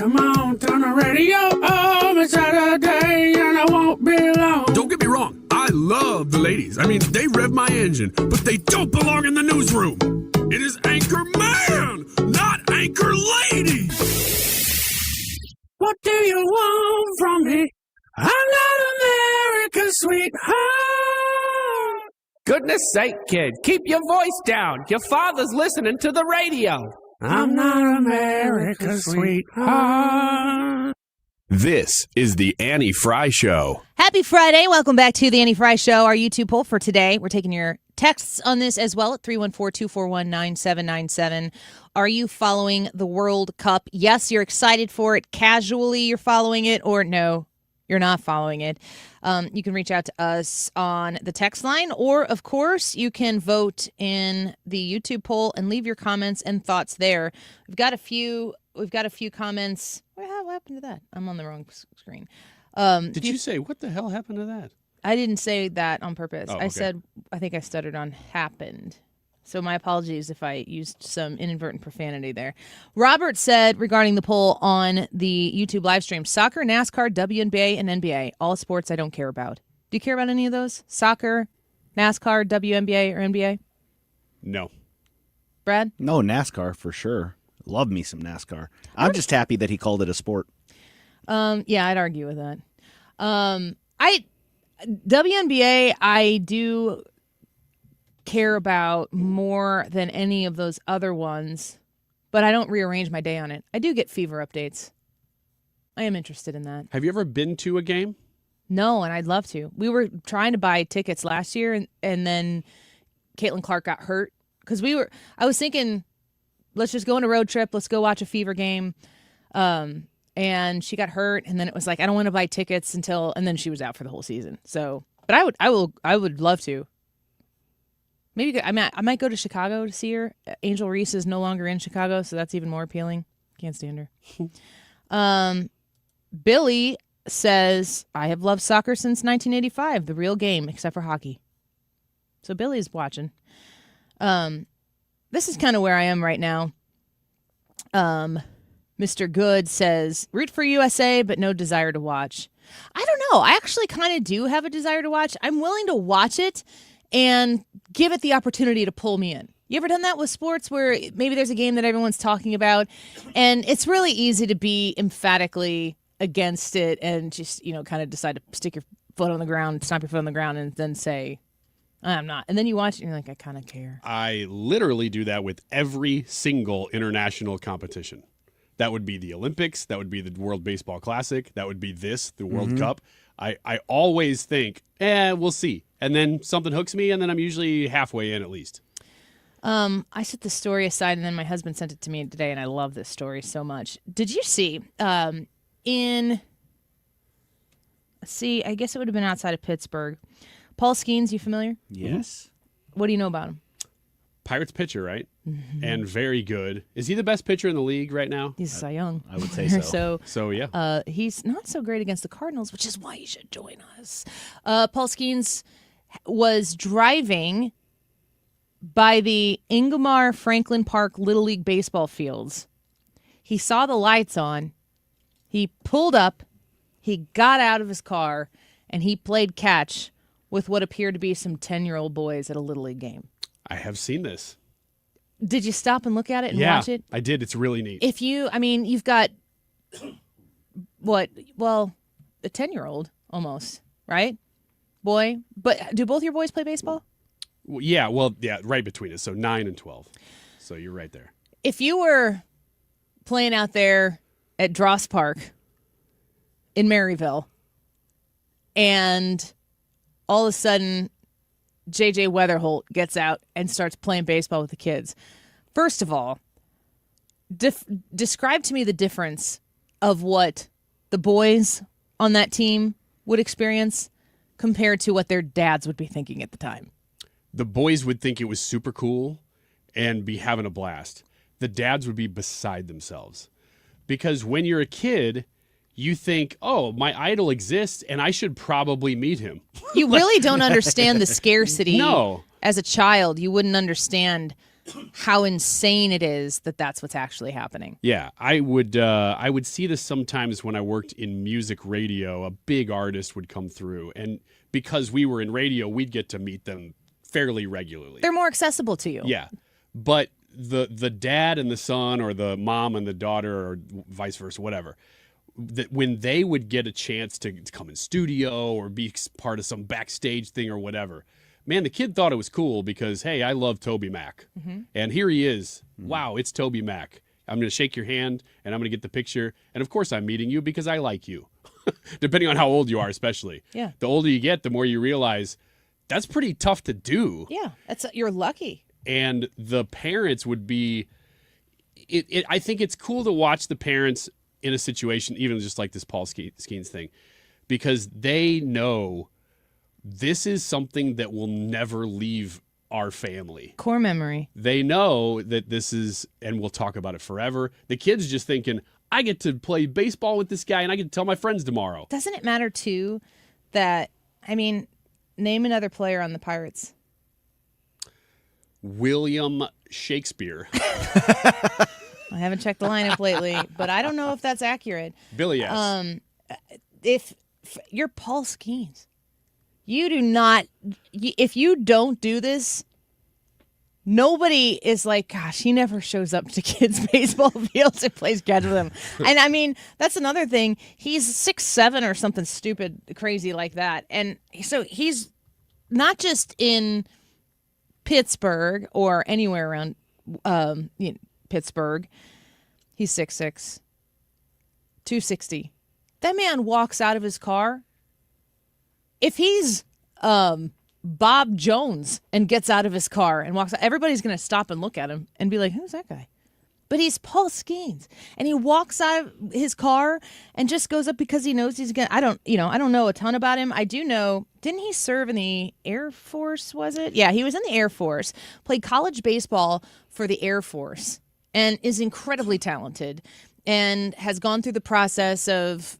Speaker 12: turn the radio on. It's Saturday and I won't be long.
Speaker 16: Don't get me wrong, I love the ladies. I mean, they rev my engine, but they don't belong in the newsroom. It is Anchor Man, not Anchor Lady.
Speaker 12: What do you want from me? I'm not America's sweetheart.
Speaker 15: Goodness sake, kid, keep your voice down. Your father's listening to the radio.
Speaker 12: I'm not America's sweetheart.
Speaker 16: This is the Annie Frey Show.
Speaker 1: Happy Friday. Welcome back to the Annie Frey Show, our YouTube poll for today. We're taking your texts on this as well at 314-241-9797. Are you following the World Cup? Yes, you're excited for it. Casually, you're following it, or no, you're not following it. You can reach out to us on the text line, or, of course, you can vote in the YouTube poll and leave your comments and thoughts there. We've got a few comments. What happened to that? I'm on the wrong screen.
Speaker 6: Did you say, what the hell happened to that?
Speaker 1: I didn't say that on purpose.
Speaker 6: Oh, okay.
Speaker 1: I think I stuttered on happened. So my apologies if I used some inadvertent profanity there. Robert said regarding the poll on the YouTube live stream, soccer, NASCAR, WNBA, and NBA, all sports I don't care about. Do you care about any of those? Soccer, NASCAR, WNBA, or NBA?
Speaker 6: No.
Speaker 1: Brad?
Speaker 9: No, NASCAR for sure. Love me some NASCAR. I'm just happy that he called it a sport.
Speaker 1: Yeah, I'd argue with that. WNBA, I do care about more than any of those other ones, but I don't rearrange my day on it. I do get fever updates. I am interested in that.
Speaker 6: Have you ever been to a game?
Speaker 1: No, and I'd love to. We were trying to buy tickets last year, and then Caitlin Clark got hurt because I was thinking, let's just go on a road trip. Let's go watch a Fever game. And she got hurt, and then it was like, I don't want to buy tickets and then she was out for the whole season. So, but I would love to. Maybe I might go to Chicago to see her. Angel Reese is no longer in Chicago, so that's even more appealing. Can't stand her. Billy says, I have loved soccer since 1985, the real game, except for hockey. So Billy's watching. This is kind of where I am right now. Mr. Good says, root for USA, but no desire to watch. I don't know. I actually kind of do have a desire to watch. I'm willing to watch it and give it the opportunity to pull me in. You ever done that with sports where maybe there's a game that everyone's talking about and it's really easy to be emphatically against it and just, kind of decide to stick your foot on the ground, stomp your foot on the ground and then say, I'm not. And then you watch it and you're like, I kind of care.
Speaker 6: I literally do that with every single international competition. That would be the Olympics. That would be the World Baseball Classic. That would be the World Cup. I always think, we'll see. And then something hooks me, and then I'm usually halfway in at least.
Speaker 1: I set the story aside, and then my husband sent it to me today, and I love this story so much. Did you see, I guess it would have been outside of Pittsburgh. Paul Skeens, you familiar?
Speaker 9: Yes.
Speaker 1: What do you know about him?
Speaker 6: Pirates pitcher, right? Mm-hmm. And very good. Is he the best pitcher in the league right now?
Speaker 1: He's Cy Young.
Speaker 9: I would say so.
Speaker 6: So yeah.
Speaker 1: He's not so great against the Cardinals, which is why you should join us. Paul Skeens was driving by the Ingomar Franklin Park Little League baseball fields. He saw the lights on. He pulled up. He got out of his car, and he played catch with what appeared to be some 10-year-old boys at a Little League game.
Speaker 6: I have seen this.
Speaker 1: Did you stop and look at it and watch it?
Speaker 6: I did. It's really neat.
Speaker 1: You've got, a 10-year-old almost, right? Boy. But do both your boys play baseball?
Speaker 6: Yeah, right between us. So 9 and 12. So you're right there.
Speaker 1: If you were playing out there at Dross Park in Maryville and all of a sudden J.J. Weatherholt gets out and starts playing baseball with the kids. First of all, describe to me the difference of what the boys on that team would experience compared to what their dads would be thinking at the time.
Speaker 6: The boys would think it was super cool and be having a blast. The dads would be beside themselves. Because when you're a kid, you think, oh, my idol exists and I should probably meet him.
Speaker 1: You really don't understand the scarcity.
Speaker 6: No.
Speaker 1: As a child, you wouldn't understand how insane it is that that's what's actually happening.
Speaker 6: Yeah, I would see this sometimes when I worked in music radio. A big artist would come through, and because we were in radio, we'd get to meet them fairly regularly.
Speaker 1: They're more accessible to you.
Speaker 6: Yeah, but the dad and the son, or the mom and the daughter, or vice versa, whatever, that when they would get a chance to come in studio or be part of some backstage thing or whatever, man, the kid thought it was cool because, hey, I love Toby Mac. Mm-hmm. And here he is. Wow, it's Toby Mac. I'm going to shake your hand, and I'm going to get the picture. And, of course, I'm meeting you because I like you, depending on how old you are especially.
Speaker 1: Yeah.
Speaker 6: The older you get, the more you realize that's pretty tough to do.
Speaker 1: Yeah, you're lucky.
Speaker 6: And the parents would be I think it's cool to watch the parents in a situation, even just like this Paul Skeens thing, because they know this is something that will never leave our family.
Speaker 1: Core memory.
Speaker 6: They know that this is, and we'll talk about it forever. The kid's just thinking, I get to play baseball with this guy and I get to tell my friends tomorrow.
Speaker 1: Doesn't it matter, too, that, name another player on the Pirates.
Speaker 6: William Shakespeare.
Speaker 1: I haven't checked the lineup lately, but I don't know if that's accurate.
Speaker 6: Billy, yes.
Speaker 1: If you're Paul Skeens, you do not, if you don't do this, nobody is like, gosh, he never shows up to kids' baseball fields and plays catch with them. And that's another thing. He's 6'7" or something stupid, crazy like that. And so he's not just in Pittsburgh or anywhere around Pittsburgh. He's 6'6", 260. That man walks out of his car. If he's Bob Jones and gets out of his car and walks out, everybody's going to stop and look at him and be like, who's that guy? But he's Paul Skeens, and he walks out of his car and just goes up because he knows he's gonna. I don't know a ton about him. I do know. Didn't he serve in the Air Force? Was it? Yeah, he was in the Air Force. Played college baseball for the Air Force, and is incredibly talented, and has gone through the process of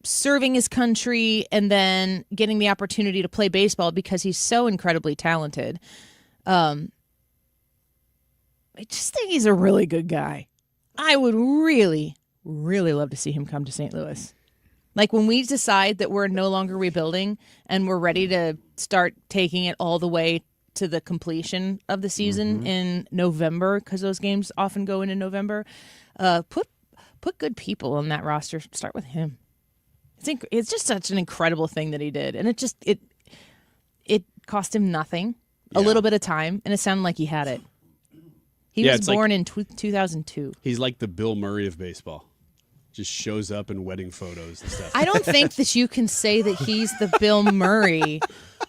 Speaker 1: serving his country and then getting the opportunity to play baseball because he's so incredibly talented. I just think he's a really good guy. I would really, really love to see him come to St. Louis. Like when we decide that we're no longer rebuilding and we're ready to start taking it all the way to the completion of the season in November, because those games often go into November, put good people on that roster. Start with him. It's just such an incredible thing that he did. And it cost him nothing, a little bit of time, and it sounded like he had it. He was born in 2002.
Speaker 6: He's like the Bill Murray of baseball. Just shows up in wedding photos and stuff.
Speaker 1: I don't think that you can say that he's the Bill Murray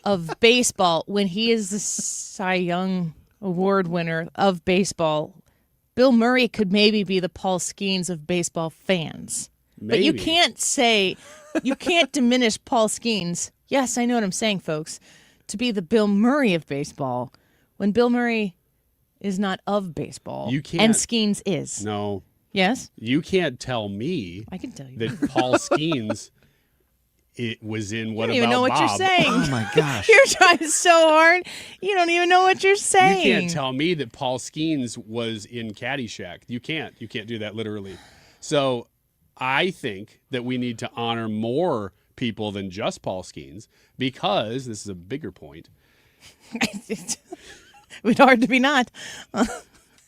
Speaker 1: of baseball when he is the Cy Young Award winner of baseball. Bill Murray could maybe be the Paul Skeens of baseball fans. But you can't diminish Paul Skeens. Yes, I know what I'm saying, folks. To be the Bill Murray of baseball when Bill Murray is not of baseball.
Speaker 6: You can't,
Speaker 1: and Skeens is.
Speaker 6: No.
Speaker 1: Yes?
Speaker 6: You can't tell me
Speaker 1: I can tell you
Speaker 6: that Paul Skeens was in What About Bob?
Speaker 1: You don't even know what you're saying.
Speaker 9: Oh, my gosh.
Speaker 1: You're trying so hard. You don't even know what you're saying.
Speaker 6: You can't tell me that Paul Skeens was in Caddyshack. You can't. You can't do that literally. So I think that we need to honor more people than just Paul Skeens because, this is a bigger point,
Speaker 1: it's hard to be not.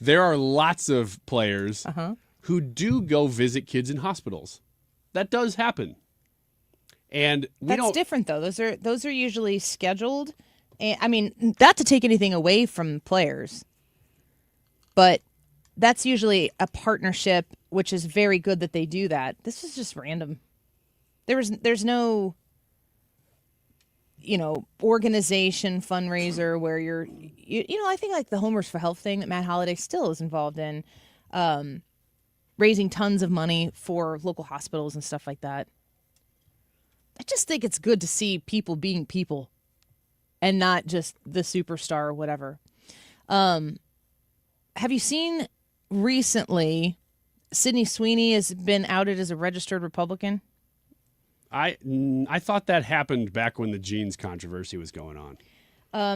Speaker 6: there are lots of players who do go visit kids in hospitals. That does happen. And
Speaker 1: that's different though. Those are usually scheduled. And I mean, not to take anything away from players, but that's usually a partnership, which is very good that they do that. This is just random. There's no organization fundraiser where I think like the Homers for Health thing that Matt Holliday still is involved in, raising tons of money for local hospitals and stuff like that. I just think it's good to see people being people and not just the superstar or whatever. Have you seen recently Sydney Sweeney has been outed as a registered Republican?
Speaker 6: I thought that happened back when the jeans controversy was going on.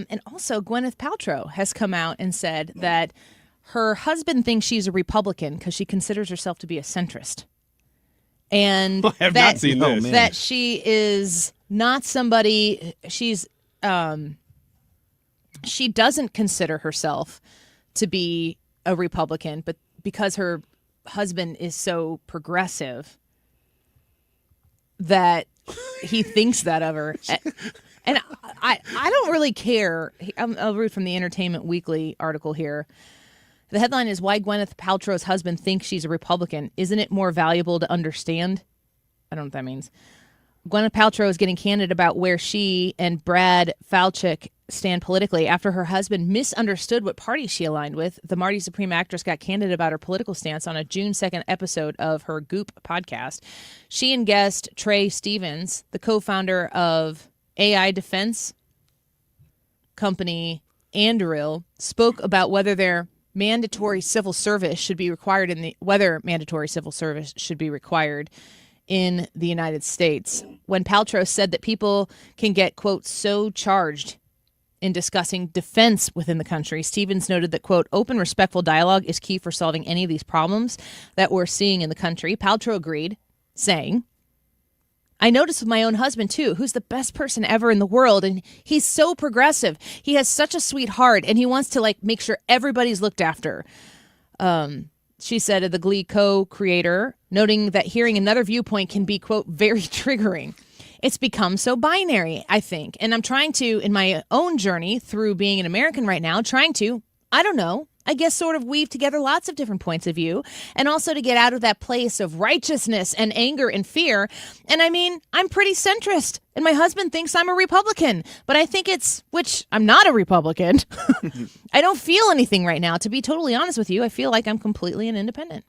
Speaker 1: And also Gwyneth Paltrow has come out and said that her husband thinks she's a Republican because she considers herself to be a centrist. And
Speaker 6: I have not seen this.
Speaker 1: That she is not somebody, she doesn't consider herself to be a Republican, but because her husband is so progressive that he thinks that of her. And I don't really care. I'll read from the Entertainment Weekly article here. The headline is, Why Gwyneth Paltrow's Husband Thinks She's a Republican. Isn't it more valuable to understand? I don't know what that means. Gwyneth Paltrow is getting candid about where she and Brad Falchuk stand politically after her husband misunderstood what party she aligned with. The Marty Supreme actress got candid about her political stance on a June 2nd episode of her Goop podcast. She and guest Trey Stevens, the co-founder of AI defense company Anduril, spoke about whether mandatory civil service should be required in the United States. When Paltrow said that people can get, quote, so charged in discussing defense within the country, Stevens noted that, quote, open, respectful dialogue is key for solving any of these problems that we're seeing in the country. Paltrow agreed, saying, I noticed with my own husband, too, who's the best person ever in the world, and he's so progressive. He has such a sweet heart, and he wants to, make sure everybody's looked after. She said of the Glee co-creator, noting that hearing another viewpoint can be, quote, very triggering. It's become so binary, I think. And I'm trying to, in my own journey through being an American right now, I don't know. I guess, sort of weave together lots of different points of view, and also to get out of that place of righteousness and anger and fear. And I mean, I'm pretty centrist, and my husband thinks I'm a Republican, but I think which I'm not a Republican. I don't feel anything right now. To be totally honest with you, I feel like I'm completely an independent.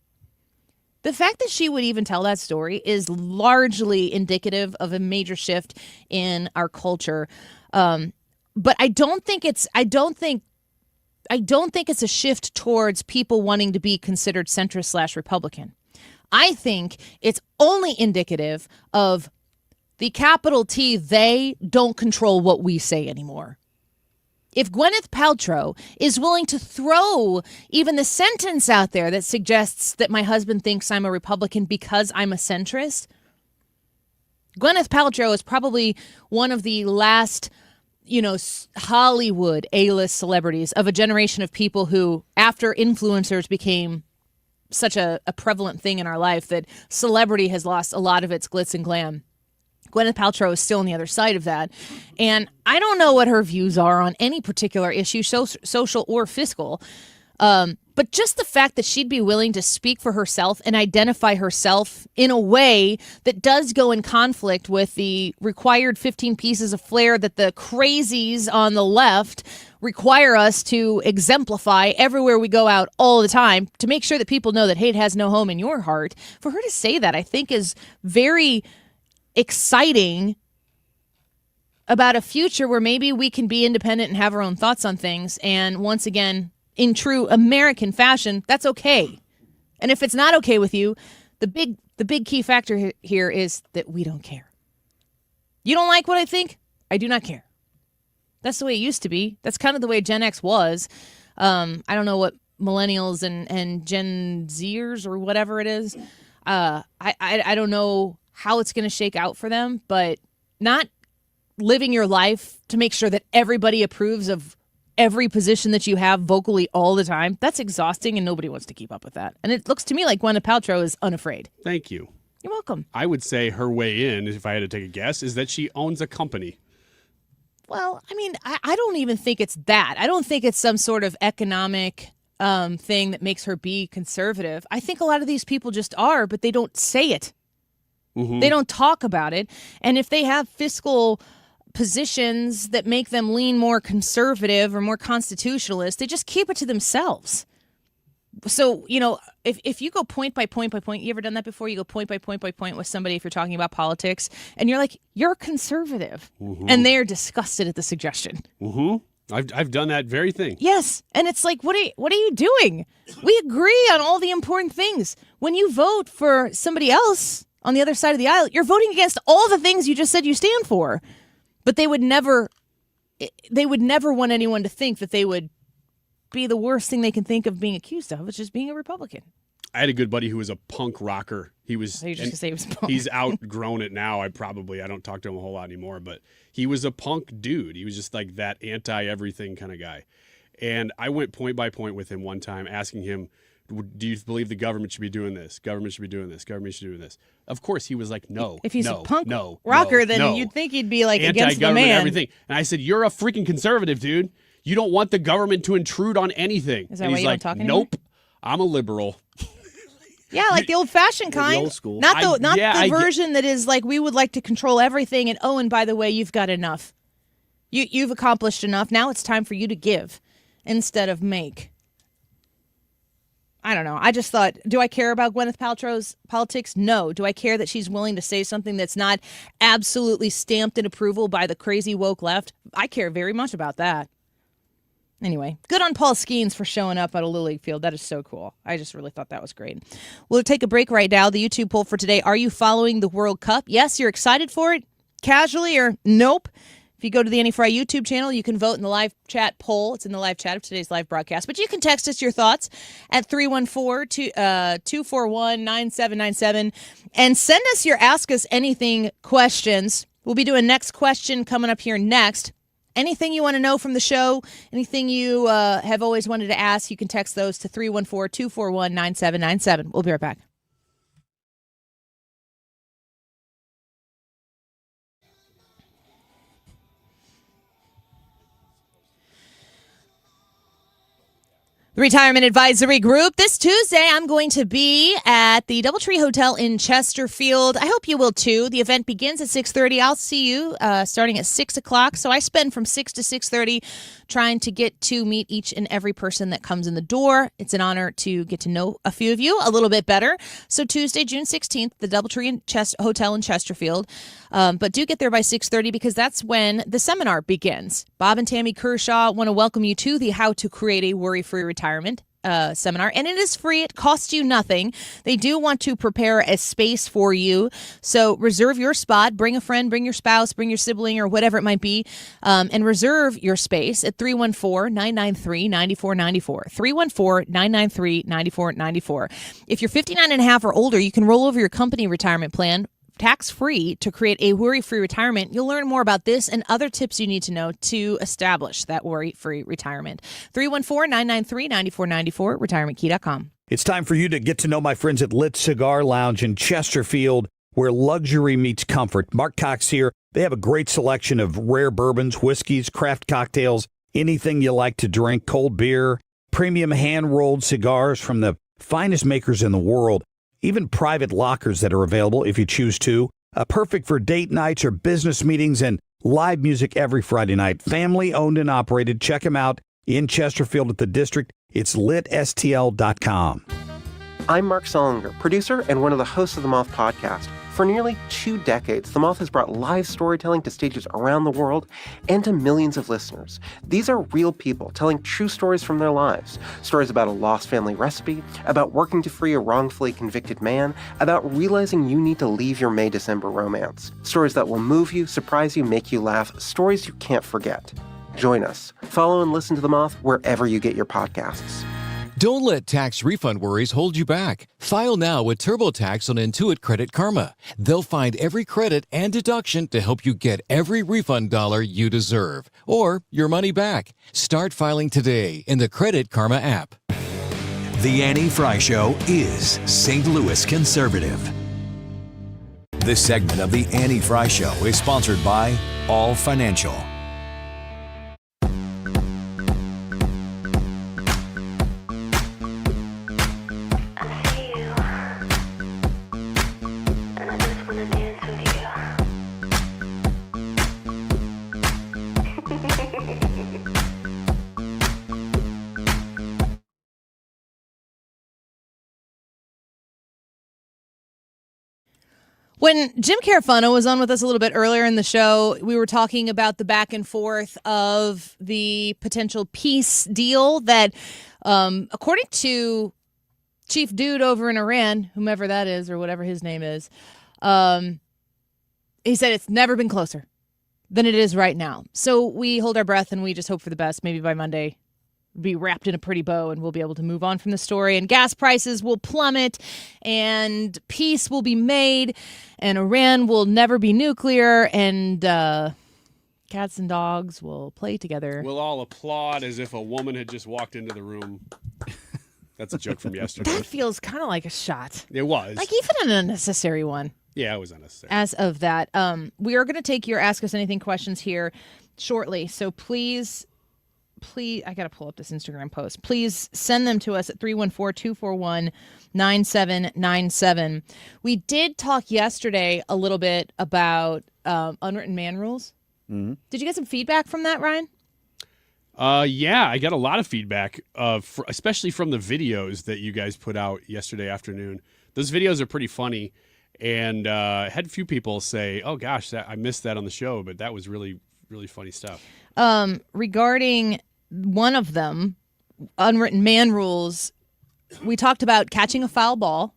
Speaker 1: The fact that she would even tell that story is largely indicative of a major shift in our culture. But I don't think it's a shift towards people wanting to be considered centrist / Republican. I think it's only indicative of the capital T, they don't control what we say anymore. If Gwyneth Paltrow is willing to throw even the sentence out there that suggests that my husband thinks I'm a Republican because I'm a centrist, Gwyneth Paltrow is probably one of the last, Hollywood A-list celebrities of a generation of people who, after influencers became such a prevalent thing in our life, that celebrity has lost a lot of its glitz and glam. Gwyneth Paltrow is still on the other side of that. And I don't know what her views are on any particular issue, social or fiscal. But just the fact that she'd be willing to speak for herself and identify herself in a way that does go in conflict with the required 15 pieces of flair that the crazies on the left require us to exemplify everywhere we go out all the time to make sure that people know that hate has no home in your heart. For her to say that, I think, is very exciting about a future where maybe we can be independent and have our own thoughts on things. And once again, in true American fashion, that's okay. And if it's not okay with you, the big key factor here is that we don't care. You don't like what I think? I do not care. That's the way it used to be. That's kind of the way Gen X was. I don't know what millennials and Gen Zers or whatever it is. I don't know how it's going to shake out for them, but not living your life to make sure that everybody approves of every position that you have vocally all the time, that's exhausting, and nobody wants to keep up with that. And it looks to me like Gwyneth Paltrow is unafraid.
Speaker 6: Thank you.
Speaker 1: You're welcome.
Speaker 6: I would say her way in, if I had to take a guess, is that she owns a company.
Speaker 1: Well, I mean, I don't even think it's that. I don't think it's some sort of economic thing that makes her be conservative. I think a lot of these people just are, but they don't say it. Mm-hmm. They don't talk about it. And if they have fiscal positions that make them lean more conservative or more constitutionalist, they just keep it to themselves. So, if you go point by point by point, you ever done that before? You go point by point by point with somebody if you're talking about politics, and you're like, you're conservative. Mm-hmm. And they're disgusted at the suggestion.
Speaker 6: Mm-hmm. I've done that very thing.
Speaker 1: Yes. And it's like, what are you doing? We agree on all the important things. When you vote for somebody else on the other side of the aisle, you're voting against all the things you just said you stand for. But they would never want anyone to think that they would be the worst thing they can think of being accused of, which is being a Republican.
Speaker 6: I had a good buddy who was a punk rocker.
Speaker 1: You're just going to say he was punk.
Speaker 6: He's outgrown it now. I don't talk to him a whole lot anymore, but he was a punk dude. He was just like that anti-everything kind of guy. And I went point by point with him one time asking him, do you believe the government should be doing this? Government should be doing this. Government should be doing this. Of course, he was like, no.
Speaker 1: If he's a punk rocker, then you'd think he'd be like against the man.
Speaker 6: Everything. And I said, you're a freaking conservative, dude. You don't want the government to intrude on anything.
Speaker 1: Is that
Speaker 6: and
Speaker 1: why
Speaker 6: he's
Speaker 1: you
Speaker 6: like,
Speaker 1: don't talk anymore?
Speaker 6: Nope, I'm a liberal.
Speaker 1: Yeah, like the old-fashioned kind.
Speaker 9: The old school.
Speaker 1: Not the version that is like, we would like to control everything, and by the way, you've got enough. You've accomplished enough. Now it's time for you to give instead of make. I don't know. I just thought, do I care about Gwyneth Paltrow's politics? No. Do I care that she's willing to say something that's not absolutely stamped in approval by the crazy woke left? I care very much about that. Anyway, good on Paul Skeens for showing up at a Little League field. That is so cool. I just really thought that was great. We'll take a break right now. The YouTube poll for today, are you following the World Cup? Yes, you're excited for it? Casually or nope? If you go to the Annie Frey YouTube channel, you can vote in the live chat poll. It's in the live chat of today's live broadcast. But you can text us your thoughts at 314-241-9797 and send us your Ask Us Anything questions. We'll be doing next question coming up here next. Anything you want to know from the show, anything you have always wanted to ask, you can text those to 314-241-9797. We'll be right back. The Retirement Advisory Group. This Tuesday, I'm going to be at the DoubleTree Hotel in Chesterfield. I hope you will too. The event begins at 6:30. I'll see you starting at 6 o'clock. So I spend from 6 to 6:30 trying to get to meet each and every person that comes in the door. It's an honor to get to know a few of you a little bit better. So Tuesday, June 16th, the DoubleTree Hotel in Chesterfield. But do get there by 6:30 because that's when the seminar begins. Bob and Tammy Kershaw want to welcome you to the How to Create a Worry-Free Retirement seminar, and it is free. It costs you nothing. They do want to prepare a space for you, so reserve your spot. Bring a friend, bring your spouse, bring your sibling, or whatever it might be, and reserve your space at 314-993-9494. 314-993-9494. If you're 59 and a half or older, you can roll over your company retirement plan tax-free to create a worry-free retirement. You'll learn more about this and other tips you need to know to establish that worry-free retirement. 314-993-9494, retirementkey.com.
Speaker 7: It's time for you to get to know my friends at Lit Cigar Lounge in Chesterfield, where luxury meets comfort. Mark Cox here. They have a great selection of rare bourbons, whiskeys, craft cocktails, anything you like to drink, cold beer, premium hand-rolled cigars from the finest makers in the world. Even private lockers that are available if you choose to. Perfect for date nights or business meetings, and live music every Friday night. Family owned and operated. Check them out in Chesterfield at the District. It's litstl.com.
Speaker 8: I'm Mark Solinger, producer and one of the hosts of the Moth podcast. For nearly 2 decades, The Moth has brought live storytelling to stages around the world and to millions of listeners. These are real people telling true stories from their lives. Stories about a lost family recipe, about working to free a wrongfully convicted man, about realizing you need to leave your May-December romance. Stories that will move you, surprise you, make you laugh. Stories you can't forget. Join us. Follow and listen to The Moth wherever you get your podcasts.
Speaker 18: Don't let tax refund worries hold you back. File now with TurboTax on Intuit Credit Karma. They'll find every credit and deduction to help you get every refund dollar you deserve, or your money back. Start filing today in the Credit Karma app.
Speaker 2: The Annie Frey Show is St. Louis conservative. This segment of the Annie Frey Show is sponsored by All Financial.
Speaker 1: When Jim Carafano was on with us a little bit earlier in the show, we were talking about the back and forth of the potential peace deal that, according to Chief Dude over in Iran, whomever that is or whatever his name is, he said it's never been closer than it is right now. So we hold our breath and we just hope for the best. Maybe by Monday, be wrapped in a pretty bow and we'll be able to move on from the story, and gas prices will plummet and peace will be made and Iran will never be nuclear and cats and dogs will play together.
Speaker 6: We'll all applaud as if a woman had just walked into the room. That's a joke from yesterday.
Speaker 1: That feels kind of like a shot.
Speaker 6: It was.
Speaker 1: Like even an unnecessary one.
Speaker 6: Yeah, it was unnecessary.
Speaker 1: As of that, we are going to take your Ask Us Anything questions here shortly. So please, I got to pull up this Instagram post. Please send them to us at 314-241-9797. We did talk yesterday a little bit about unwritten man rules. Mm-hmm. Did you get some feedback from that, Ryan?
Speaker 6: Yeah, I got a lot of feedback, especially from the videos that you guys put out yesterday afternoon. Those videos are pretty funny, and had a few people say, oh gosh, I missed that on the show, but that was really, really funny stuff.
Speaker 1: Regarding one of them, unwritten man rules, we talked about catching a foul ball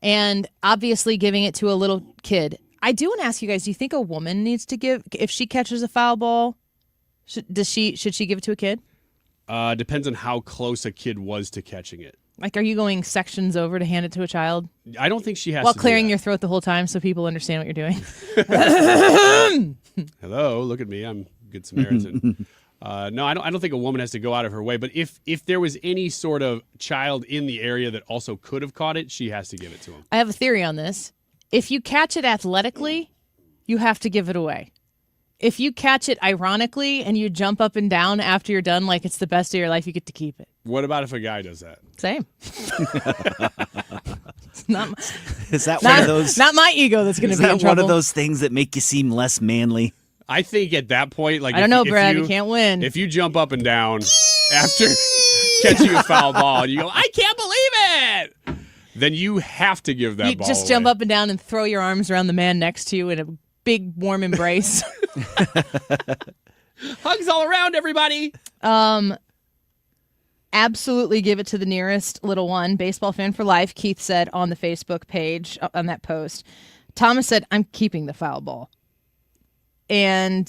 Speaker 1: and obviously giving it to a little kid. I do want to ask you guys, do you think a woman needs to give, if she catches a foul ball, should she give it to a kid?
Speaker 6: Depends on how close a kid was to catching it.
Speaker 1: Like, are you going sections over to hand it to a child?
Speaker 6: I don't think she has
Speaker 1: while
Speaker 6: to
Speaker 1: clearing your throat the whole time so people understand what you're doing.
Speaker 6: Hello, look at me. I'm Good Samaritan. No, I don't think a woman has to go out of her way. But if there was any sort of child in the area that also could have caught it, she has to give it to him.
Speaker 1: I have a theory on this. If you catch it athletically, you have to give it away. if you catch it ironically and you jump up and down after you're done like it's the best of your life, you get to keep it.
Speaker 6: What about if a guy does that?
Speaker 1: Same. Not
Speaker 9: Is that one of those?
Speaker 1: Not my ego that's going to be in
Speaker 9: Is that
Speaker 1: trouble.
Speaker 9: one of those things that make you seem less manly?
Speaker 6: I think at that point, like
Speaker 1: I don't know, Brad. You can't win.
Speaker 6: If you jump up and down after catching a foul ball and you go, I can't believe it, then you have to give that ball
Speaker 1: just
Speaker 6: away.
Speaker 1: jump up and down and throw your arms around the man next to you in a big warm embrace.
Speaker 6: Hugs all around, everybody.
Speaker 1: Absolutely give it to the nearest little one. Baseball fan for life, Keith said on the Facebook page on that post. Thomas said, I'm keeping the foul ball. And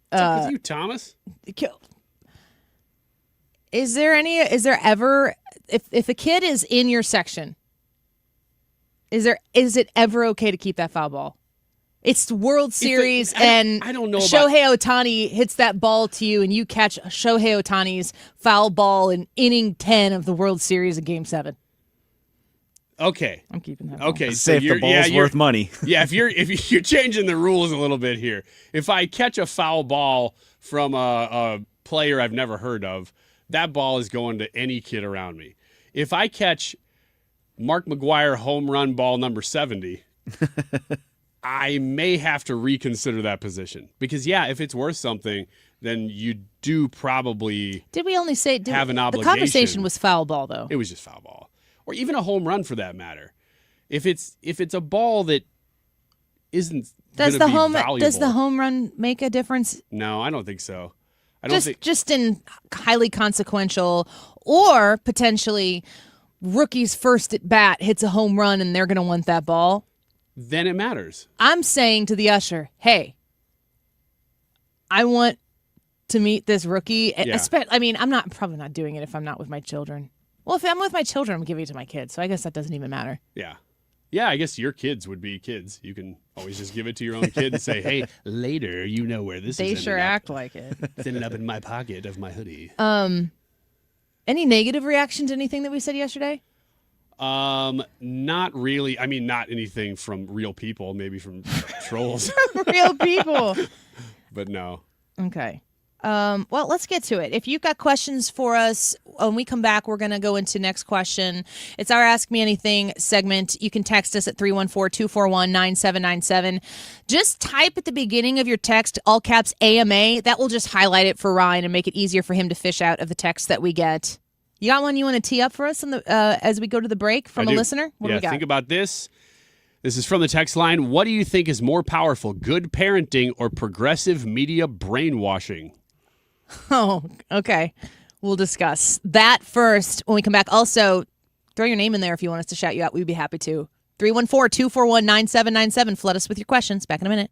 Speaker 6: What's up with you, Thomas?
Speaker 1: Is there ever, if a kid is in your section, is it ever okay to keep that foul ball? It's the World Series, and
Speaker 6: I don't know
Speaker 1: Shohei Ohtani hits that ball to you, and you catch Shohei Ohtani's foul ball in inning 10 of the World Series in Game 7.
Speaker 6: Okay,
Speaker 1: I'm keeping that ball.
Speaker 6: Okay,
Speaker 9: Say if the ball's worth money.
Speaker 6: Yeah, if you're changing the rules a little bit here. If I catch a foul ball from a player I've never heard of, that ball is going to any kid around me. If I catch Mark McGwire home run ball number 70, I may have to reconsider that position. Because, yeah, if it's worth something, then you do probably
Speaker 1: Did we only say
Speaker 6: have an obligation.
Speaker 1: The conversation was foul ball, though.
Speaker 6: It was just foul ball. Or even a home run for that matter. If it's a ball that isn't
Speaker 1: Does the home run make a difference?
Speaker 6: No, I don't think so. I don't think
Speaker 1: Just in highly consequential or potentially rookie's first at bat hits a home run and they're going to want that ball.
Speaker 6: Then it matters.
Speaker 1: I'm saying to the usher, hey, I want to meet this rookie.
Speaker 6: Yeah.
Speaker 1: I mean, I'm probably not doing it if I'm not with my children. Well, if I'm with my children, I'm giving it to my kids. So I guess that doesn't even matter.
Speaker 6: Yeah. Yeah, I guess your kids would be kids. You can always just give it to your own kid and say, hey, later, you know where this
Speaker 1: They
Speaker 6: is.
Speaker 1: sure act like it.
Speaker 6: It's ended up in my pocket of my hoodie.
Speaker 1: Any negative reaction to anything that we said yesterday?
Speaker 6: Not really. I mean, not anything from real people, maybe from trolls.
Speaker 1: Real people.
Speaker 6: But no.
Speaker 1: Okay. Well, let's get to it. If you've got questions for us, when we come back, we're going to go into next question. It's our Ask Me Anything segment. You can text us at 314-241-9797. Just type at the beginning of your text, all caps AMA. That will just highlight it for Ryan and make it easier for him to fish out of the text that we get. You got one you want to tee up for us as we go to the break from a listener? What do we got?
Speaker 6: Think about this. This is from the text line. What do you think is more powerful, good parenting or progressive media brainwashing?
Speaker 1: Oh, okay. We'll discuss that first when we come back. Also, throw your name in there if you want us to shout you out. We'd be happy to. 314-241-9797. Flood us with your questions. Back in a minute.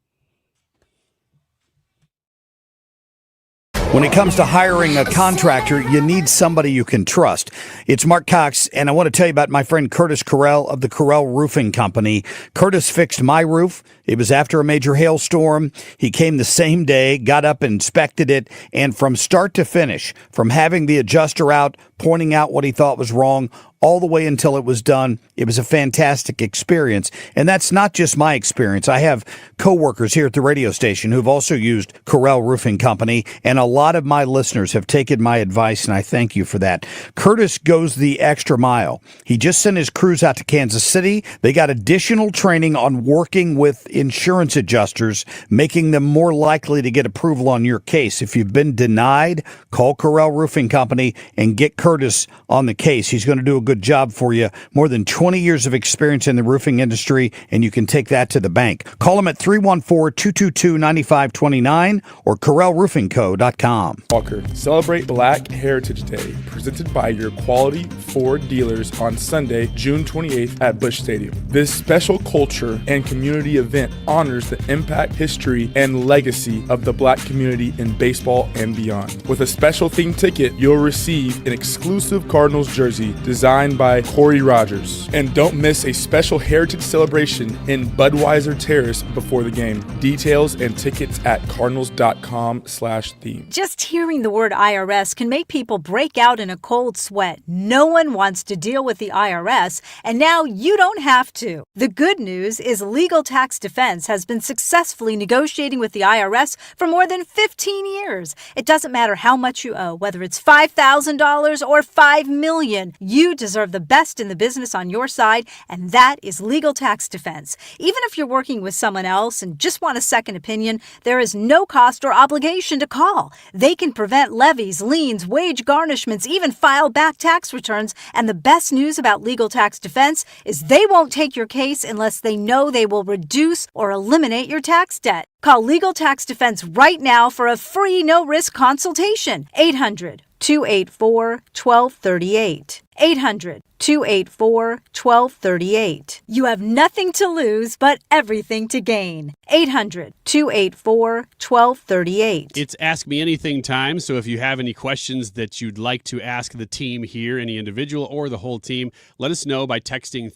Speaker 7: When it comes to hiring a contractor, you need somebody you can trust. It's Mark Cox, and I want to tell you about my friend Curtis Carell of the Carell Roofing Company. Curtis fixed my roof. It was after a major hailstorm. He came the same day, got up, inspected it, and from start to finish, from having the adjuster out, pointing out what he thought was wrong, all the way until it was done. It was a fantastic experience. And that's not just my experience. I have coworkers here at the radio station who've also used Carell Roofing Company, and a lot of my listeners have taken my advice, and I thank you for that. Curtis goes the extra mile. He just sent his crews out to Kansas City. They got additional training on working with insurance adjusters, making them more likely to get approval on your case. If you've been denied, call Carell Roofing Company and get Curtis on the case. He's going to do a good job for you. More than 20 years of experience in the roofing industry, and you can take that to the bank. Call him at 314-222-9529 or CarellRoofingCo.com.
Speaker 11: Walker, celebrate Black Heritage Day, presented by your quality Ford dealers on Sunday, June 28th at Busch Stadium. This special culture and community event honors the impact, history, and legacy of the Black community in baseball and beyond. With a special themed ticket, you'll receive an exclusive Cardinals jersey designed signed by Corey Rogers. And don't miss a special heritage celebration in Budweiser Terrace before the game. Details and tickets at cardinals.com/theme.
Speaker 17: Just hearing the word IRS can make people break out in a cold sweat. No one wants to deal with the IRS, and now you don't have to. The good news is Legal Tax Defense has been successfully negotiating with the IRS for more than 15 years. It doesn't matter how much you owe, whether it's $5,000 or $5 million. You deserve the best in the business on your side, and that is Legal Tax Defense. Even if you're working with someone else and just want a second opinion, there is no cost or obligation to call. They can prevent levies, liens, wage garnishments, even file back tax returns. And the best news about Legal Tax Defense is they won't take your case unless they know they will reduce or eliminate your tax debt. Call Legal Tax Defense right now for a free no-risk consultation. 800-284-1238. 800-284-1238. You have nothing to lose but everything to gain. 800-284-1238.
Speaker 6: It's Ask Me Anything time, so if you have any questions that you'd like to ask the team here, any individual or the whole team, let us know by texting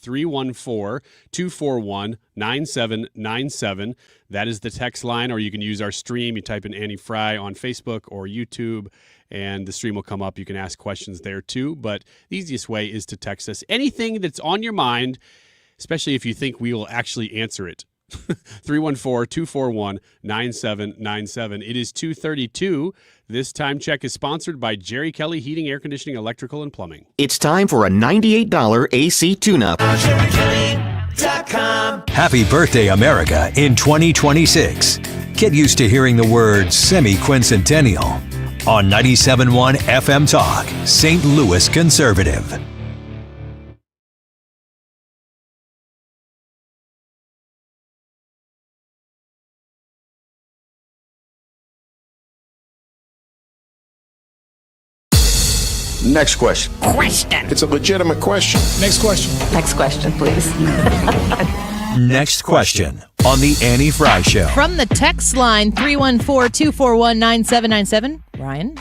Speaker 6: 314-241-9797. That is the text line, or you can use our stream. You type in Annie Frey on Facebook or YouTube, and the stream will come up. You can ask questions there too, but the easiest way is to text us anything that's on your mind, especially if you think we will actually answer it. 314-241-9797. It is 2:32. This time check is sponsored by Jerry Kelly Heating, Air Conditioning, Electrical, and Plumbing.
Speaker 19: It's time for a $98 AC tune-up.
Speaker 2: Happy birthday, America, in 2026. Get used to hearing the word semi-quincentennial on 97.1 FM Talk, St. Louis Conservative.
Speaker 20: Next question. It's a legitimate question.
Speaker 16: Next question.
Speaker 21: Next question, please.
Speaker 2: Next question on the Annie Frey Show.
Speaker 1: From the text line 314-241-9797. Ryan?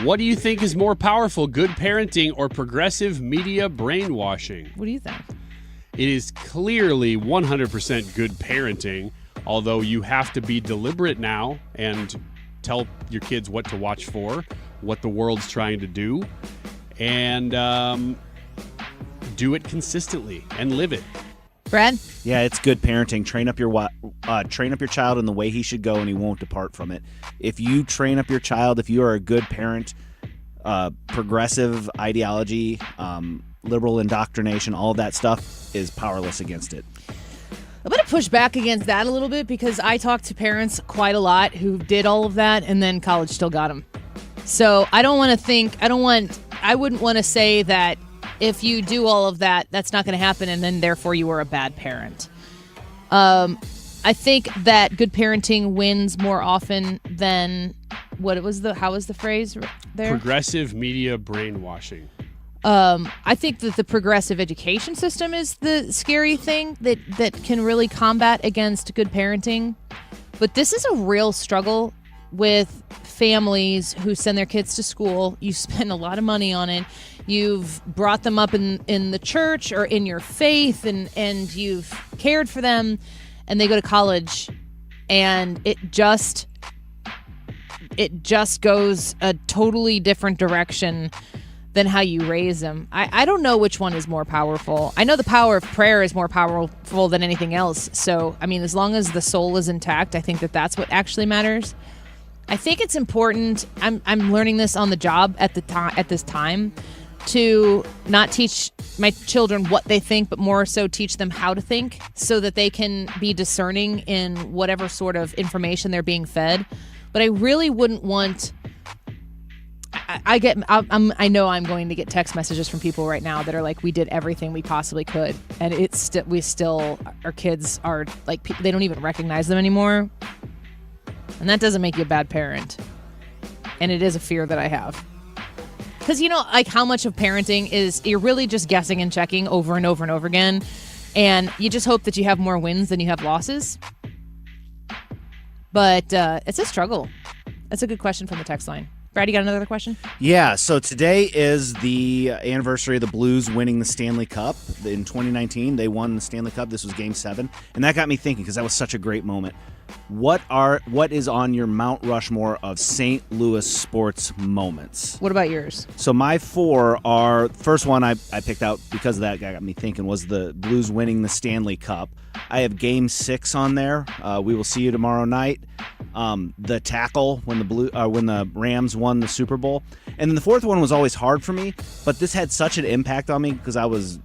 Speaker 6: What do you think is more powerful, good parenting or progressive media brainwashing?
Speaker 1: What do you think?
Speaker 6: It is clearly 100% good parenting, although you have to be deliberate now and tell your kids what to watch for, what the world's trying to do, and do it consistently and live it.
Speaker 1: Brad?
Speaker 9: Yeah, it's good parenting. Train up your child in the way he should go, and he won't depart from it. If you train up your child, if you are a good parent, progressive ideology, liberal indoctrination, all of that stuff is powerless against it.
Speaker 1: I'm going to push back against that a little bit because I talk to parents quite a lot who did all of that and then college still got them. So I wouldn't want to say that if you do all of that, that's not going to happen and then therefore you were a bad parent. I think that good parenting wins more often than how was the phrase there?
Speaker 6: Progressive media brainwashing.
Speaker 1: I think that the progressive education system is the scary thing that can really combat against good parenting. But this is a real struggle with families who send their kids to school. You spend a lot of money on it. You've brought them up in the church or in your faith, and you've cared for them, and they go to college, and it just goes a totally different direction than how you raise them. I don't know which one is more powerful. I know the power of prayer is more powerful than anything else. So, I mean, as long as the soul is intact, I think that that's what actually matters. I think it's important. I'm learning this on the job at this time to not teach my children what they think, but more so teach them how to think so that they can be discerning in whatever sort of information they're being fed. But I really wouldn't want... I know I'm going to get text messages from people right now that are like, we did everything we possibly could, and our kids are like, they don't even recognize them anymore, and that doesn't make you a bad parent, and it is a fear that I have, because like how much of parenting is you're really just guessing and checking over and over and over again, and you just hope that you have more wins than you have losses. But it's a struggle. That's a good question from the text line. Brad, you got another question?
Speaker 9: Yeah, so today is the anniversary of the Blues winning the Stanley Cup. In 2019, they won the Stanley Cup. This was Game 7. And that got me thinking, because that was such a great moment. What is on your Mount Rushmore of St. Louis sports moments?
Speaker 1: What about yours?
Speaker 9: So my 4 are, first one I picked out because of that got me thinking, was the Blues winning the Stanley Cup. I have Game 6 on there. We will see you tomorrow night. The tackle when the Rams won the Super Bowl. And then the 4th one was always hard for me, but this had such an impact on me because I was,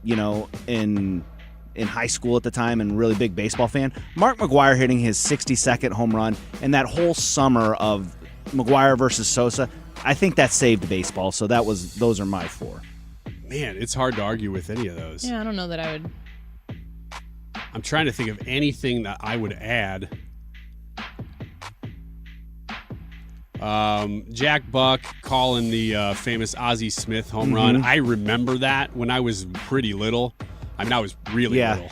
Speaker 9: in high school at the time and really big baseball fan. Mark McGwire hitting his 62nd home run and that whole summer of McGwire versus Sosa, I think that saved baseball. So those are my 4.
Speaker 6: Man, it's hard to argue with any of those.
Speaker 1: Yeah, I don't know that I would.
Speaker 6: I'm trying to think of anything that I would add. Jack Buck calling the famous Ozzie Smith home run. I remember that when I was pretty little. I mean, I was really little,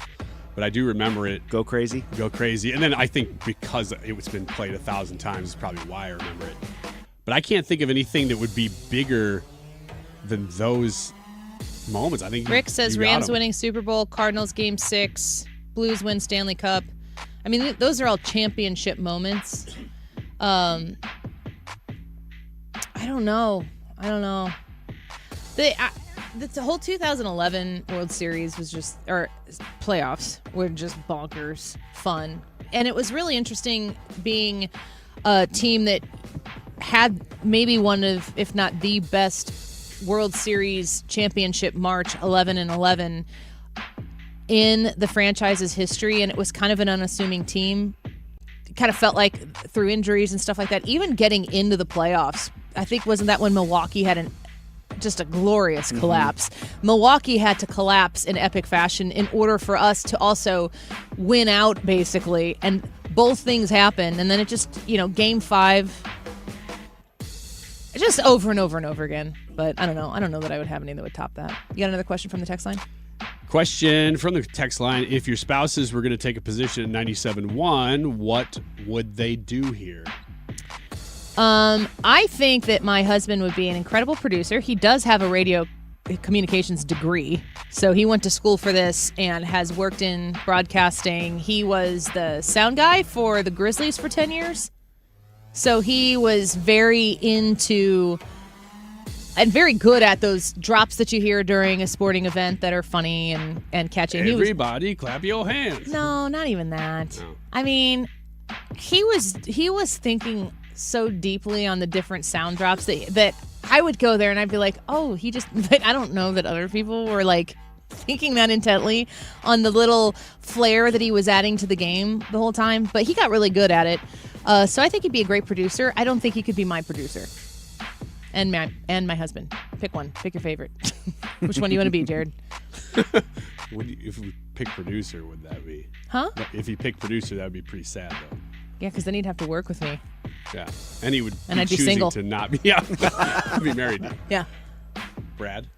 Speaker 6: but I do remember it.
Speaker 9: Go crazy.
Speaker 6: And then I think because it's been played 1,000 times is probably why I remember it. But I can't think of anything that would be bigger than those moments. I think
Speaker 1: Rick says Rams winning Super Bowl, Cardinals Game 6, Blues win Stanley Cup. I mean, those are all championship moments. I don't know. The whole 2011 World Series or playoffs were just bonkers fun. And it was really interesting being a team that had maybe one of, if not the best World Series championship March 11-11 in the franchise's history. And it was kind of an unassuming team. It kind of felt like through injuries and stuff like that, even getting into the playoffs, I think wasn't that when Milwaukee had just a glorious collapse. Milwaukee had to collapse in epic fashion in order for us to also win out, basically. And both things happened. And then it just, Game 5, just over and over and over again. But I don't know. I don't know that I would have anything that would top that. You got another question from the text line?
Speaker 6: Question from the text line. If your spouses were going to take a position at 97.1, what would they do here?
Speaker 1: I think that my husband would be an incredible producer. He does have a radio communications degree, so he went to school for this and has worked in broadcasting. He was the sound guy for the Grizzlies for 10 years, so he was very into and very good at those drops that you hear during a sporting event that are funny and catchy.
Speaker 6: Everybody clap your hands.
Speaker 1: No, not even that.
Speaker 6: No.
Speaker 1: I mean, he was thinking so deeply on the different sound drops that I would go there and I'd be like, oh, but I don't know that other people were like thinking that intently on the little flair that he was adding to the game the whole time. But he got really good at it. So I think he'd be a great producer. I don't think he could be my producer. And my husband. Pick one. Pick your favorite. Which one do you want to be, Jared?
Speaker 6: If we pick producer, would that be?
Speaker 1: Huh?
Speaker 6: If he picked producer, that would be pretty sad, though.
Speaker 1: Yeah, because then he'd have to work with me.
Speaker 6: Yeah. And he would
Speaker 1: and
Speaker 6: be
Speaker 1: I'd be
Speaker 6: choosing
Speaker 1: single.
Speaker 6: to not be. Yeah. I'd be married.
Speaker 1: Yeah.
Speaker 6: Brad?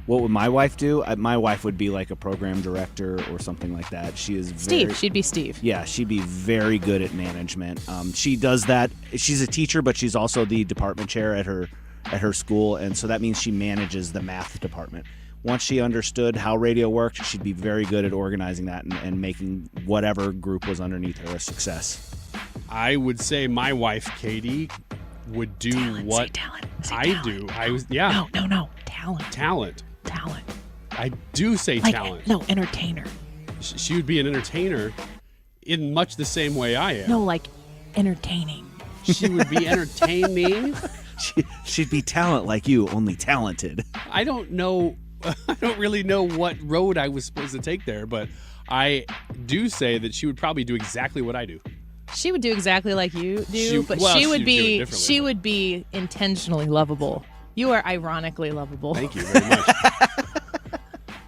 Speaker 9: What would my wife do? My wife would be like a program director or something like that. She is
Speaker 1: Steve. She'd be Steve.
Speaker 9: Yeah, she'd be very good at management. She does that. She's a teacher, but she's also the department chair at her school, and so that means she manages the math department. Once she understood how radio worked, she'd be very good at organizing that and making whatever group was underneath her a success.
Speaker 6: I would say my wife, Katie, would do what I do.
Speaker 1: No. Talent.
Speaker 6: I do say talent.
Speaker 1: No, entertainer.
Speaker 6: She would be an entertainer in much the same way I am.
Speaker 1: No, like entertaining.
Speaker 6: She would be entertaining.
Speaker 9: She'd be talent like you, only talented.
Speaker 6: I don't know. I don't really know what road I was supposed to take there, but I do say that she would probably do exactly what I do.
Speaker 1: She would do exactly like you do, she would be intentionally lovable. You are ironically lovable.
Speaker 6: Thank you very much.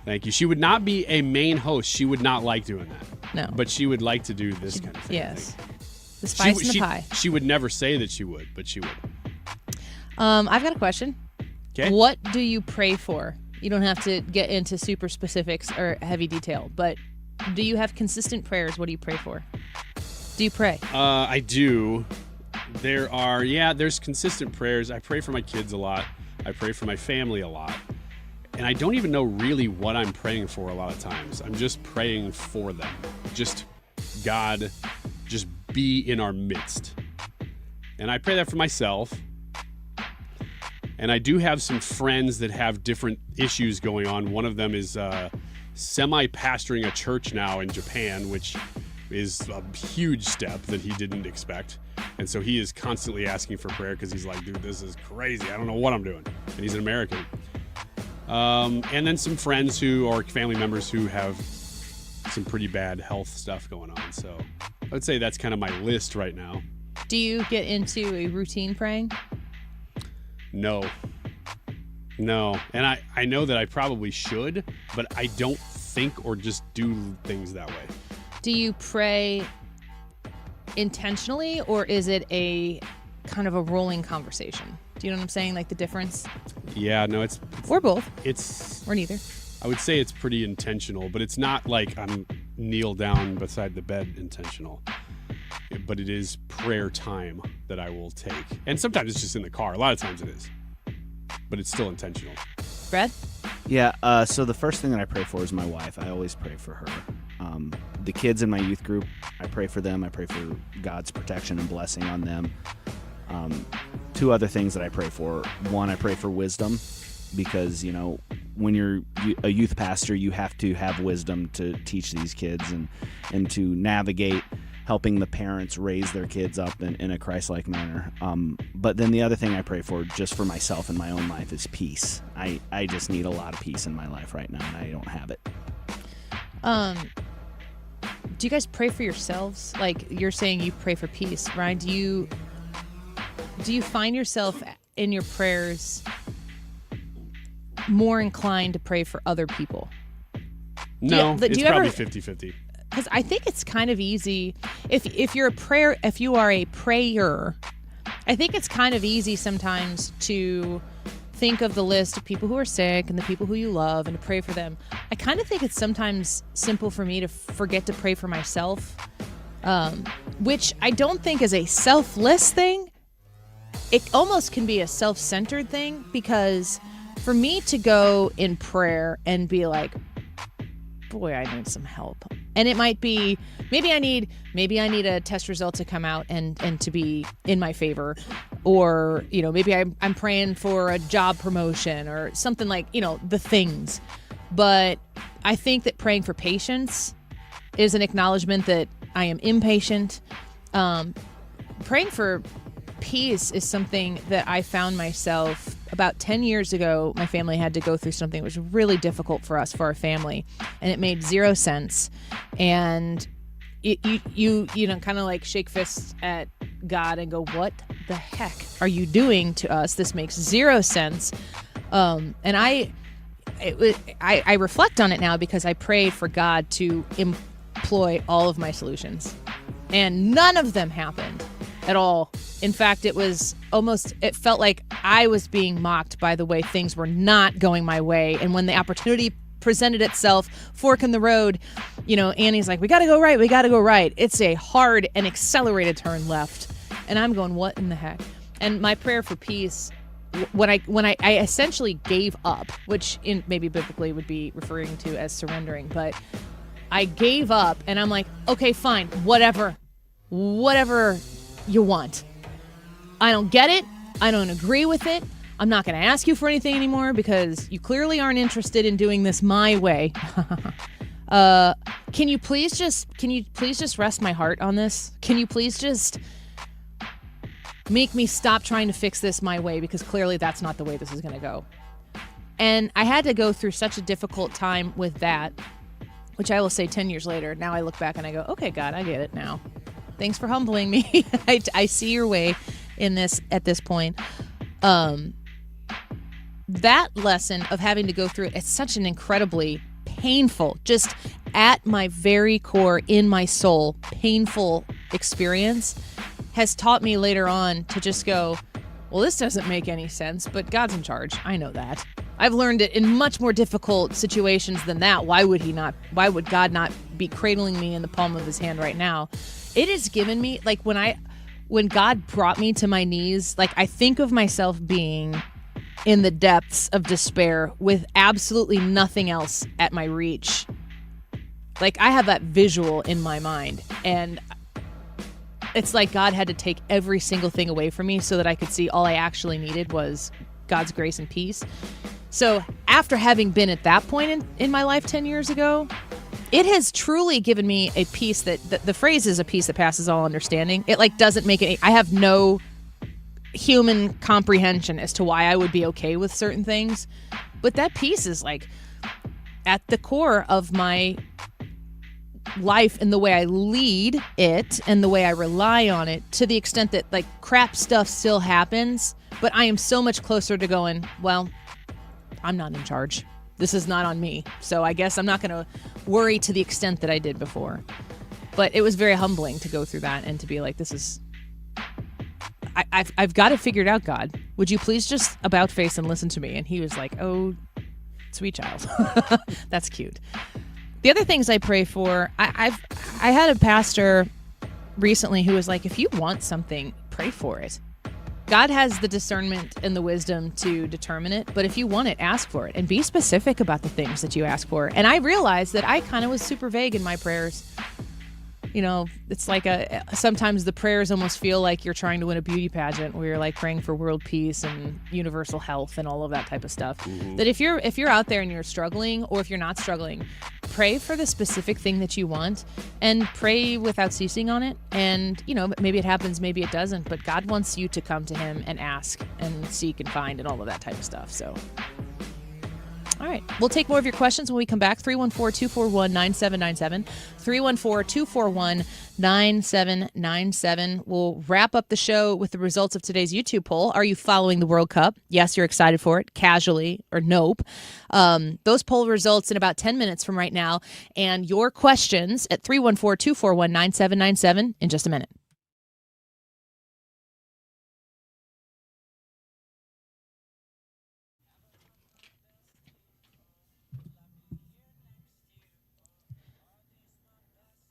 Speaker 6: Thank you. She would not be a main host. She would not like doing that.
Speaker 1: No.
Speaker 6: But she would like to do this kind of thing.
Speaker 1: Yes. The spice in the pie.
Speaker 6: She would never say that she would, but she would.
Speaker 1: I've got a question.
Speaker 6: Okay.
Speaker 1: What do you pray for? You don't have to get into super specifics or heavy detail, but do you have consistent prayers? What do you pray for? Do you pray?
Speaker 6: I do. There's consistent prayers. I pray for my kids a lot. I pray for my family a lot. And I don't even know really what I'm praying for a lot of times. I'm just praying for them. Just God, just be in our midst. And I pray that for myself. And I do have some friends that have different issues going on. One of them is semi-pastoring a church now in Japan, which is a huge step that he didn't expect. And so he is constantly asking for prayer because he's like, dude, this is crazy. I don't know what I'm doing. And he's an American. And then some friends or family members who have some pretty bad health stuff going on. So I would say that's kind of my list right now.
Speaker 1: Do you get into a routine praying?
Speaker 6: No. And I know that I probably should, but I don't think or just do things that way.
Speaker 1: Do you pray intentionally, or is it a kind of a rolling conversation? Do you know what I'm saying? Like the difference?
Speaker 6: Yeah, no, it's
Speaker 1: or both.
Speaker 6: Or
Speaker 1: neither.
Speaker 6: I would say it's pretty intentional, but it's not like I'm kneel down beside the bed intentional. But it is prayer time that I will take. And sometimes it's just in the car. A lot of times it is. But it's still intentional.
Speaker 1: Brad?
Speaker 9: Yeah, so the first thing that I pray for is my wife. I always pray for her. The kids in my youth group, I pray for them. I pray for God's protection and blessing on them. Two other things that I pray for. One, I pray for wisdom because, when you're a youth pastor, you have to have wisdom to teach these kids and to navigate helping the parents raise their kids up in a Christ-like manner. But then the other thing I pray for, just for myself in my own life, is peace. I just need a lot of peace in my life right now, and I don't have it.
Speaker 1: Do you guys pray for yourselves? Like you're saying you pray for peace, Ryan. Do you find yourself in your prayers more inclined to pray for other people?
Speaker 6: No, it's probably 50-50.
Speaker 1: Because I think it's kind of easy if you are a prayer, I think it's kind of easy sometimes to think of the list of people who are sick and the people who you love and to pray for them. I kind of think it's sometimes simple for me to forget to pray for myself, which I don't think is a selfless thing. It almost can be a self-centered thing, because for me to go in prayer and be like, boy, I need some help. And it might be, maybe I need a test result to come out and to be in my favor. Or, maybe I'm praying for a job promotion or something like, the things. But I think that praying for patience is an acknowledgement that I am impatient. Praying for peace is something that I found myself about 10 years ago. My family had to go through something that was really difficult for us, for our family, and it made zero sense. And you kind of like shake fists at God and go, what the heck are you doing to us? This makes zero sense. And I reflect on it now because I prayed for God to employ all of my solutions, and none of them happened at all. In fact, it felt like I was being mocked by the way things were not going my way. And when the opportunity presented itself, fork in the road, Annie's like, we got to go right. It's a hard and accelerated turn left. And I'm going, what in the heck? And my prayer for peace, when I essentially gave up, which maybe biblically would be referring to as surrendering, but I gave up and I'm like, okay, fine, whatever you want. I don't get it. I don't agree with it. I'm not going to ask you for anything anymore because you clearly aren't interested in doing this my way. Can you please just rest my heart on this? Can you please just make me stop trying to fix this my way, because clearly that's not the way this is going to go. And I had to go through such a difficult time with that, which I will say 10 years later, now I look back and I go, okay, God, I get it now. Thanks for humbling me. I see your way in this at this point. That lesson of having to go through it's such an incredibly painful, just at my very core, in my soul, painful experience has taught me later on to just go, well, this doesn't make any sense, but God's in charge. I know that. I've learned it in much more difficult situations than that. Why would God not be cradling me in the palm of his hand right now? It has given me, like when when God brought me to my knees, like I think of myself being in the depths of despair with absolutely nothing else at my reach. Like I have that visual in my mind, and it's like God had to take every single thing away from me so that I could see all I actually needed was God's grace and peace. So after having been at that point in my life 10 years ago, it has truly given me a peace that the phrase is a peace that passes all understanding. It like doesn't make it. I have no human comprehension as to why I would be okay with certain things, but that peace is like at the core of my life and the way I lead it and the way I rely on it, to the extent that like crap stuff still happens, but I am so much closer to going, well, I'm not in charge. This is not on me. So I guess I'm not going to worry to the extent that I did before. But it was very humbling to go through that and to be like, this is, I've got it figured out, God. Would you please just about face and listen to me? And he was like, oh, sweet child. That's cute. The other things I pray for, I had a pastor recently who was like, if you want something, pray for it. God has the discernment and the wisdom to determine it, but if you want it, ask for it and be specific about the things that you ask for. And I realized that I kind of was super vague in my prayers. You know, it's like sometimes the prayers almost feel like you're trying to win a beauty pageant where you're like praying for world peace and universal health and all of that type of stuff. Mm-hmm. That if you're out there and you're struggling, or if you're not struggling, pray for the specific thing that you want and pray without ceasing on it. And, you know, maybe it happens, maybe it doesn't, but God wants you to come to him and ask and seek and find and all of that type of stuff. So, all right. We'll take more of your questions when we come back. 314-241-9797. 314-241-9797. We'll wrap up the show with the results of today's YouTube poll. Are you following the World Cup? Yes, you're excited for it. Casually, or nope. Those poll results in about 10 minutes from right now. And your questions at 314-241-9797 in just a minute.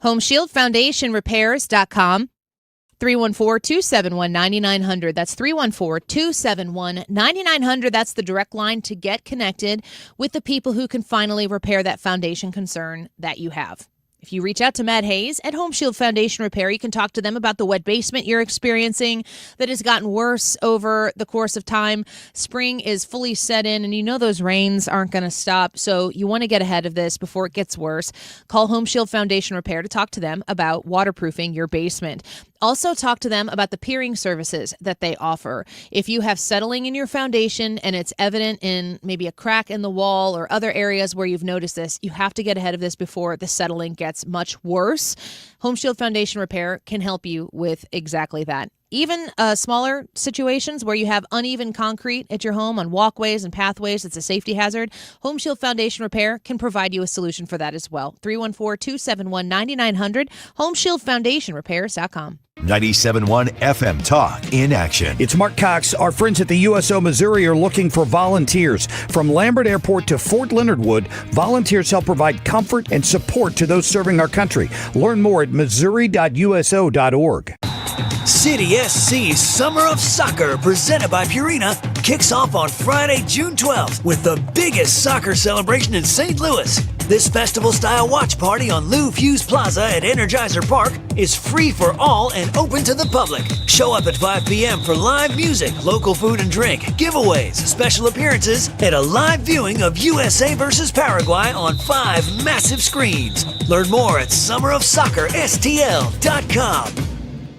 Speaker 1: HomeshieldFoundationRepairs.com, 314-271-9900. That's 314-271-9900. That's the direct line to get connected with the people who can finally repair that foundation concern that you have. If you reach out to Matt Hayes at Home Shield Foundation Repair, you can talk to them about the wet basement you're experiencing that has gotten worse over the course of time. Spring is fully set in, and you know those rains aren't going to stop, so you want to get ahead of this before it gets worse. Call Home Shield Foundation Repair to talk to them about waterproofing your basement. Also talk to them about the peering services that they offer. If you have settling in your foundation and it's evident in maybe a crack in the wall or other areas where you've noticed this, you have to get ahead of this before the settling gets much worse. Home Shield Foundation Repair can help you with exactly that. Even smaller situations where you have uneven concrete at your home on walkways and pathways, it's a safety hazard. Home Shield Foundation Repair can provide you a solution for that as well. 314-271-9900, HomeshieldFoundationRepairs.com.
Speaker 2: 97.1 FM Talk in action.
Speaker 7: It's Mark Cox. Our friends at the USO Missouri are looking for volunteers. From Lambert Airport to Fort Leonard Wood, volunteers help provide comfort and support to those serving our country. Learn more at missouri.uso.org.
Speaker 14: City SC's Summer of Soccer, presented by Purina, kicks off on Friday, June 12th with the biggest soccer celebration in St. Louis. This festival-style watch party on Lou Fuse Plaza at Energizer Park is free for all and open to the public. Show up at 5 p.m. for live music, local food and drink, giveaways, special appearances, and a live viewing of USA vs. Paraguay on 5 massive screens. Learn more at summerofsoccerstl.com.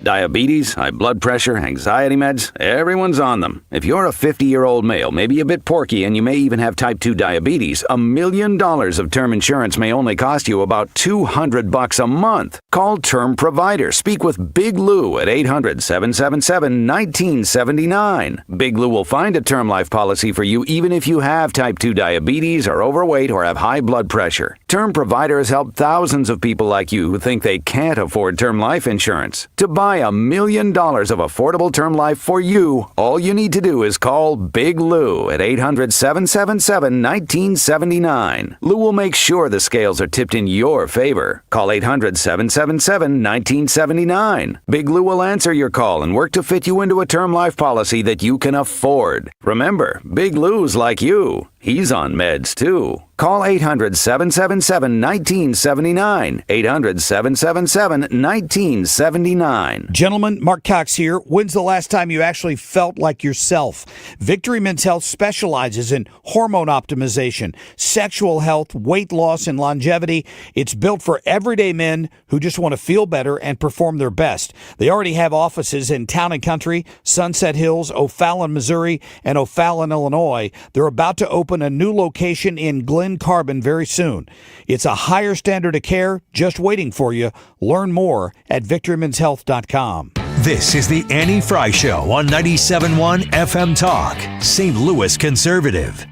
Speaker 21: Diabetes, high blood pressure, anxiety meds, everyone's on them. If you're a 50-year-old male, maybe a bit porky, and you may even have type 2 diabetes, $1 million of term insurance may only cost you about $200 a month. Call Term Provider. Speak with Big Lou at 800-777-1979. Big Lou will find a term life policy for you even if you have type 2 diabetes, are overweight, or have high blood pressure. Term Provider has helped thousands of people like you who think they can't afford term life insurance. To buy buy $1 million of affordable term life for you, all you need to do is call Big Lou at 800-777-1979. Lou will make sure the scales are tipped in your favor. Call 800-777-1979. Big Lou will answer your call and work to fit you into a term life policy that you can afford. Remember, Big Lou's like you. He's on meds, too. Call 800-777-1979. 800-777-1979.
Speaker 7: Gentlemen, Mark Cox here. When's the last time you actually felt like yourself? Victory Men's Health specializes in hormone optimization, sexual health, weight loss, and longevity. It's built for everyday men who just want to feel better and perform their best. They already have offices in Town and Country, Sunset Hills, O'Fallon, Missouri, and O'Fallon, Illinois. They're about to open a new location in Glen Carbon very soon. It's a higher standard of care just waiting for you. Learn more at victorymenshealth.com.
Speaker 2: This is the Annie Frey Show on 97.1 FM Talk, St. Louis Conservative.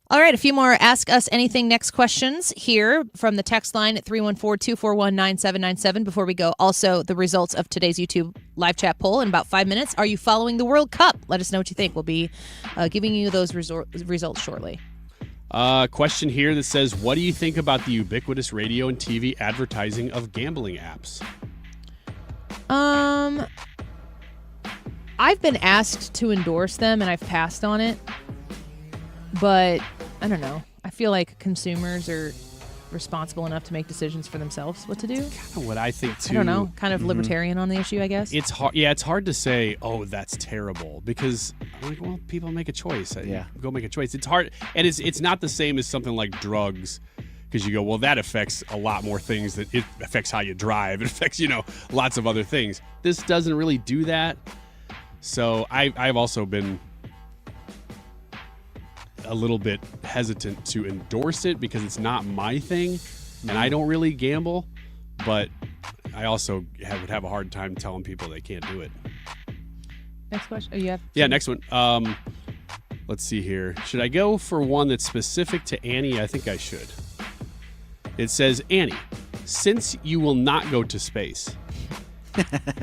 Speaker 1: All right, a few more Ask Us Anything next questions here from the text line at 314-241-9797 before we go. Also, the results of today's YouTube live chat poll in about 5 minutes. Are you following the World Cup? Let us know what you think. We'll be giving you those results shortly.
Speaker 6: Question here that says, what do you think about the ubiquitous radio and TV advertising of gambling apps?
Speaker 1: I've been asked to endorse them, and I've passed on it. But I don't know. I feel like consumers are responsible enough to make decisions for themselves what to do.
Speaker 6: Kind of what I think too.
Speaker 1: I don't know. Kind of libertarian on the issue, I guess.
Speaker 6: It's hard. Yeah, it's hard to say, oh, that's terrible, because well, people make a choice.
Speaker 9: Yeah.
Speaker 6: Go make a choice. It's hard, and it's not the same as something like drugs, because you go, well, that affects a lot more things. That it affects how you drive. It affects lots of other things. This doesn't really do that. So I've also been a little bit hesitant to endorse it because it's not my thing, and I don't really gamble, but I also would have a hard time telling people they can't do it.
Speaker 1: Next question. Oh, you have?
Speaker 6: Yeah, next one. Let's see here. Should I go for one that's specific to Annie? I think I should. It says, Annie, since you will not go to space.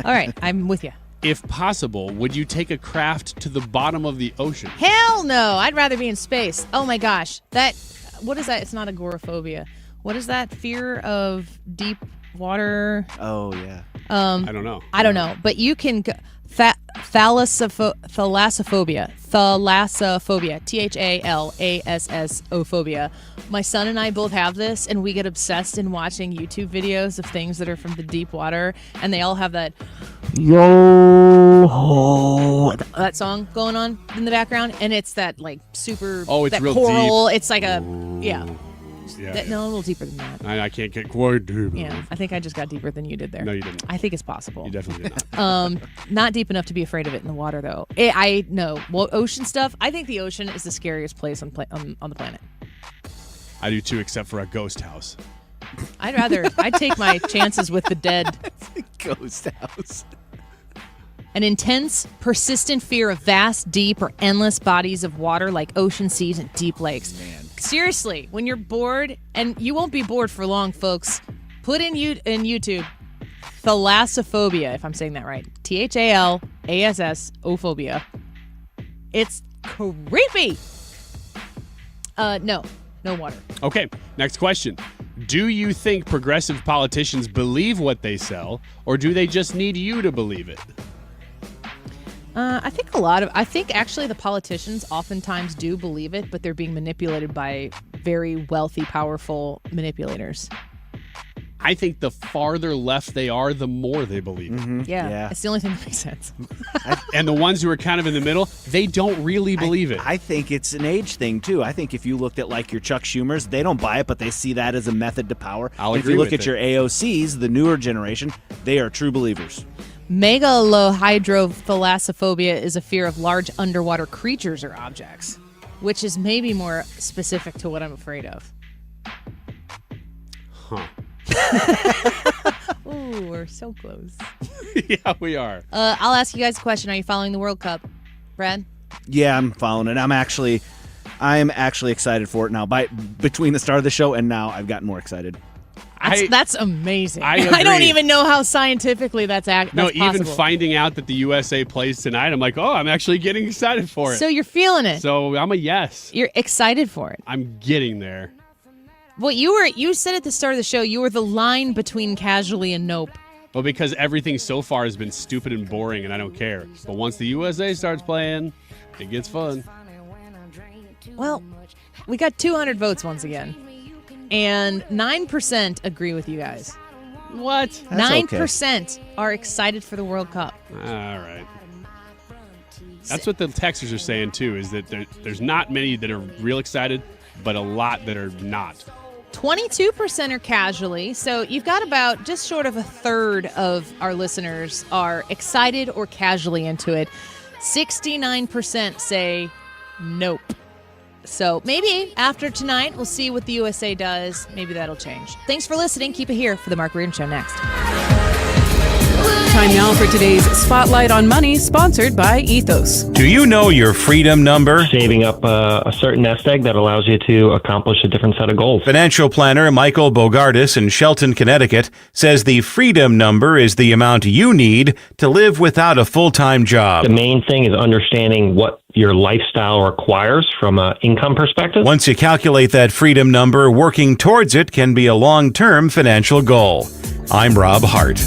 Speaker 1: All right, I'm with you.
Speaker 6: If possible, would you take a craft to the bottom of the ocean?
Speaker 1: Hell no. I'd rather be in space. Oh my gosh. What is that? It's not agoraphobia. What is that? Fear of deep water?
Speaker 9: Oh, yeah.
Speaker 6: I don't know.
Speaker 1: I don't know. But you can go. Thalassophobia. THALASSophobia. My son and I both have this, and we get obsessed in watching YouTube videos of things that are from the deep water, and they all have that that song going on in the background, and it's that like super
Speaker 6: it's
Speaker 1: that
Speaker 6: real
Speaker 1: choral.
Speaker 6: deep.
Speaker 1: It's like a
Speaker 6: Yeah,
Speaker 1: no, a little deeper than that.
Speaker 6: I can't get quite deep.
Speaker 1: Yeah, I think I just got deeper than you did there.
Speaker 6: No, you didn't.
Speaker 1: I think it's possible.
Speaker 6: You definitely did not.
Speaker 1: Not deep enough to be afraid of it in the water, though. I know. Well, ocean stuff. I think the ocean is the scariest place on the planet.
Speaker 6: I do too, except for a ghost house.
Speaker 1: I'd take my chances with the dead.
Speaker 9: Ghost house.
Speaker 1: An intense, persistent fear of vast, deep, or endless bodies of water like ocean, seas, and deep lakes.
Speaker 9: Man.
Speaker 1: Seriously, when you're bored, and you won't be bored for long, folks, put in YouTube thalassophobia, if I'm saying that right. THALASSophobia. It's creepy. No water.
Speaker 6: Okay, next question. Do you think progressive politicians believe what they sell, or do they just need you to believe it?
Speaker 1: I think actually the politicians oftentimes do believe it, but they're being manipulated by very wealthy, powerful manipulators.
Speaker 6: I think the farther left they are, the more they believe it.
Speaker 1: Yeah, it's the only thing that makes sense.
Speaker 6: And the ones who are kind of in the middle, they don't really believe it.
Speaker 9: I think it's an age thing, too. I think if you looked at, like, your Chuck Schumers, they don't buy it, but they see that as a method to power. If you look at your AOCs, the newer generation, they are true believers.
Speaker 1: Megalohydrothalassophobia is a fear of large underwater creatures or objects, which is maybe more specific to what I'm afraid of.
Speaker 6: Huh.
Speaker 1: Ooh, we're so close.
Speaker 6: Yeah, we are.
Speaker 1: I'll ask you guys a question. Are you following the World Cup, Brad?
Speaker 9: Yeah, I'm following it. I'm actually I'm actually excited for it now. Between the start of the show and now, I've gotten more excited.
Speaker 1: That's amazing.
Speaker 6: I
Speaker 1: don't
Speaker 6: agree.
Speaker 1: even know how scientifically that's possible.
Speaker 6: Even finding out that the USA plays tonight, I'm like, oh, I'm actually getting excited for it.
Speaker 1: So you're feeling it.
Speaker 6: So I'm a yes.
Speaker 1: You're excited for it.
Speaker 6: I'm getting there.
Speaker 1: Well, you said at the start of the show you were the line between casually and nope.
Speaker 6: Well, because everything so far has been stupid and boring, and I don't care. But once the USA starts playing, it gets fun.
Speaker 1: Well, we got 200 votes once again. And 9% agree with you guys.
Speaker 6: What?
Speaker 1: 9% are excited for the World Cup.
Speaker 6: All right. That's what the texters are saying, too, is that there's not many that are real excited, but a lot that are not.
Speaker 1: 22% are casually, so you've got about just short of a third of our listeners are excited or casually into it. 69% say nope. So maybe after tonight, we'll see what the USA does. Maybe that'll change. Thanks for listening. Keep it here for The Mark Reardon Show next.
Speaker 3: Time now for today's Spotlight on Money, sponsored by Ethos.
Speaker 22: Do you know your freedom number?
Speaker 23: Saving up a certain nest egg that allows you to accomplish a different set of goals.
Speaker 22: Financial planner Michael Bogardus in Shelton, Connecticut, says the freedom number is the amount you need to live without a full-time job.
Speaker 23: The main thing is understanding what your lifestyle requires from an income perspective.
Speaker 22: Once you calculate that freedom number, working towards it can be a long-term financial goal. I'm Rob Hart.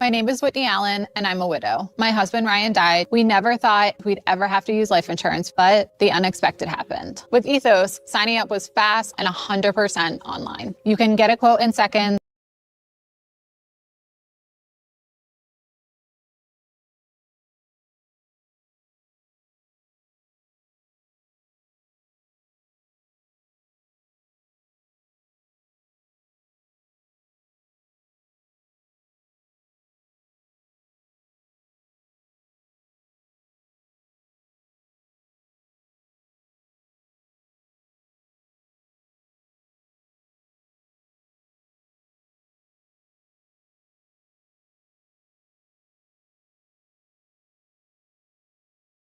Speaker 24: My name is Whitney Allen, and I'm a widow. My husband, Ryan, died. We never thought we'd ever have to use life insurance, but the unexpected happened. With Ethos, signing up was fast and 100% online. You can get a quote in seconds.